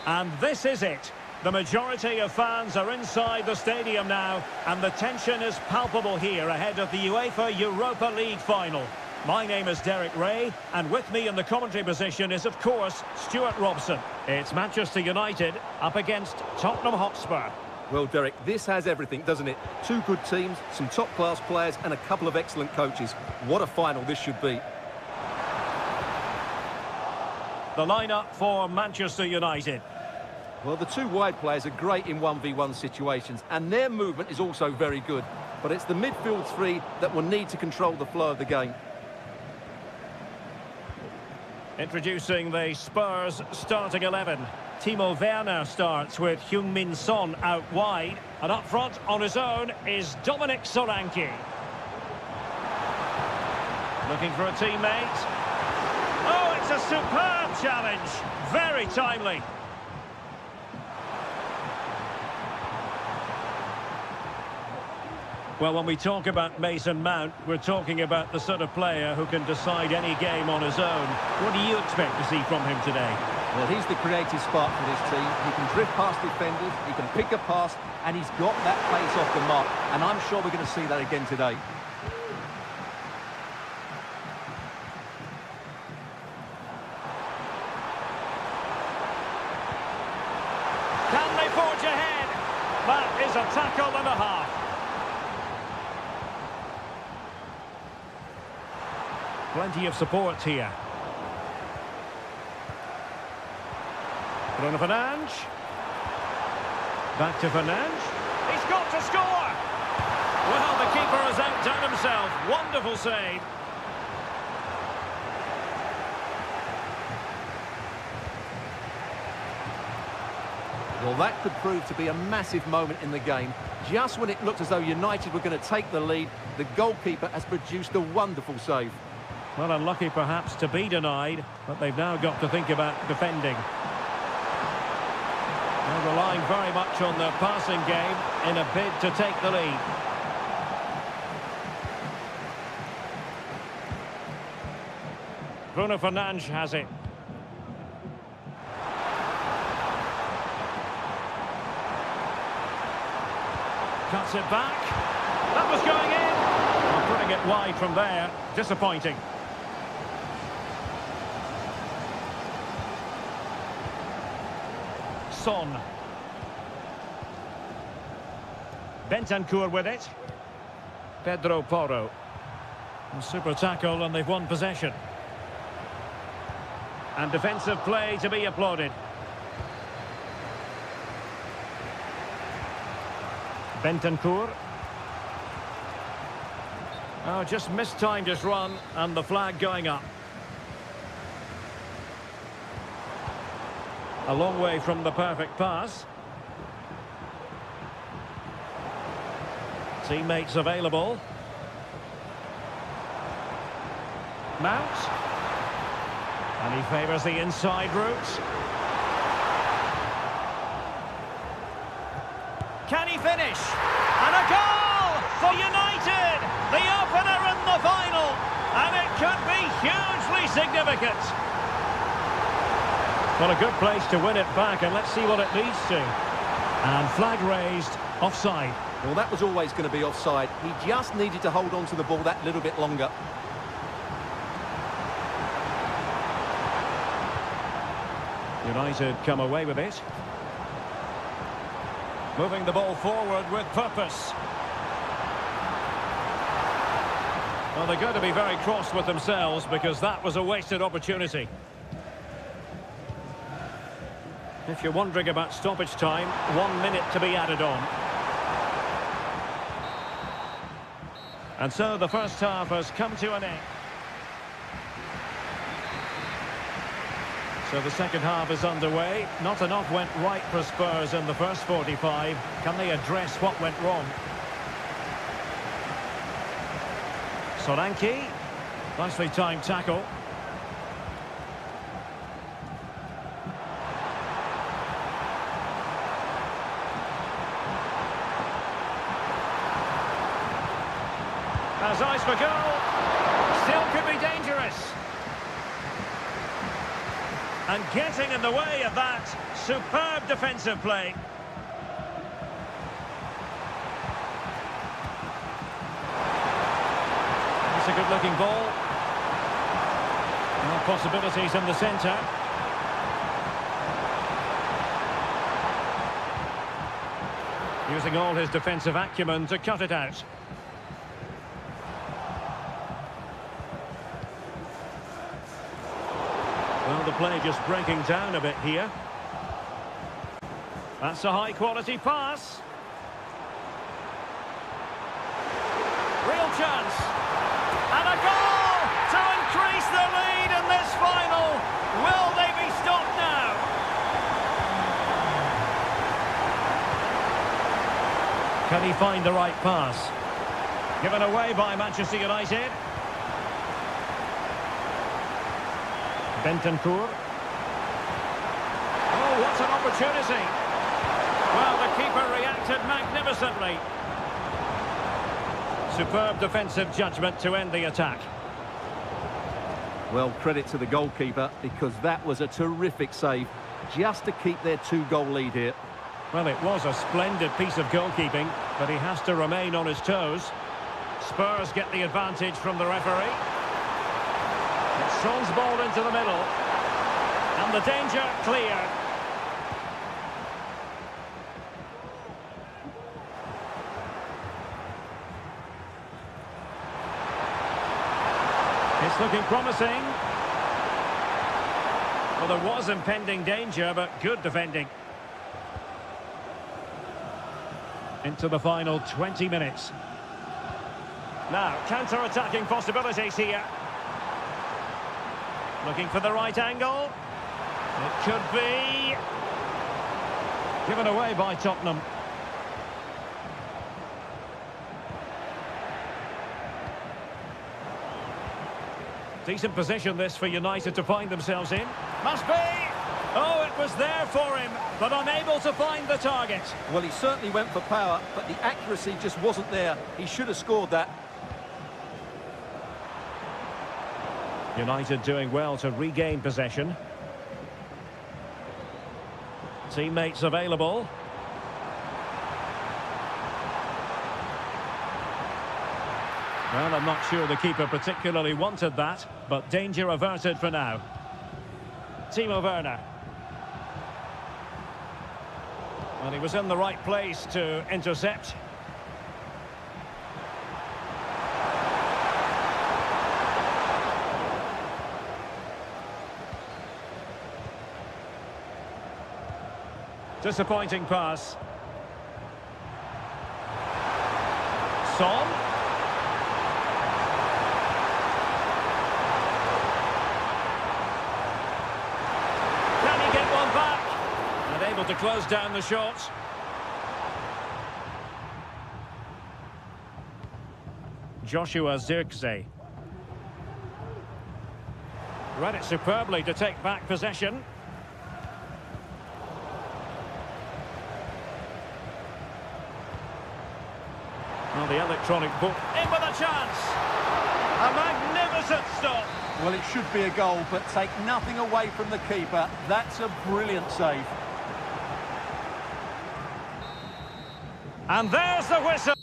And this is it. The majority of fans are inside the stadium now, and the tension is palpable here ahead of the UEFA Europa League final. My name is Derek Ray, and with me in the commentary position is, of course, Stuart Robson. It's Manchester United up against Tottenham Hotspur. Well, Derek, this has everything, doesn't it? Two good teams, some top-class players, and a couple of excellent coaches. What a final this should be. The lineup for Manchester United. Well, the two wide players are great in 1v1 situations, and their movement is also very good. But it's the midfield three that will need to control the flow of the game. Introducing the Spurs starting 11. Timo Werner starts with Heung-min Son out wide. And up front on his own is Dominic Solanke. Looking for a teammate. Oh, it's a superb challenge. Very timely. Well, when we talk about Mason Mount, we're talking about the sort of player who can decide any game on his own. What do you expect to see from him today? Well, he's the creative spark for this team. He can drift past defenders, he can pick a pass, and he's got that pace off the mark. And I'm sure we're going to see that again today. Can they forge ahead? That is a tackle and a half. Plenty of support here. Bruno Fernandes. Back to Fernandes. He's got to score! Well, the keeper has outdone himself. Wonderful save. Well, that could prove to be a massive moment in the game. Just when it looked as though United were going to take the lead, the goalkeeper has produced a wonderful save. Well, unlucky perhaps to be denied, but they've now got to think about defending. They're relying very much on their passing game in a bid to take the lead. Bruno Fernandes has it. Cuts it back. That was going in. Well, putting it wide from there. Disappointing. Son. Bentancur with it. Pedro Porro. A super tackle and they've won possession. And defensive play to be applauded. Bentancur. Oh, just mistimed his run and the flag going up. A long way from the perfect pass. Teammates available. Mount. And he favours the inside route. Can he finish? And a goal for United! The opener in the final! And it could be hugely significant. Well, a good place to win it back, and let's see what it leads to. And flag raised, offside. Well, that was always going to be offside. He just needed to hold on to the ball that little bit longer. United come away with it. Moving the ball forward with purpose. Well, they're going to be very cross with themselves because that was a wasted opportunity. If you're wondering about stoppage time, 1 minute to be added on. And so the first half has come to an end. So the second half is underway. Not enough went right for Spurs in the first 45. Can they address what went wrong? Solanke. Nicely timed tackle. Has eyes for goal. Still could be dangerous. And getting in the way of that superb defensive play. It's a good-looking ball. More possibilities in the centre. Using all his defensive acumen to cut it out. Well, the play just breaking down a bit here. That's a high-quality pass. Real chance. And a goal to increase the lead in this final. Will they be stopped now? Can he find the right pass? Given away by Manchester United. Bentancur. Oh, what an opportunity. Well, the keeper reacted magnificently. Superb defensive judgment to end the attack. Well, credit to the goalkeeper, because that was a terrific save, just to keep their 2-goal lead here. Well, it was a splendid piece of goalkeeping, but he has to remain on his toes. Spurs get the advantage from the referee. It's Son's ball into the middle. And the danger clear. It's looking promising. Well, there was impending danger, but good defending. Into the final 20 minutes. Now, counter-attacking possibilities here. Looking for the right angle. It could be. Given away by Tottenham. Decent position this for United to find themselves in. Must be! Oh, it was there for him, but unable to find the target. Well, he certainly went for power, but the accuracy just wasn't there. He should have scored that. United doing well to regain possession. Teammates available. Well, I'm not sure the keeper particularly wanted that, but danger averted for now. Timo Werner. Well, he was in the right place to intercept. Disappointing pass. Son. Can he get one back? And able to close down the shot. Joshua Zirkzee. Read it superbly to take back possession. Well, the electronic book in with a chance. A magnificent stop. Well, it should be a goal, but take nothing away from the keeper. That's a brilliant save. And there's the whistle.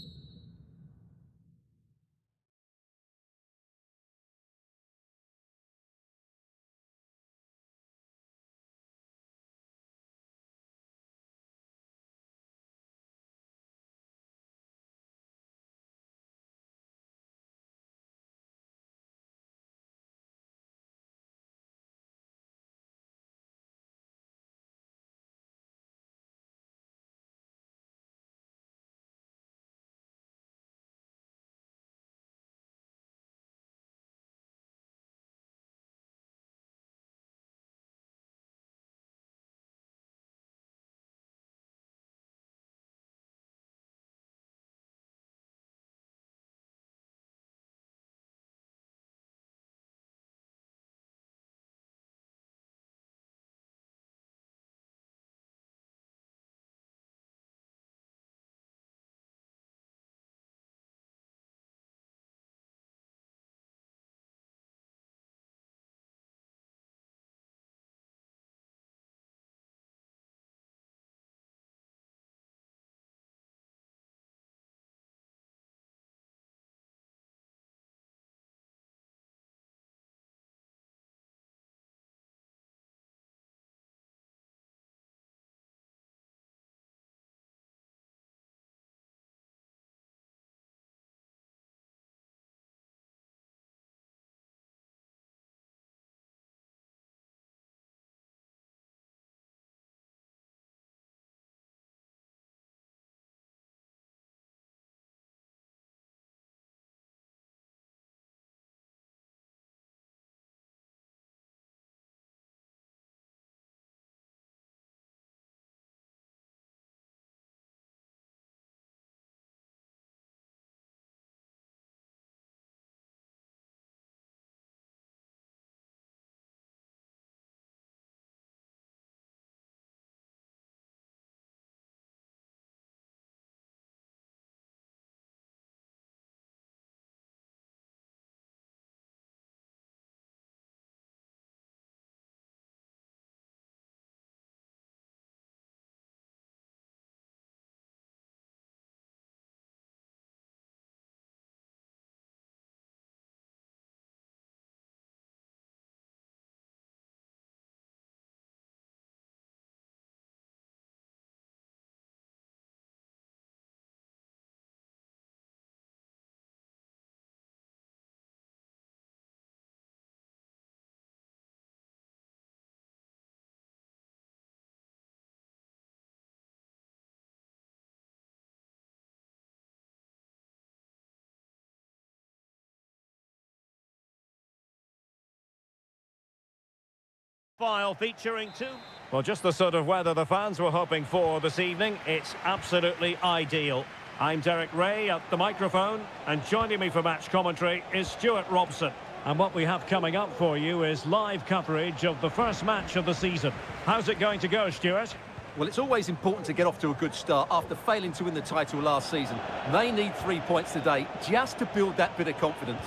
File featuring two. Well, just the sort of weather the fans were hoping for this evening. It's absolutely ideal. I'm Derek Ray at the microphone, and joining me for match commentary is Stuart Robson. And what we have coming up for you is live coverage of the first match of the season. How's it going to go, Stuart? Well, it's always important to get off to a good start after failing to win the title last season. They need 3 points today just to build that bit of confidence.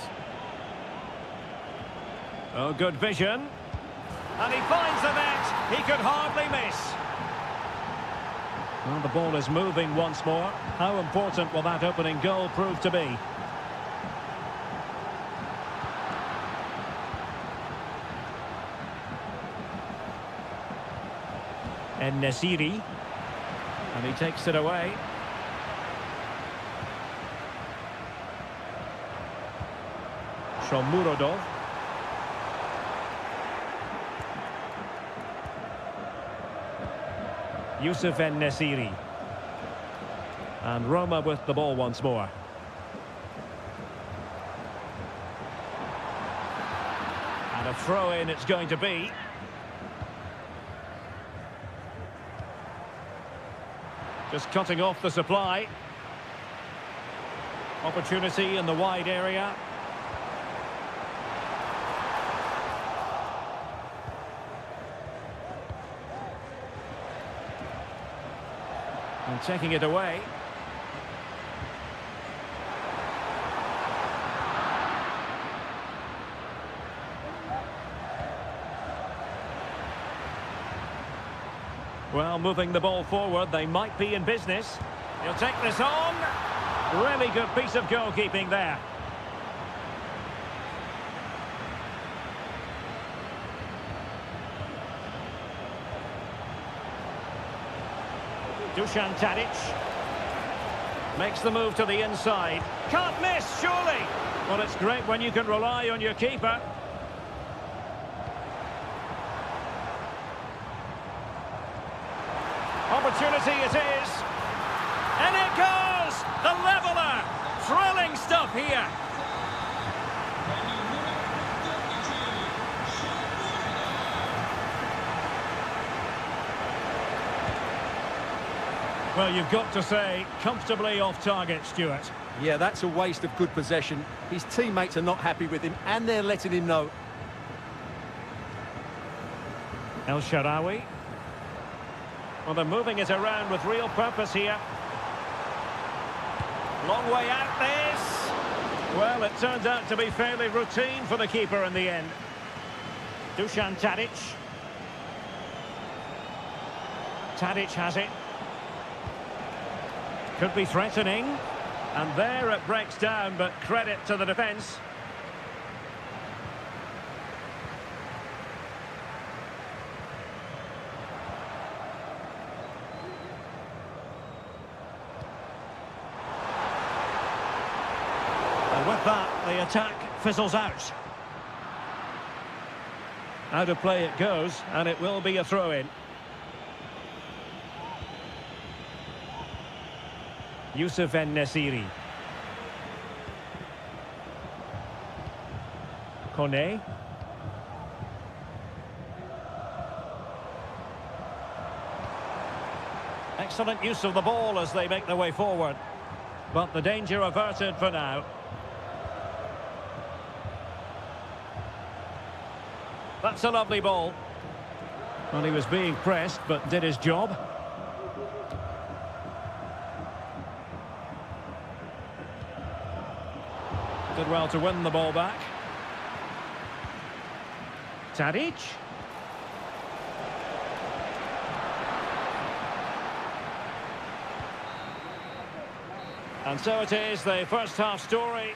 Oh, good vision. And he finds the net. He could hardly miss. Well, the ball is moving once more. How important will that opening goal prove to be? En-Nesyri. And he takes it away. Shomurodov. Yusuf En-Nesyri. And Roma with the ball once more. And a throw-in it's going to be. Just cutting off the supply. Opportunity in the wide area. And taking it away. Well, moving the ball forward, they might be in business. He'll take this on. Really good piece of goalkeeping there. Dusan Tadic makes the move to the inside. Can't miss, surely. Well, it's great when you can rely on your keeper. Opportunity it is. And it goes! The leveller! Thrilling stuff here. Well, you've got to say, comfortably off target, Stuart. Yeah, that's a waste of good possession. His teammates are not happy with him, and they're letting him know. El Shaarawy. Well, they're moving it around with real purpose here. Long way out this. Well, it turns out to be fairly routine for the keeper in the end. Dusan Tadic. Tadic has it. Could be threatening. And there it breaks down, but credit to the defence. And with that, the attack fizzles out. Out of play it goes, and it will be a throw-in. Yusuf En-Nesyri. Kone. Excellent use of the ball as they make their way forward. But the danger averted for now. That's a lovely ball. Well, he was being pressed, but did his job. Did well to win the ball back. Tadic. And so it is, the first half story.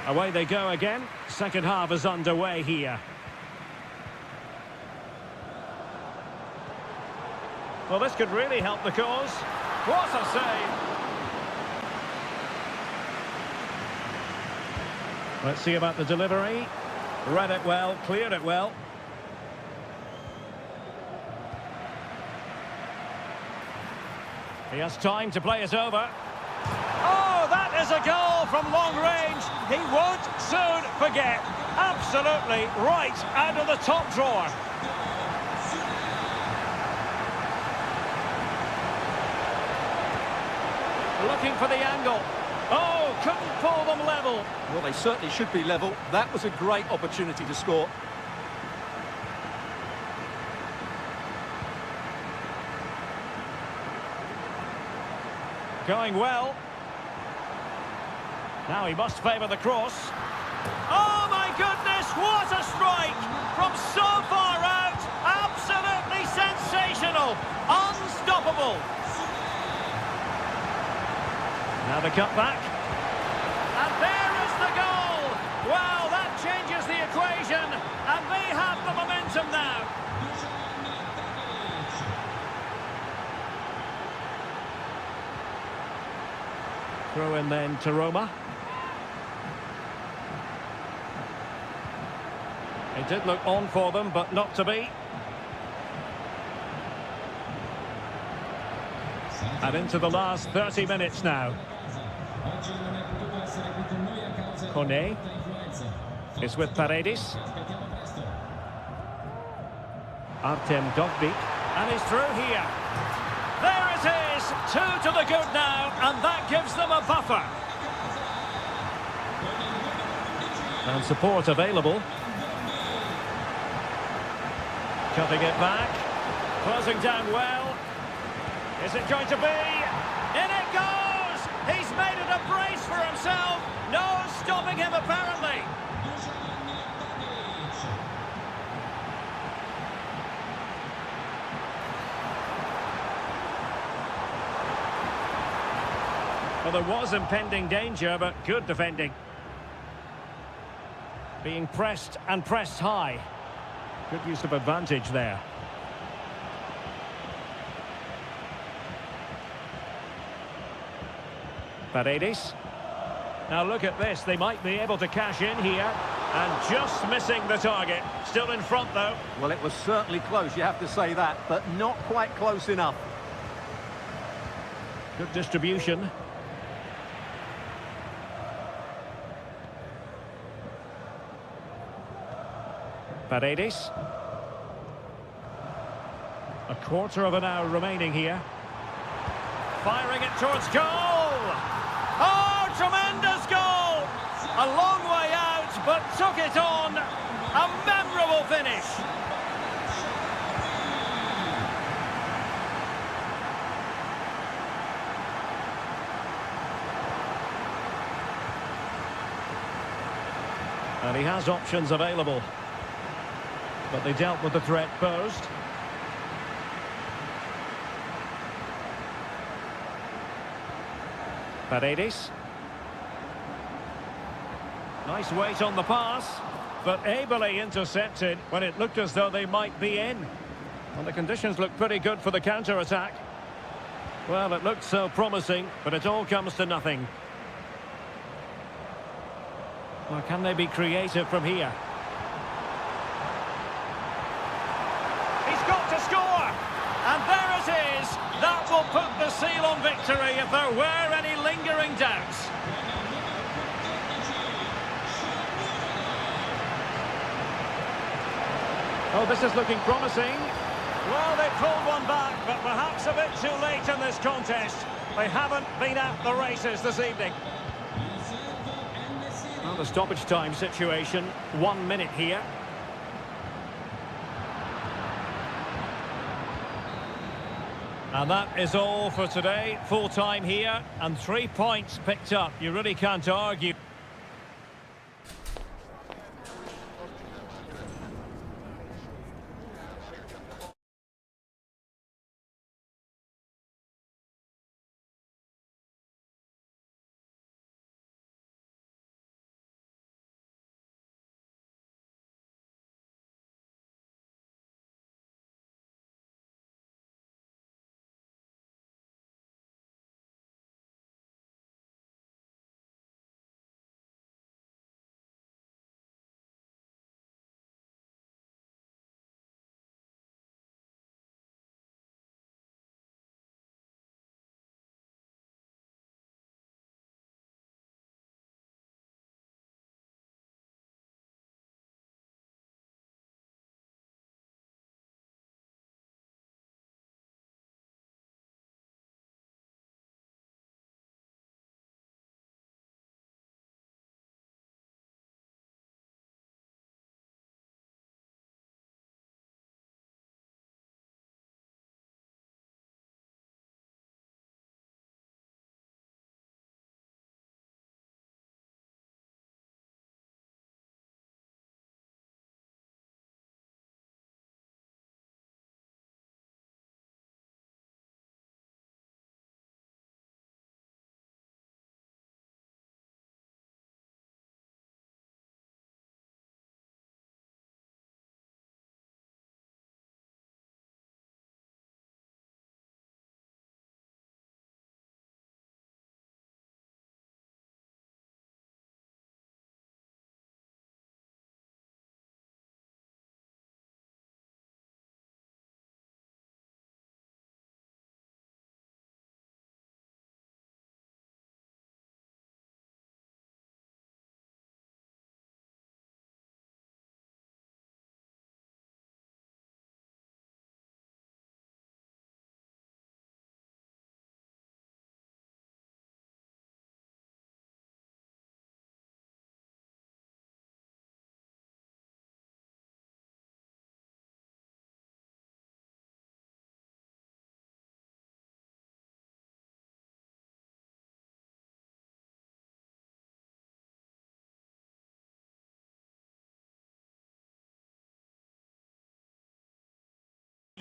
Away they go again. Second half is underway here. Well, this could really help the cause. What a save! Let's see about the delivery. Read it well, cleared it well. He has time to play it over. Oh, that There's a goal from long range. He won't soon forget. Absolutely right out of the top drawer. Looking for the angle. Oh, couldn't pull them level. Well, they certainly should be level. That was a great opportunity to score. Going well. Now he must favour the cross. Oh my goodness, what a strike! From so far out, absolutely sensational, unstoppable. Now the cut back. And there is the goal! Wow, that changes the equation, and they have the momentum now. Throw in then to Roma. It did look on for them, but not to be. And into the last 30 minutes now. Kone is with Paredes. Artem Dovbyk, and he's through here. There it is, 2 to the good now, and that gives them a buffer. And support available. Cutting it back, closing down well. Is it going to be? In it goes! He's made it a brace for himself. No stopping him apparently. Well, there was impending danger, but good defending. Being pressed and pressed high. Good use of advantage there. Paredes. Now look at this, they might be able to cash in here. And just missing the target. Still in front though. Well, it was certainly close, you have to say that, but not quite close enough. Good distribution. Paredes. A quarter of an hour remaining here. Firing it towards goal! Oh, tremendous goal! A long way out, but took it on. A memorable finish. And he has options available. But they dealt with the threat posed. Paredes. Nice weight on the pass, but ably intercepted when it looked as though they might be in. Well, the conditions look pretty good for the counter-attack. Well, it looked so promising, but it all comes to nothing. Well, can they be creative from here? He's got to score! And there it is! That will put the seal on victory if there were any lingering doubts. Oh, this is looking promising. Well, they pulled one back, but perhaps a bit too late in this contest. They haven't been at the races this evening. Well, the stoppage time situation, 1 minute here. And that is all for today. Full time here and 3 points picked up. You really can't argue.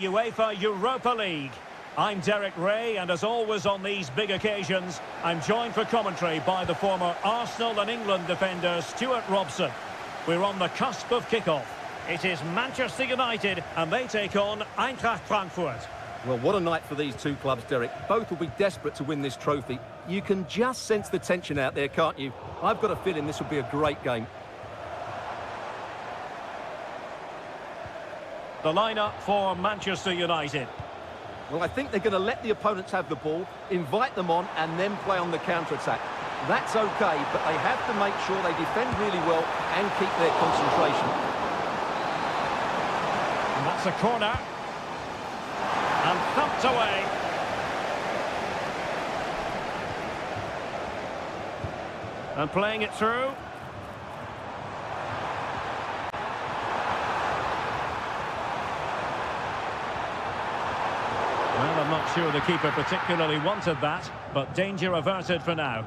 UEFA Europa League. I'm Derek Ray, and as always on these big occasions, I'm joined for commentary by the former Arsenal and England defender Stuart Robson. We're on the cusp of kickoff. It is Manchester United, and they take on Eintracht Frankfurt. Well, what a night for these two clubs, Derek. Both will be desperate to win this trophy. You can just sense the tension out there, can't you? I've got a feeling this will be a great game. The lineup for Manchester United. Well, I think they're going to let the opponents have the ball, invite them on, and then play on the counter-attack. That's okay, but they have to make sure they defend really well and keep their concentration. And that's a corner. And thumped away. And playing it through. Well, I'm not sure the keeper particularly wanted that, but danger averted for now.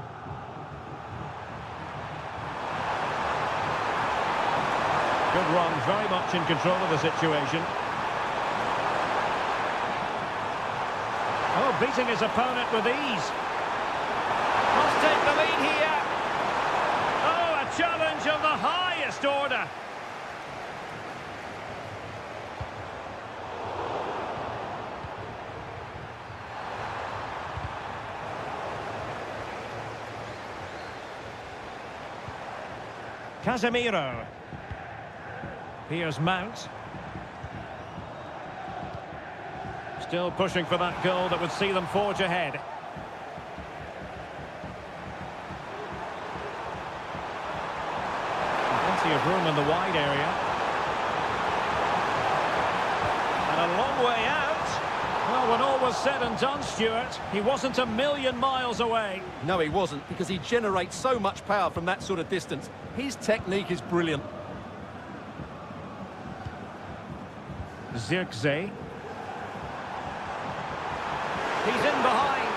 Good run, very much in control of the situation. Oh, beating his opponent with ease. Must take the lead here. Oh, a challenge of the highest order. Casemiro. Here's Mount. Still pushing for that goal that would see them forge ahead. Plenty of room in the wide area. And a long way out. Well, when all was said and done, Stuart, he wasn't a million miles away. No, he wasn't, because he generates so much power from that sort of distance. His technique is brilliant. Zirkzee. He's in behind.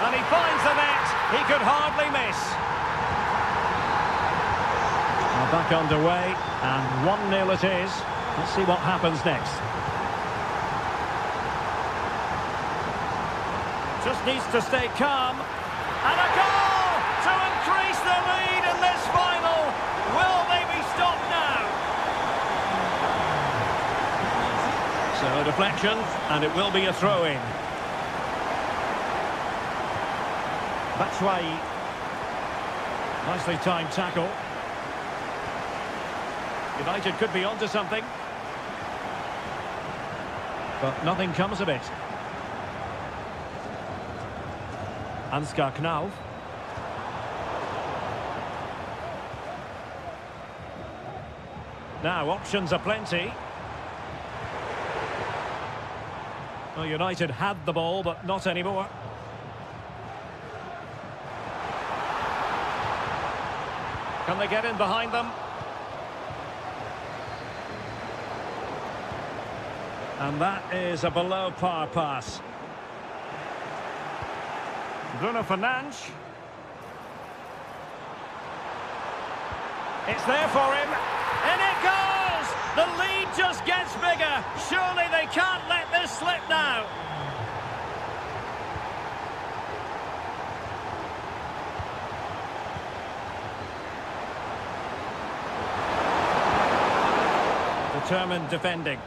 And he finds the net. He could hardly miss. Well, back underway, and 1-0 it is. Let's see what happens next. Just needs to stay calm. And a goal to increase the lead in this final. Will they be stopped now? So a deflection, and it will be a throw-in. Batshuayi. Nicely timed tackle. United could be onto something. But nothing comes of it. Ansgar Knauf. Now, options are plenty. Well, United had the ball, but not anymore. Can they get in behind them? And that is a below-par pass. Bruno Fernandes. It's there for him. And it goes! The lead just gets bigger. Surely they can't let this slip now. Determined defending.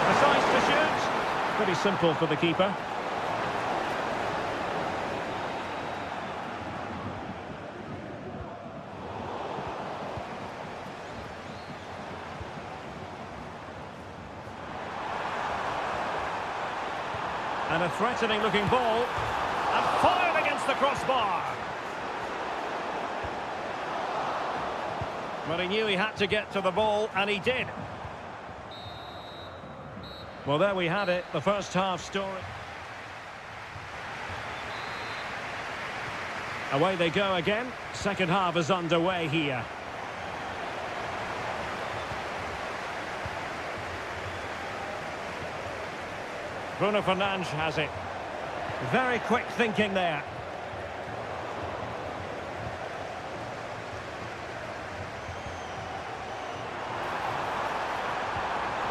Precise to shoot. Pretty simple for the keeper. And a threatening looking ball. And fired against the crossbar. Well, he knew he had to get to the ball, and he did. Well, there we had it, the first half story. Away they go again. Second half is underway here. Bruno Fernandes has it. Very quick thinking there.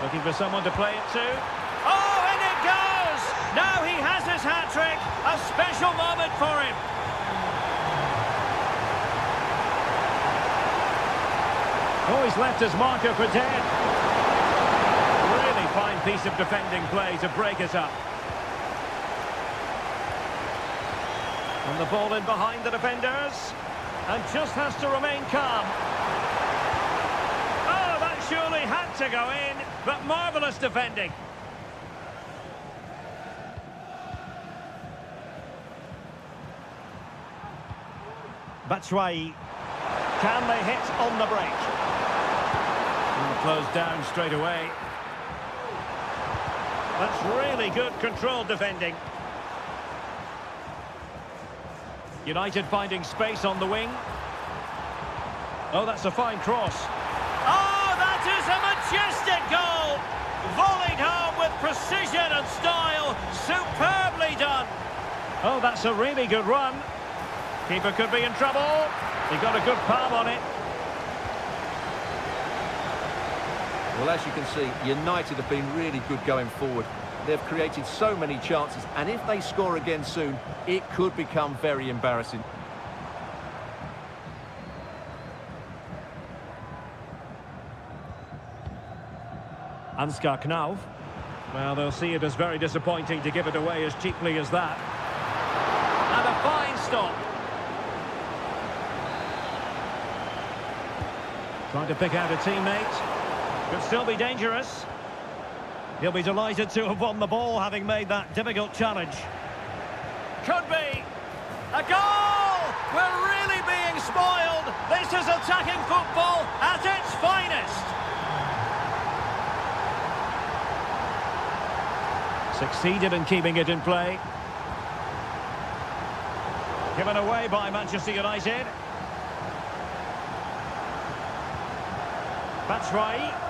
Looking for someone to play it to. Oh, and it goes! Now he has his hat-trick. A special moment for him. Oh, he's left his marker for dead. Really fine piece of defending play to break it up. And the ball in behind the defenders. And just has to remain calm. Oh, that surely had to go in, but marvellous defending. Batshuayi. Can they hit on the break? And closed down straight away. That's really good controlled defending. United finding space on the wing. Oh, that's a fine cross. Oh, that is a majestic goal! Volleyed home with precision and style. Superbly done. Oh, that's a really good run. Keeper could be in trouble. He got a good palm on it. Well, as you can see, United have been really good going forward. They've created so many chances, and if they score again soon, it could become very embarrassing. Ansgar Knauf. Well, they'll see it as very disappointing to give it away as cheaply as that. And a fine stop. Trying to pick out a teammate. Could still be dangerous. He'll be delighted to have won the ball, having made that difficult challenge. Could be. A goal! We're really being spoiled. This is attacking football at its finest. Succeeded in keeping it in play. Given away by Manchester United. Batshuayi.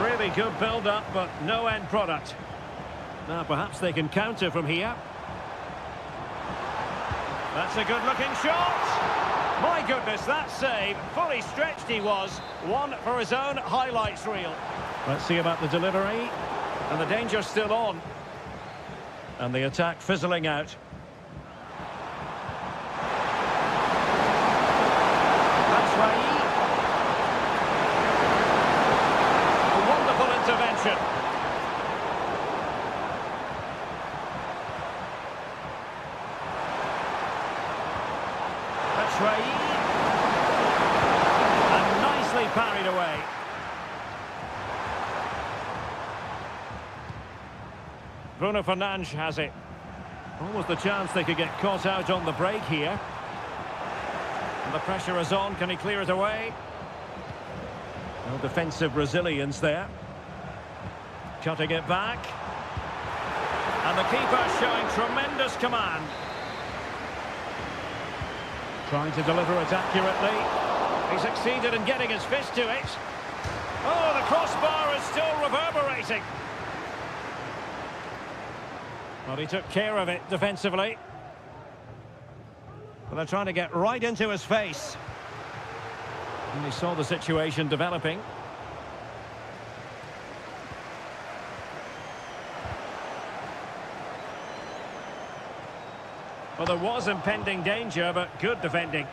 Really good build-up, but no end product. Now perhaps they can counter from here. That's a good-looking shot. My goodness, that save. Fully stretched he was. One for his own highlights reel. Let's see about the delivery. And the danger's still on. And the attack fizzling out. Batshuayi. Intervention. Batshuayi. And nicely parried away. Bruno Fernandes has it. Almost the chance they could get caught out on the break here. And the pressure is on. Can he clear it away? No defensive resilience there. Cutting it back. And the keeper showing tremendous command. Trying to deliver it accurately. He succeeded in getting his fist to it. Oh, the crossbar is still reverberating. Well, he took care of it defensively. But they're trying to get right into his face. And he saw the situation developing. Well, there was impending danger, but good defending.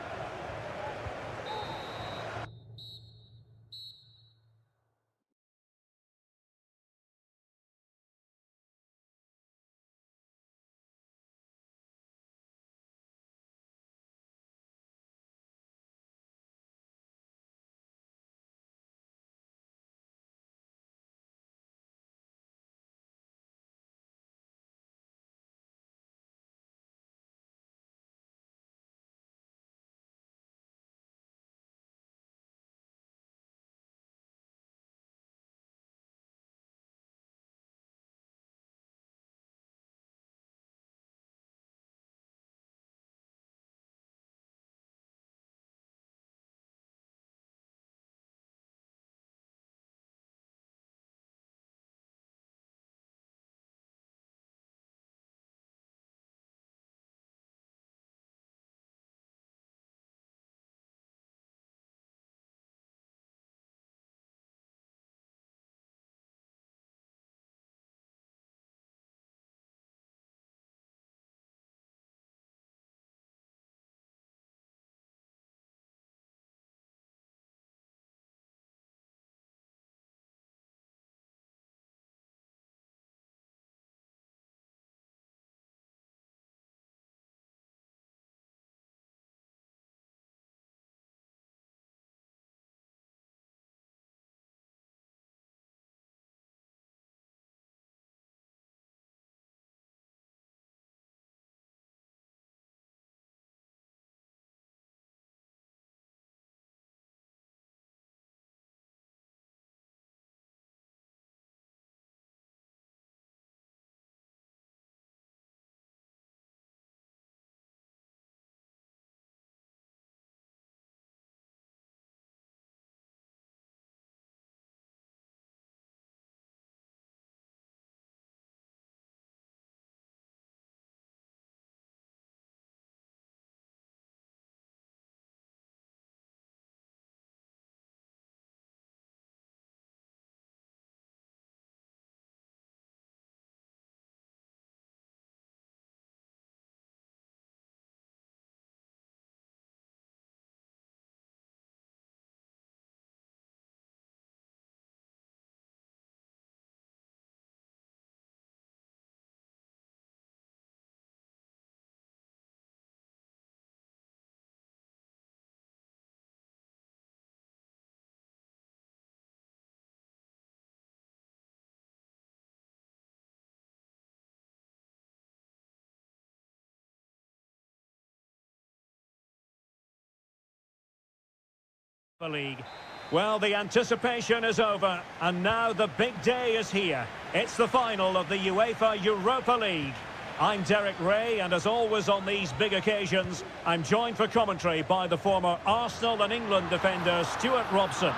League. Well, the anticipation is over, and now the big day is here. It's the final of the UEFA Europa League. I'm Derek Ray, and as always on these big occasions, I'm joined for commentary by the former Arsenal and England defender Stuart Robson.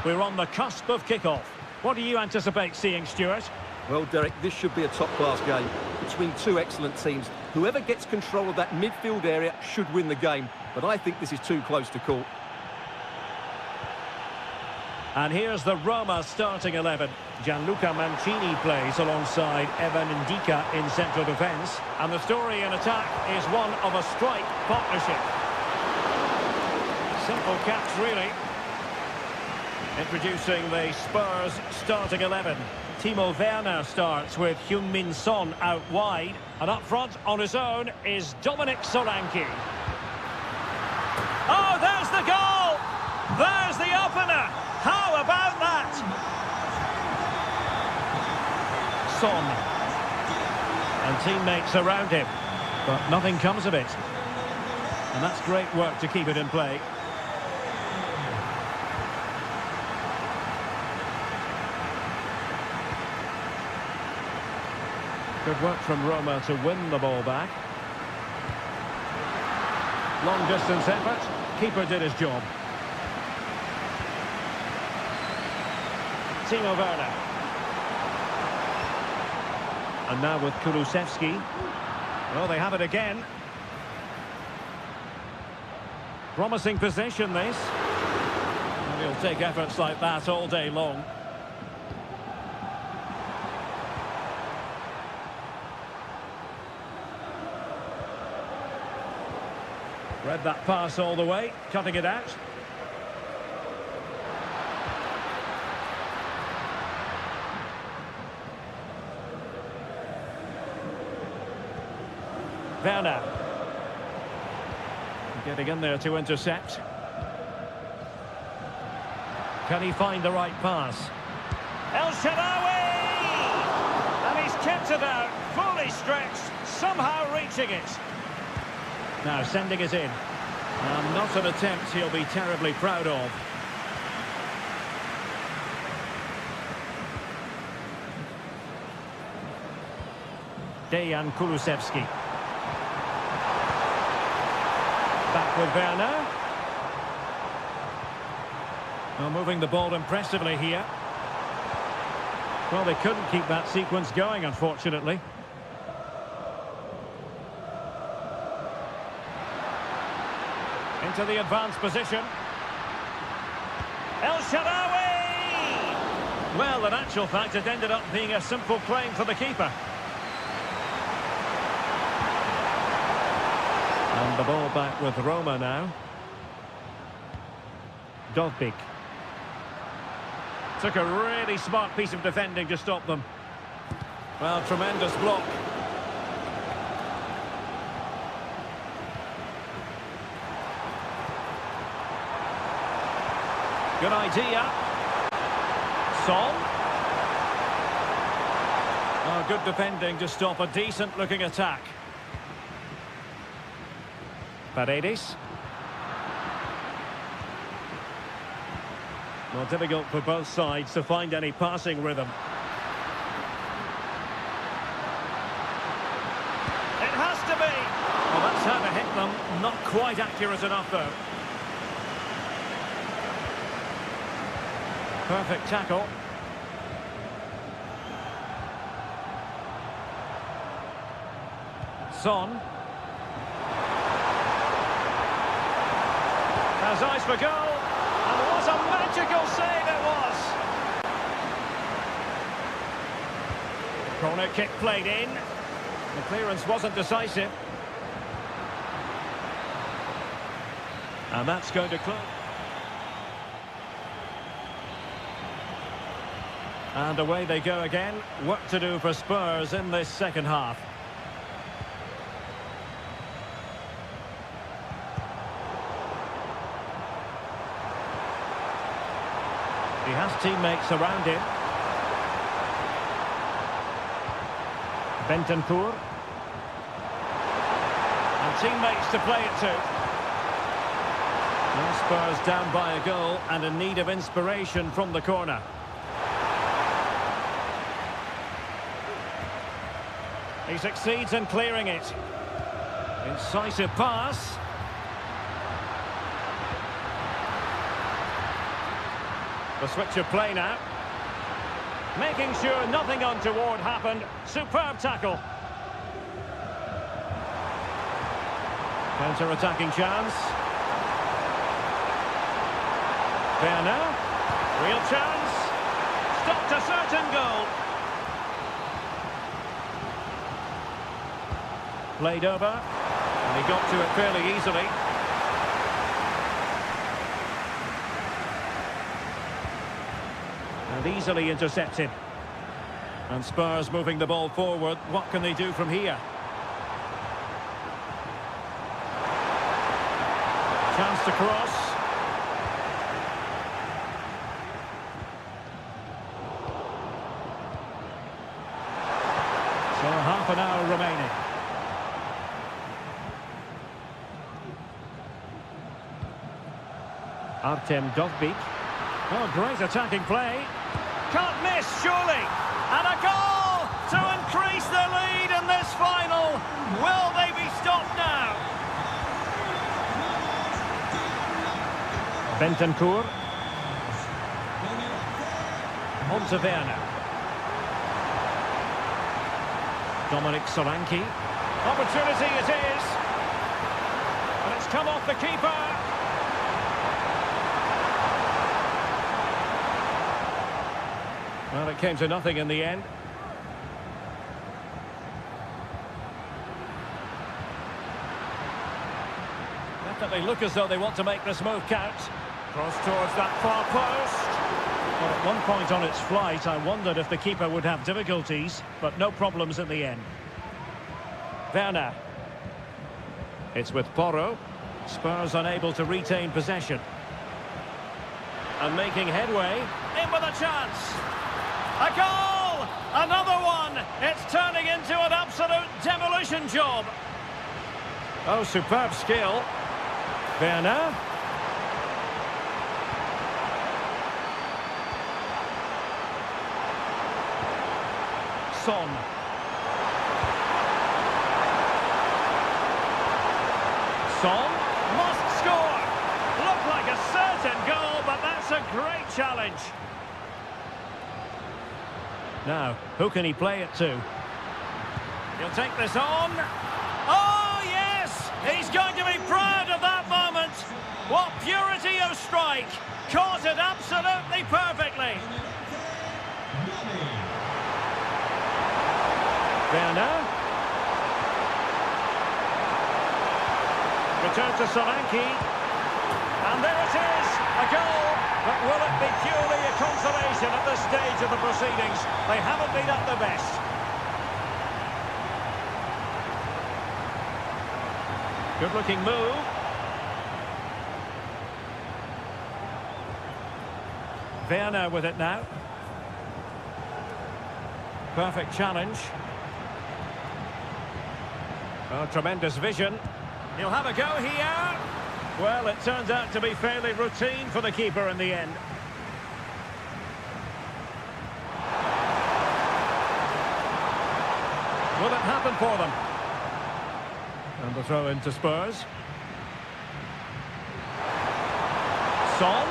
We're on the cusp of kick-off. What do you anticipate seeing, Stuart? Well, Derek, this should be a top-class game between two excellent teams. Whoever gets control of that midfield area should win the game, but I think this is too close to call. And here's the Roma starting 11. Gianluca Mancini plays alongside Evan Ndika in central defence. And the story in attack is one of a strike partnership. Simple catch, really. Introducing the Spurs starting 11. Timo Werner starts with Heung-min Son out wide. And up front on his own is Dominic Solanke. Oh, there's the goal! There's the opener! How about that? Son. And teammates around him. But nothing comes of it. And that's great work to keep it in play. Good work from Roma to win the ball back. Long distance effort. Keeper did his job. Timo Werner. And now with Kulusevski. Well, they have it again. Promising possession, this. And he'll take efforts like that all day long. Read that pass all the way, cutting it out. Werner. Getting in there to intercept. Can he find the right pass? El Shaarawy! And he's kept it out, fully stretched, somehow reaching it. Now sending it in. And not an attempt he'll be terribly proud of. Dejan Kulusevski. Back with Werner. Well, moving the ball impressively here. Well, they couldn't keep that sequence going, unfortunately. Into the advanced position. El Shaarawy! Well, in actual fact, it ended up being a simple claim for the keeper. And the ball back with Roma now. Dovbyk. Took a really smart piece of defending to stop them. Well, tremendous block. Good idea. Son. Oh, good defending to stop a decent-looking attack. Paredes. Well, difficult for both sides to find any passing rhythm. It has to be! Well, that's how to hit them. Not quite accurate enough, though. Perfect tackle. Son. Has eyes for goal, and what a magical save it was! Corner kick played in. The clearance wasn't decisive. And that's going to close. And away they go again. Work to do for Spurs in this second half. He has teammates around him. Bentancur. And teammates to play it to. Well, Spurs down by a goal and in need of inspiration from the corner. He succeeds in clearing it. Incisive pass. The switch of play now. Making sure nothing untoward happened. Superb tackle. Counter-attacking chance. Werner. Real chance. Stopped a certain goal. Played over. And he got to it fairly easily. And easily intercepted. And Spurs moving the ball forward. What can they do from here? Chance to cross. So half an hour remaining. Artem Dovbyk. Oh, great attacking play. Can't miss, surely. And a goal to increase the lead in this final. Will they be stopped now? Bentancur. On to Werner. Dominic Solanke. Opportunity it is. And it's come off the keeper. Well, it came to nothing in the end. Definitely look as though they want to make this move count. Cross towards that far post. Well, at one point on its flight, I wondered if the keeper would have difficulties, but no problems in the end. Werner. It's with Porro. Spurs unable to retain possession. And making headway. In with a chance. A goal! Another one! It's turning into an absolute demolition job. Oh, superb skill. Werner. Son. Son must score. Looked like a certain goal, but that's a great challenge. Now, who can he play it to? He'll take this on. Oh, yes! He's going to be proud of that moment. What purity of strike. Caught it absolutely perfectly. Werner. Return to Solanke. And there it is, a goal. But will it be purely a consolation at this stage of the proceedings? They haven't been at their best. Good-looking move. Werner with it now. Perfect challenge. Oh, tremendous vision. He'll have a go here. Well, it turns out to be fairly routine for the keeper in the end. Will it happen for them? And the throw into Spurs. Son.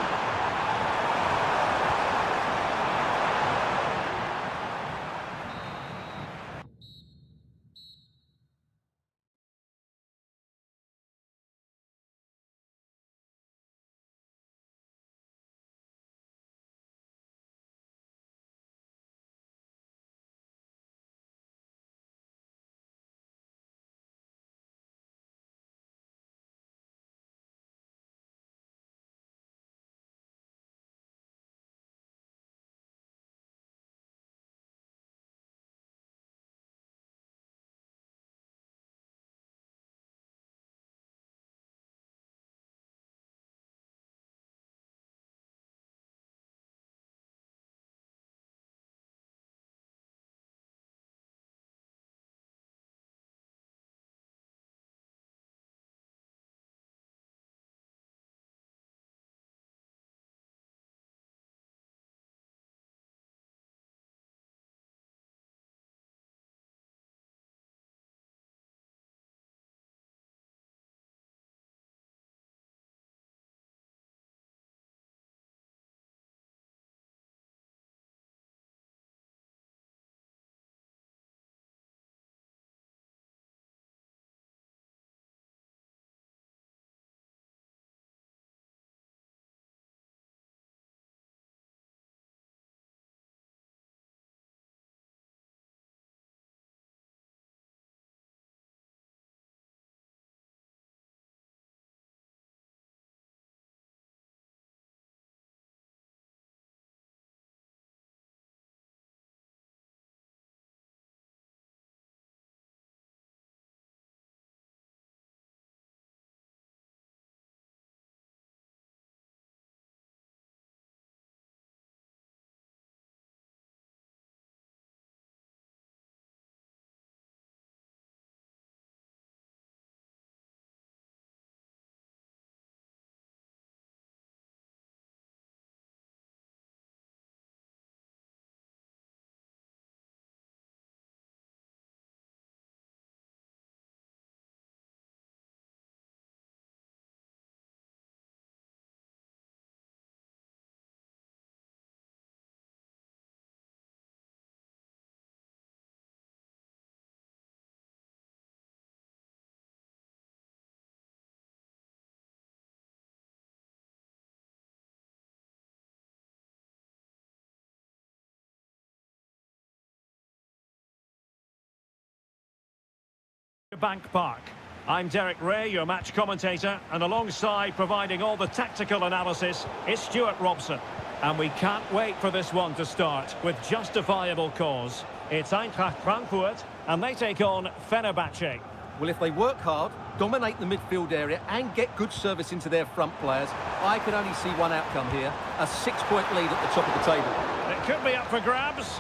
Bank Park. I'm Derek Ray, your match commentator, and alongside providing all the tactical analysis is Stuart Robson. And we can't wait for this one to start with justifiable cause. It's Eintracht Frankfurt, and they take on Fenerbahce. Well, if they work hard, dominate the midfield area and get good service into their front players, I can only see one outcome here, a 6-point lead at the top of the table. It could be up for grabs.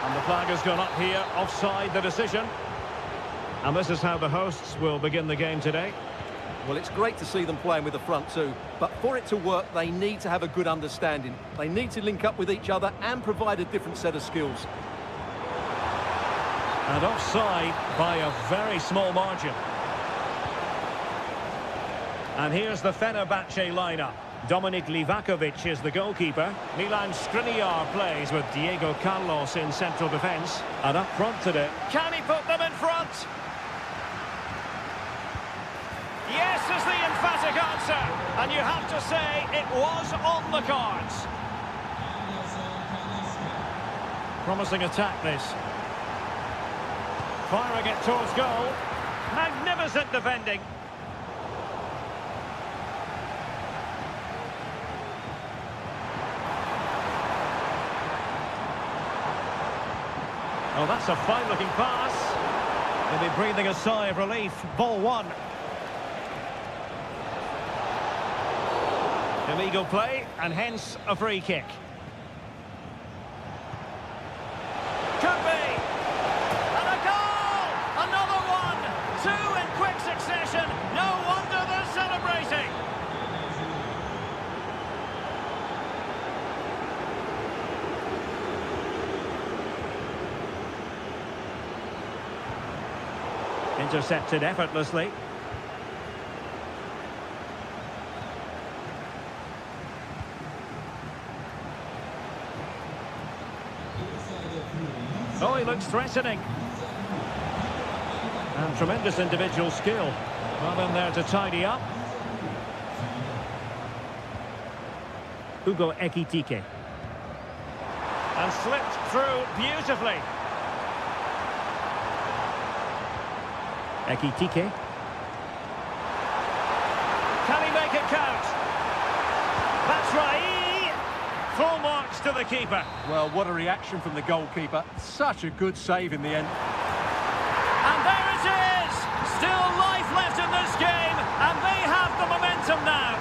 And the flag has gone up here, offside the decision. And this is how the hosts will begin the game today. Well, it's great to see them playing with the front two, but for it to work, they need to have a good understanding. They need to link up with each other and provide a different set of skills. And offside by a very small margin. And here's the Fenerbahce lineup. Dominik Livakovic is the goalkeeper. Milan Skriniar plays with Diego Carlos in central defence. And up front today, can he put them in front? Yes is the emphatic answer. And you have to say it was on the cards. Promising attack this. Firing it towards goal. Magnificent defending. Oh, that's a fine-looking pass. They'll be breathing a sigh of relief. Ball one. Illegal play, and hence a free kick. Could be! And a goal! Another one! Two in quick succession. No wonder they're celebrating. Intercepted effortlessly. Oh, he looks threatening. And tremendous individual skill. Well in there to tidy up. Hugo Ekitike. And slipped through beautifully. Ekitike. Can he make it count? That's right. Full marks to the keeper. Well, what a reaction from the goalkeeper. Such a good save in the end. And there it is! Still life left in this game, and they have the momentum now.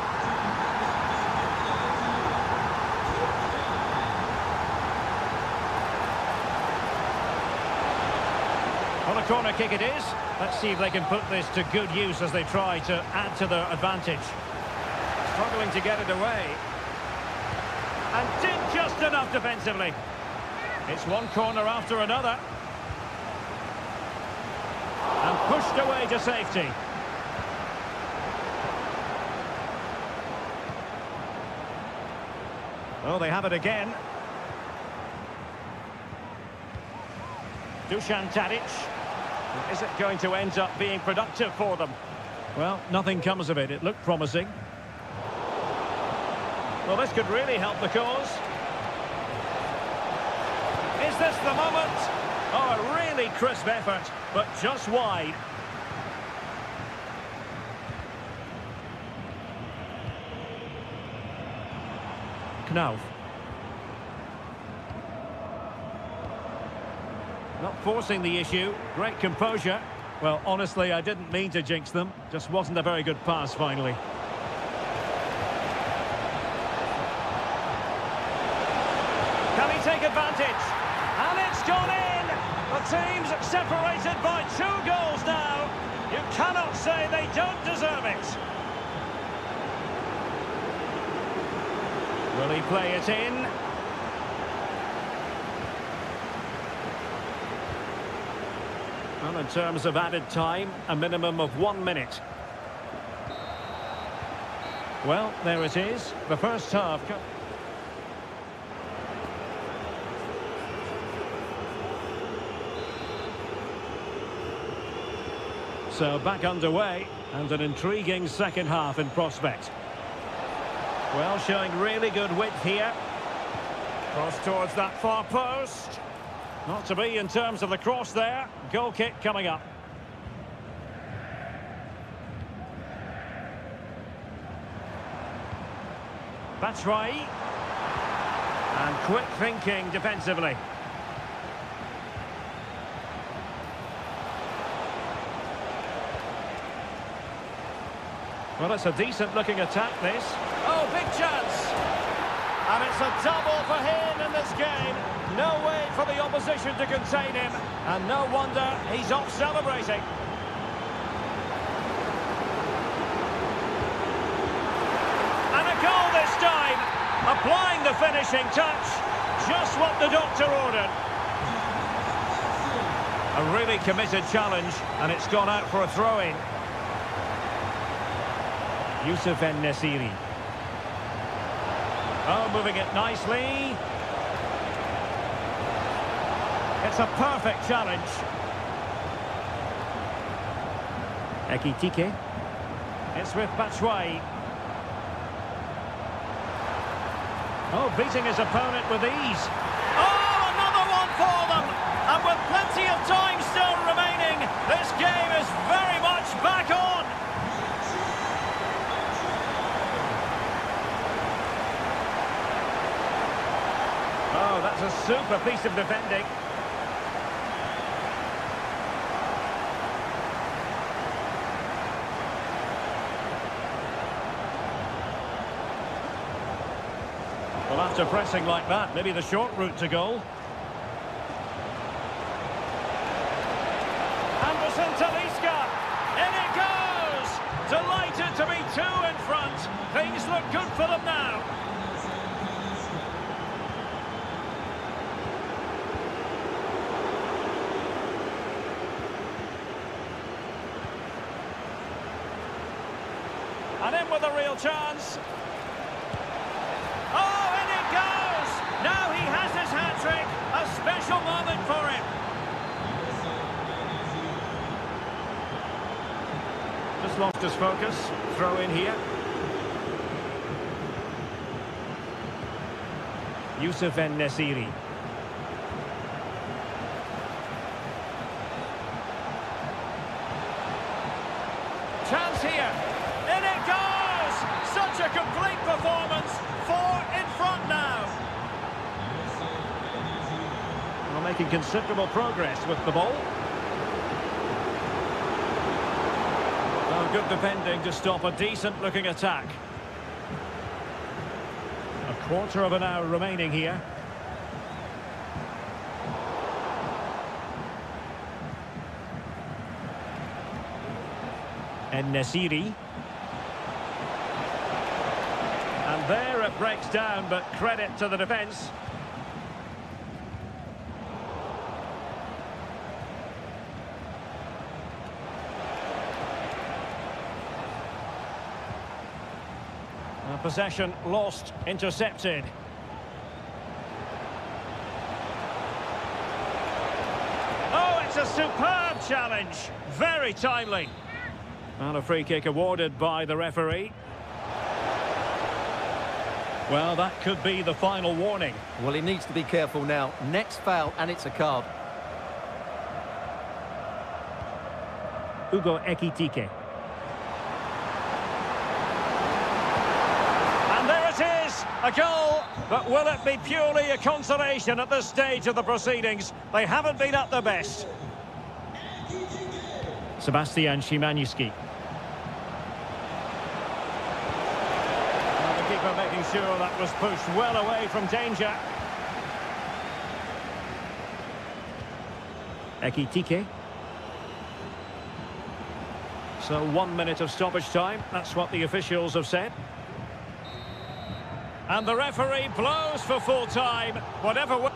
Well, a corner kick it is. Let's see if they can put this to good use as they try to add to their advantage. Struggling to get it away. And did just enough defensively. It's one corner after another. And pushed away to safety. Oh, they have it again. Dusan Tadic. Is it going to end up being productive for them? Well, nothing comes of it. It looked promising. Well, this could really help the cause. Is this the moment? Oh, a really crisp effort, but just wide. Knauf. Not forcing the issue. Great composure. Well, honestly, I didn't mean to jinx them. Just wasn't a very good pass, finally. Can he take advantage? And it's gone in! The team's separated by 2 goals now. You cannot say they don't deserve it. Will he play it in? Well, in terms of added time, a minimum of 1 minute. Well, there it is. The first half. So back underway, and an intriguing second half in prospect. Well, showing really good width here. Cross towards that far post. Not to be in terms of the cross there. Goal kick coming up. Batshuayi. And quick thinking defensively. Well, it's a decent-looking attack, this. Oh, big chance! And it's a double for him in this game. No way for the opposition to contain him. And no wonder he's off celebrating. And a goal this time. Applying the finishing touch. Just what the doctor ordered. A really committed challenge, and it's gone out for a throw-in. Yusuf En-Nesyri. Oh, moving it nicely. It's a perfect challenge. Ekitike. It's with Batshuayi. Oh, beating his opponent with ease. Oh, another one for them! And with plenty of time still remaining, this game is very much back on! Oh, that's a super piece of defending. Well, after pressing like that, maybe the short route to goal. Anderson Talisca, in it goes! Delighted to be two in front. Things look good for them now. And in with a real chance. Oh, in it goes! Now he has his hat-trick. A special moment for him. Just lost his focus. Throw in here. Yusuf En-Nesyri. Chance here. In it goes! Such a complete performance. 4 in front now. Well, making considerable progress with the ball. Well, good defending to stop a decent-looking attack. A quarter of an hour remaining here. En-Nesyri. And there it breaks down, but credit to the defence. Possession lost, intercepted. Oh, it's a superb challenge. Very timely. And a free kick awarded by the referee. Well, that could be the final warning. Well, he needs to be careful now. Next foul, and it's a card. Ugo Ekitike. And there it is, a goal. But will it be purely a consolation at this stage of the proceedings? They haven't been at their best. Sebastian Szymanski. The keeper making sure that was pushed well away from danger. Ekitike. So 1 minute of stoppage time, that's what the officials have said. And the referee blows for full time, whatever...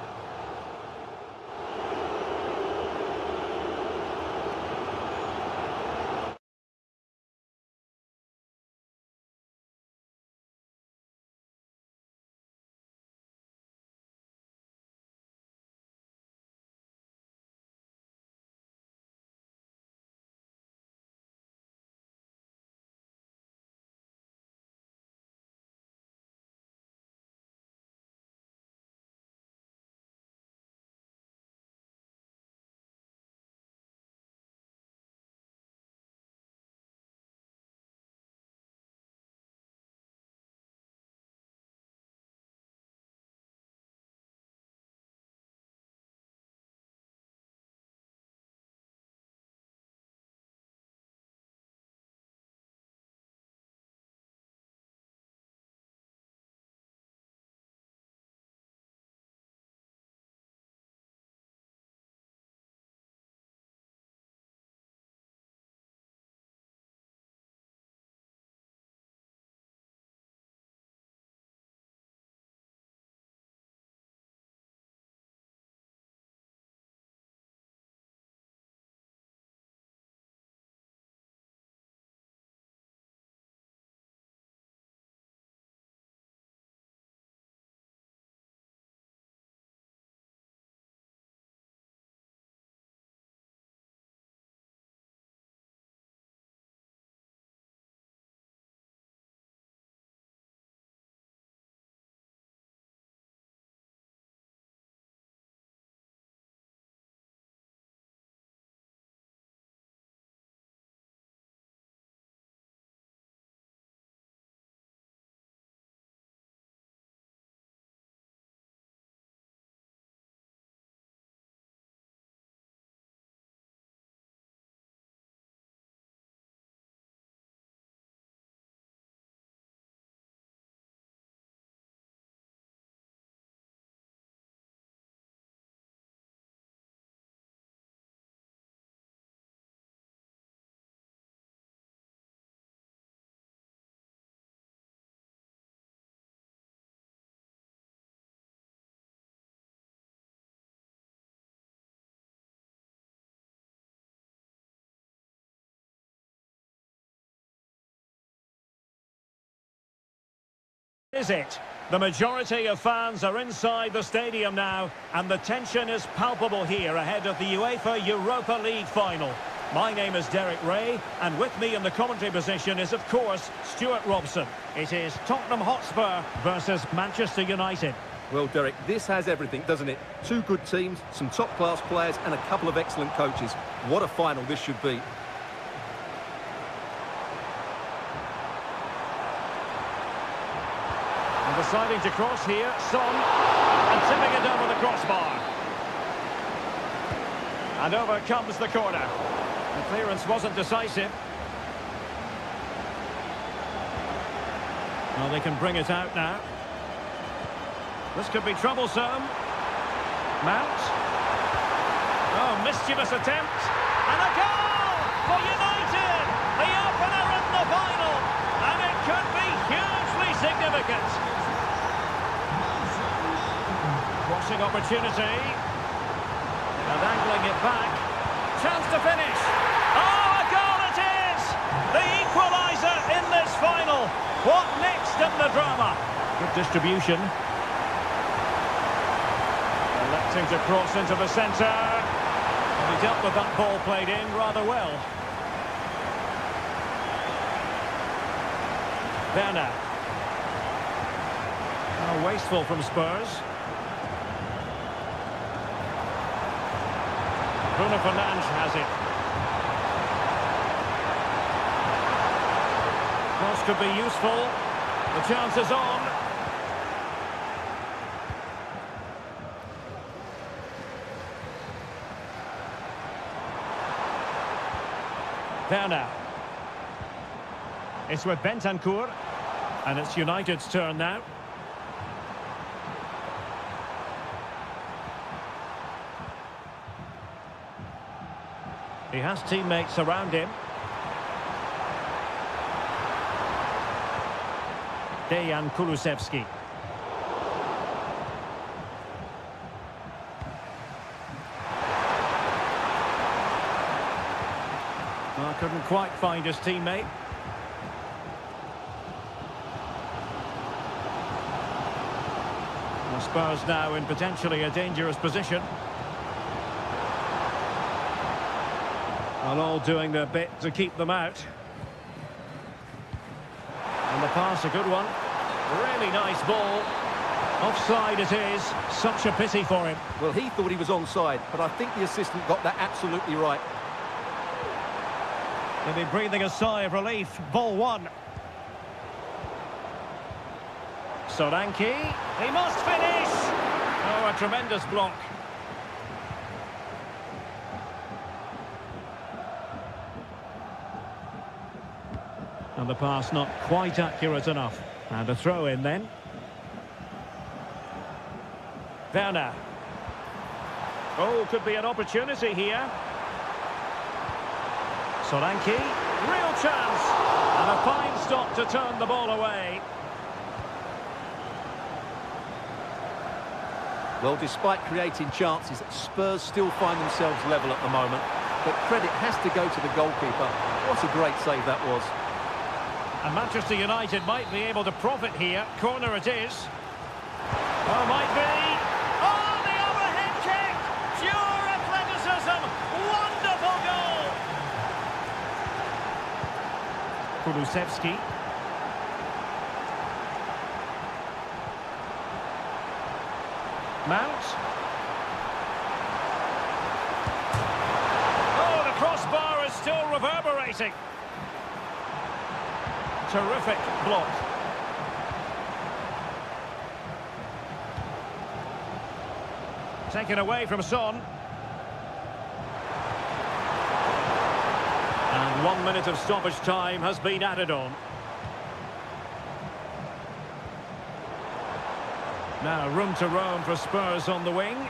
Is it? The majority of fans are inside the stadium now, and the tension is palpable here ahead of the UEFA Europa League final. My name is Derek Ray, and with me in the commentary position is, of course, Stuart Robson. It is Tottenham Hotspur versus Manchester United. Well, Derek, this has everything, doesn't it? Two good teams, some top-class players, and a couple of excellent coaches. What a final this should be. And deciding to cross here, Son, and tipping it over the crossbar. And over comes the corner. The clearance wasn't decisive. Well, they can bring it out now. This could be troublesome. Mount. Oh, mischievous attempt. And a goal for United! The opener in the final! And it could be hugely significant. Crossing opportunity. And angling it back. Chance to finish. Oh, a goal it is! The equaliser in this final. What next in the drama? Good distribution. Electing to cross into the centre. And he dealt with that ball played in rather well. There now. Oh, wasteful from Spurs. Bruno Fernandes has it. Cross could be useful. The chance is on. There now. It's with Bentancur. And it's United's turn now. He has teammates around him. Dejan Kulusevski. Well, couldn't quite find his teammate. The Spurs now in potentially a dangerous position. And all doing their bit to keep them out. And the pass, a good one. Really nice ball. Offside it is. Such a pity for him. Well, he thought he was onside, but I think the assistant got that absolutely right. They'll be breathing a sigh of relief. Ball one. Solanke. He must finish. Oh, a tremendous block. And the pass not quite accurate enough. And a throw in then. Werner. Oh, could be an opportunity here. Solanke. Real chance. And a fine stop to turn the ball away. Well, despite creating chances, Spurs still find themselves level at the moment. But credit has to go to the goalkeeper. What a great save that was. And Manchester United might be able to profit here. Corner it is. Oh, might be. Oh, the overhead kick! Pure athleticism! Wonderful goal! Kulusevski. Mount. Oh, the crossbar is still reverberating. Terrific block. Taken away from Son. And 1 minute of stoppage time has been added on. Now room to roam for Spurs on the wing.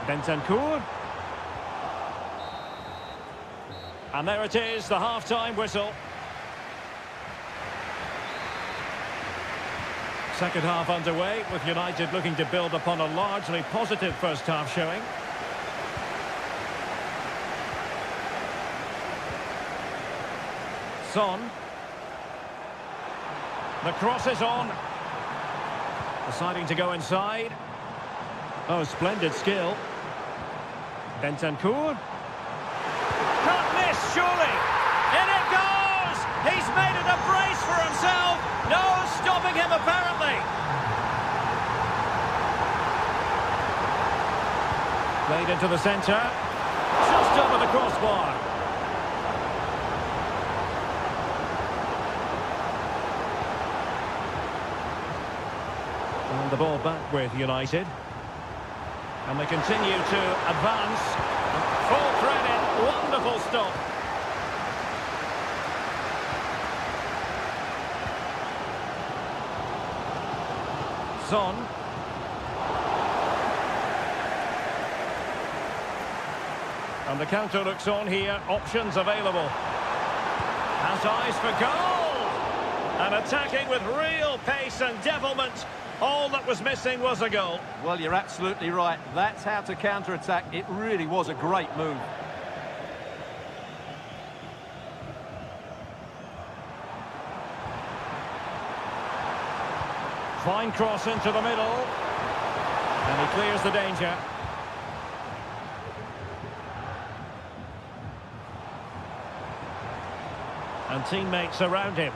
Bentancur. And there it is, the half-time whistle. Second half underway, with United looking to build upon a largely positive first half showing. Son. The cross is on. Deciding to go inside. Oh, splendid skill. Bentancur. Can't miss, surely. In it goes! He's made it a brace for himself. No stopping him, apparently. Played into the centre. Just over the crossbar. And the ball back with United. And they continue to advance. Full credit, wonderful stop. Son. And the counter looks on here, options available. Has eyes for goal! And attacking with real pace and devilment. All that was missing was a goal. Well, you're absolutely right. That's how to counter-attack. It really was a great move. Fine cross into the middle. And he clears the danger. And teammates around him.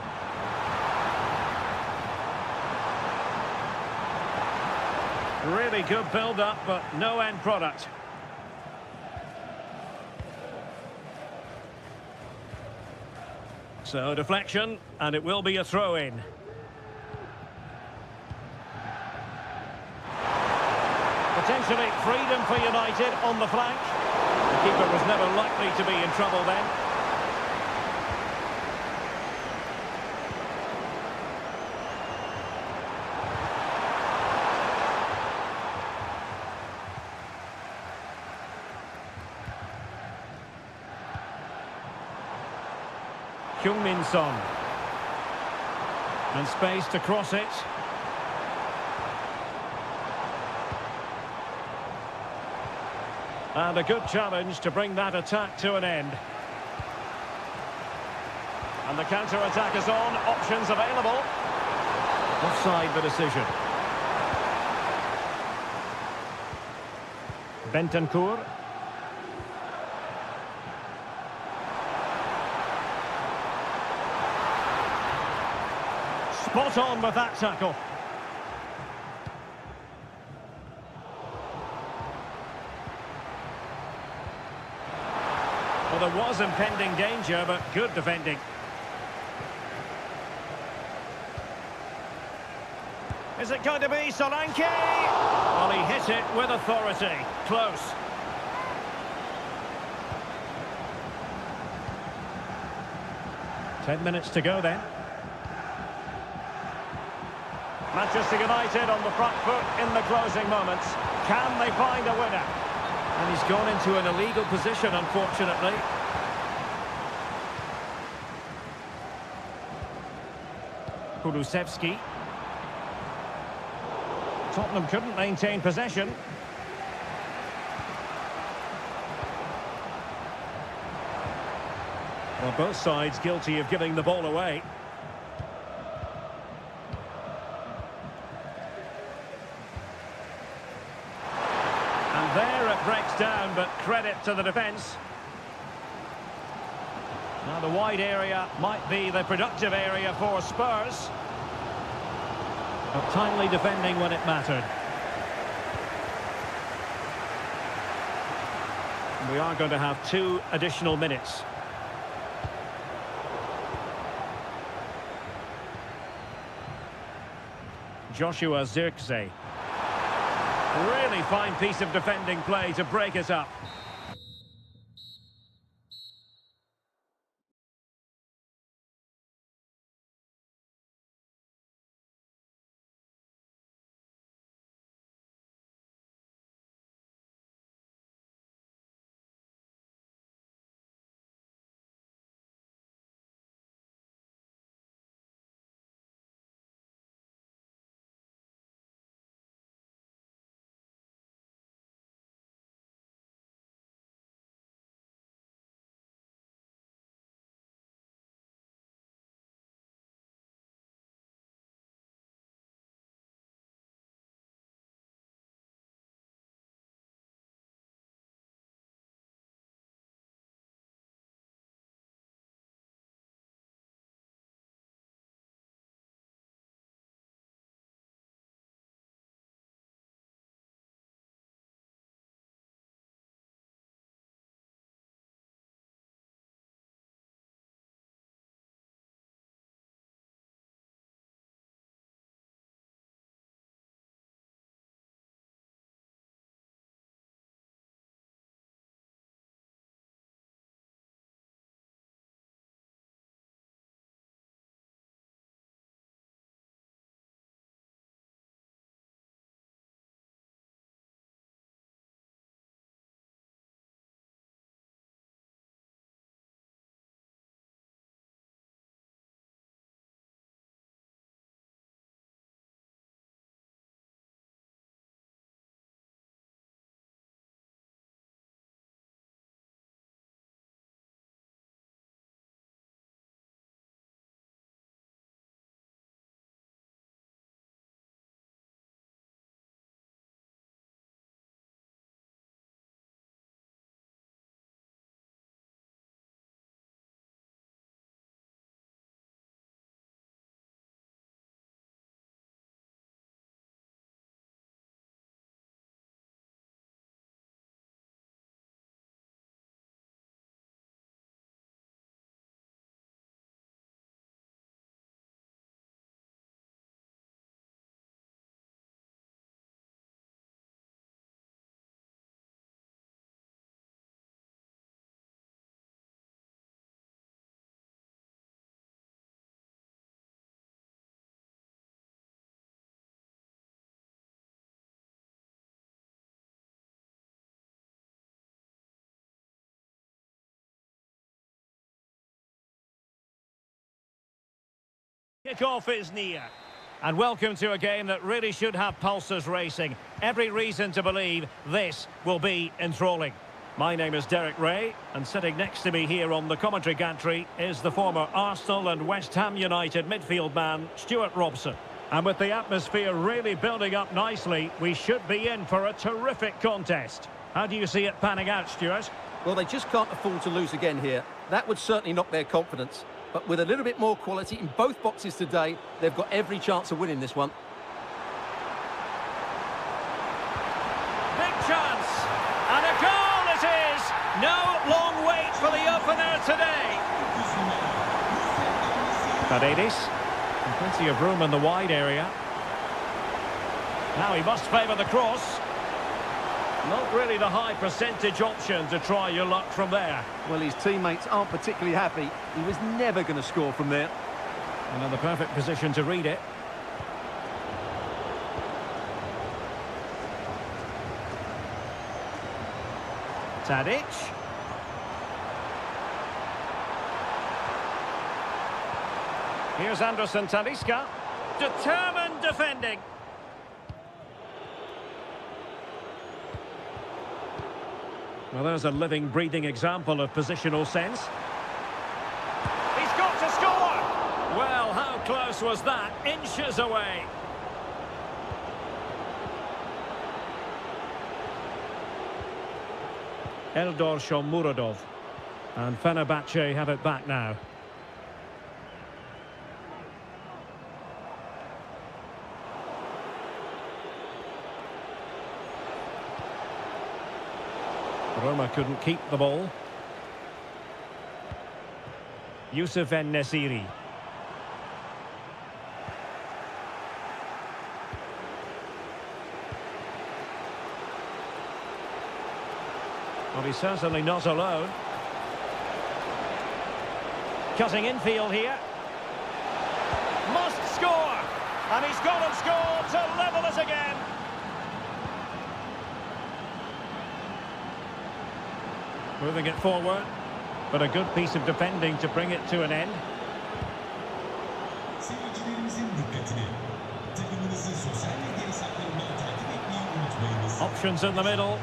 Really good build-up, but no end product. So, deflection, and it will be a throw-in. Potentially freedom for United on the flank. The keeper was never likely to be in trouble then. Heung-min Son. And space to cross it. And a good challenge to bring that attack to an end. And the counter-attack is on, options available. Offside the decision. Bentancur. Spot on with that tackle. Well, there was impending danger, but good defending. Is it going to be Solanke? Well, he hit it with authority. Close. Ten minutes to go then. Manchester United on the front foot in the closing moments. Can they find a winner? And he's gone into an illegal position, unfortunately. Kulusevski. Tottenham couldn't maintain possession. Well, both sides guilty of giving the ball away. And there it breaks down, but credit to the defence. Now the wide area might be the productive area for Spurs. But timely defending when it mattered. We are going to have 2 additional minutes. Joshua Zirkzee. Really fine piece of defending play to break it up. Kickoff is near. And welcome to a game that really should have pulses racing. Every reason to believe this will be enthralling. My name is Derek Ray, and sitting next to me here on the commentary gantry is the former Arsenal and West Ham United midfield man, Stuart Robson. And with the atmosphere really building up nicely, we should be in for a terrific contest. How do you see it panning out, Stuart? Well, they just can't afford to lose again here. That would certainly knock their confidence. But with a little bit more quality in both boxes today, they've got every chance of winning this one. Big chance. And a goal it is. No long wait for the opener today. Paredes. And plenty of room in the wide area. Now he must favour the cross. Not really the high percentage option to try your luck from there. Well, his teammates aren't particularly happy. He was never going to score from there. And in the perfect position to read it. Tadic. Here's Anderson Talisca. Determined defending. Well, there's a living, breathing example of positional sense. He's got to score! Well, how close was that? Inches away. Eldor Shomurodov. And Fenerbahce have it back now. Roma couldn't keep the ball. Youssef En-Nesyri. Well, he's certainly not alone. Cutting infield here. Must score! And he's gone and scored to level us again. Moving it forward, but a good piece of defending to bring it to an end. Options in the middle.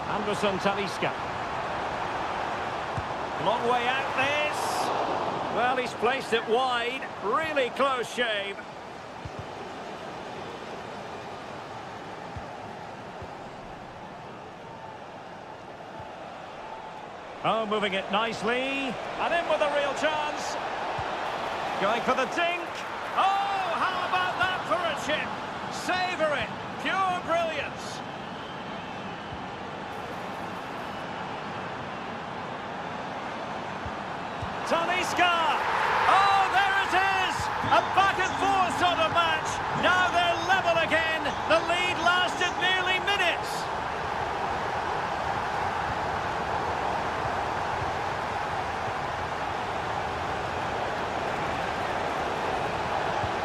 Anderson Talisca. Long way out this. Well, he's placed it wide. Really close shave. Oh, moving it nicely. And in with a real chance. Going for the dink. Oh, how about that for a chip? Savour it. Pure brilliance. Talisca! Oh, there it is! A back-and-forth sort of match. Now they're level again. The lead lasted nearly minutes.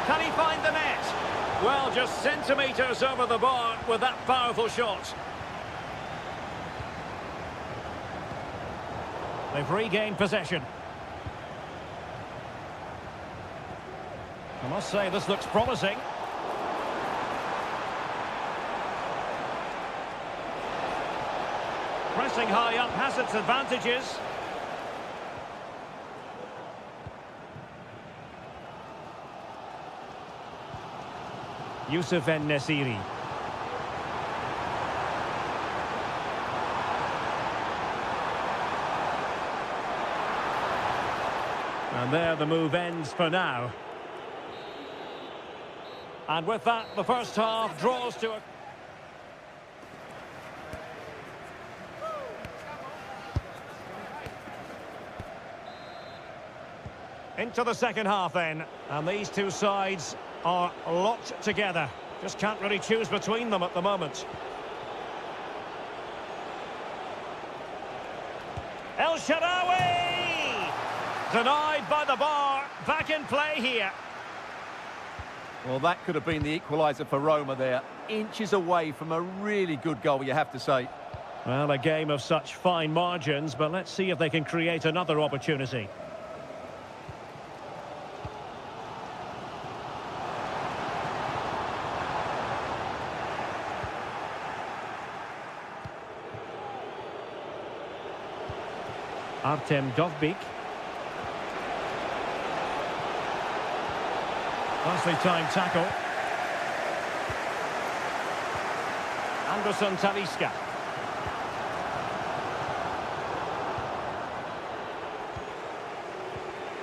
Can he find the net? Well, just centimetres over the bar with that powerful shot. They've regained possession. I must say, this looks promising. Pressing high up has its advantages. Youssef En-Nesyri. And there the move ends for now. And with that, the first half draws to a... Into the second half then. And these two sides are locked together. Just can't really choose between them at the moment. El Shaarawy! Denied by the bar. Back in play here. Well, that could have been the equaliser for Roma there. Inches away from a really good goal, you have to say. Well, a game of such fine margins, but let's see if they can create another opportunity. Artem Dovbyk. Nicely timed tackle. Anderson Talisca.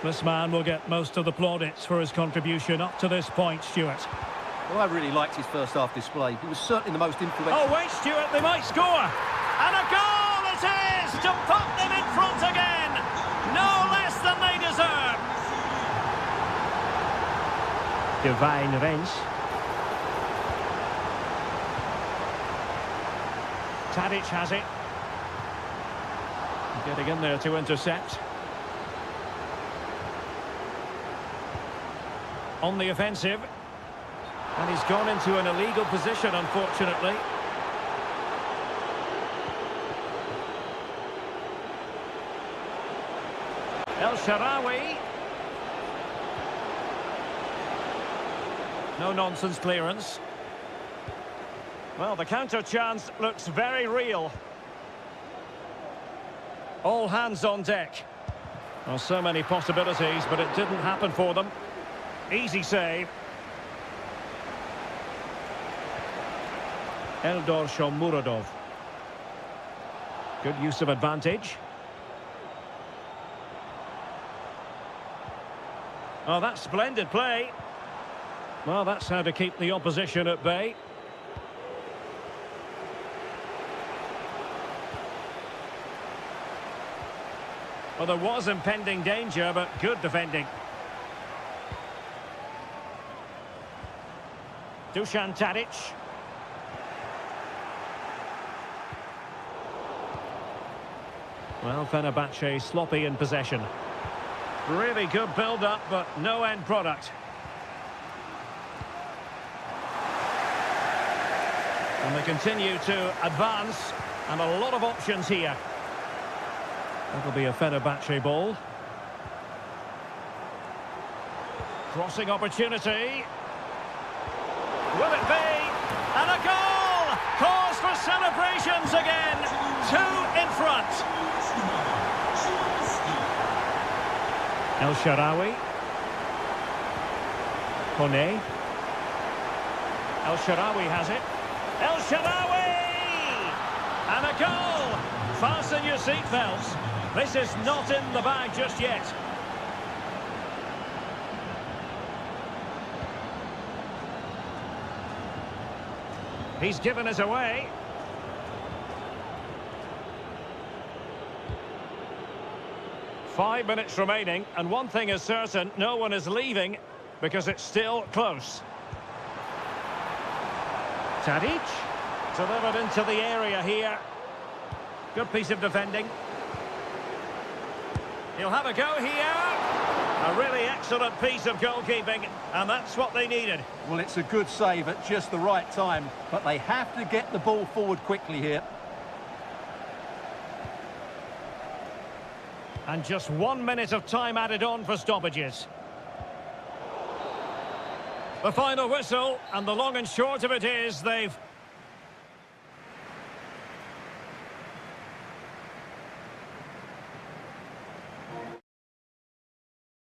This man will get most of the plaudits for his contribution up to this point, Stuart. Well, I really liked his first half display. He was certainly the most influential. Oh, wait, Stuart, they might score. And a goal it is to put them in front again. No less than they deserve. Divine Rens. Tadic has it. Getting in there to intercept. On the offensive. And he's gone into an illegal position, unfortunately. El Shaarawy. No-nonsense clearance. Well, the counter chance looks very real. All hands on deck. Well, so many possibilities, but it didn't happen for them. Easy save. Eldor Shomurodov. Good use of advantage. Oh, that's splendid play. Well, that's how to keep the opposition at bay. Well, there was impending danger, but good defending. Dusan Tadic. Well, Fenerbahce sloppy in possession. Really good build-up, but no end product. And they continue to advance, and a lot of options here. That'll be a Fenerbahce ball. Crossing opportunity. Will it be? And a goal! Cause for celebrations again. 2 in front. El Shaarawy. Kone. El Shaarawy has it. El Shaarawy! And a goal! Fasten your seatbelts. This is not in the bag just yet. He's given us away. Five minutes remaining, and one thing is certain, no one is leaving because it's still close. Tadic delivered into the area here. Good piece of defending. He'll have a go here. A really excellent piece of goalkeeping, and that's what they needed. Well, it's a good save at just the right time, but they have to get the ball forward quickly here. And just 1 minute of time added on for stoppages. The final whistle, and the long and short of it is they've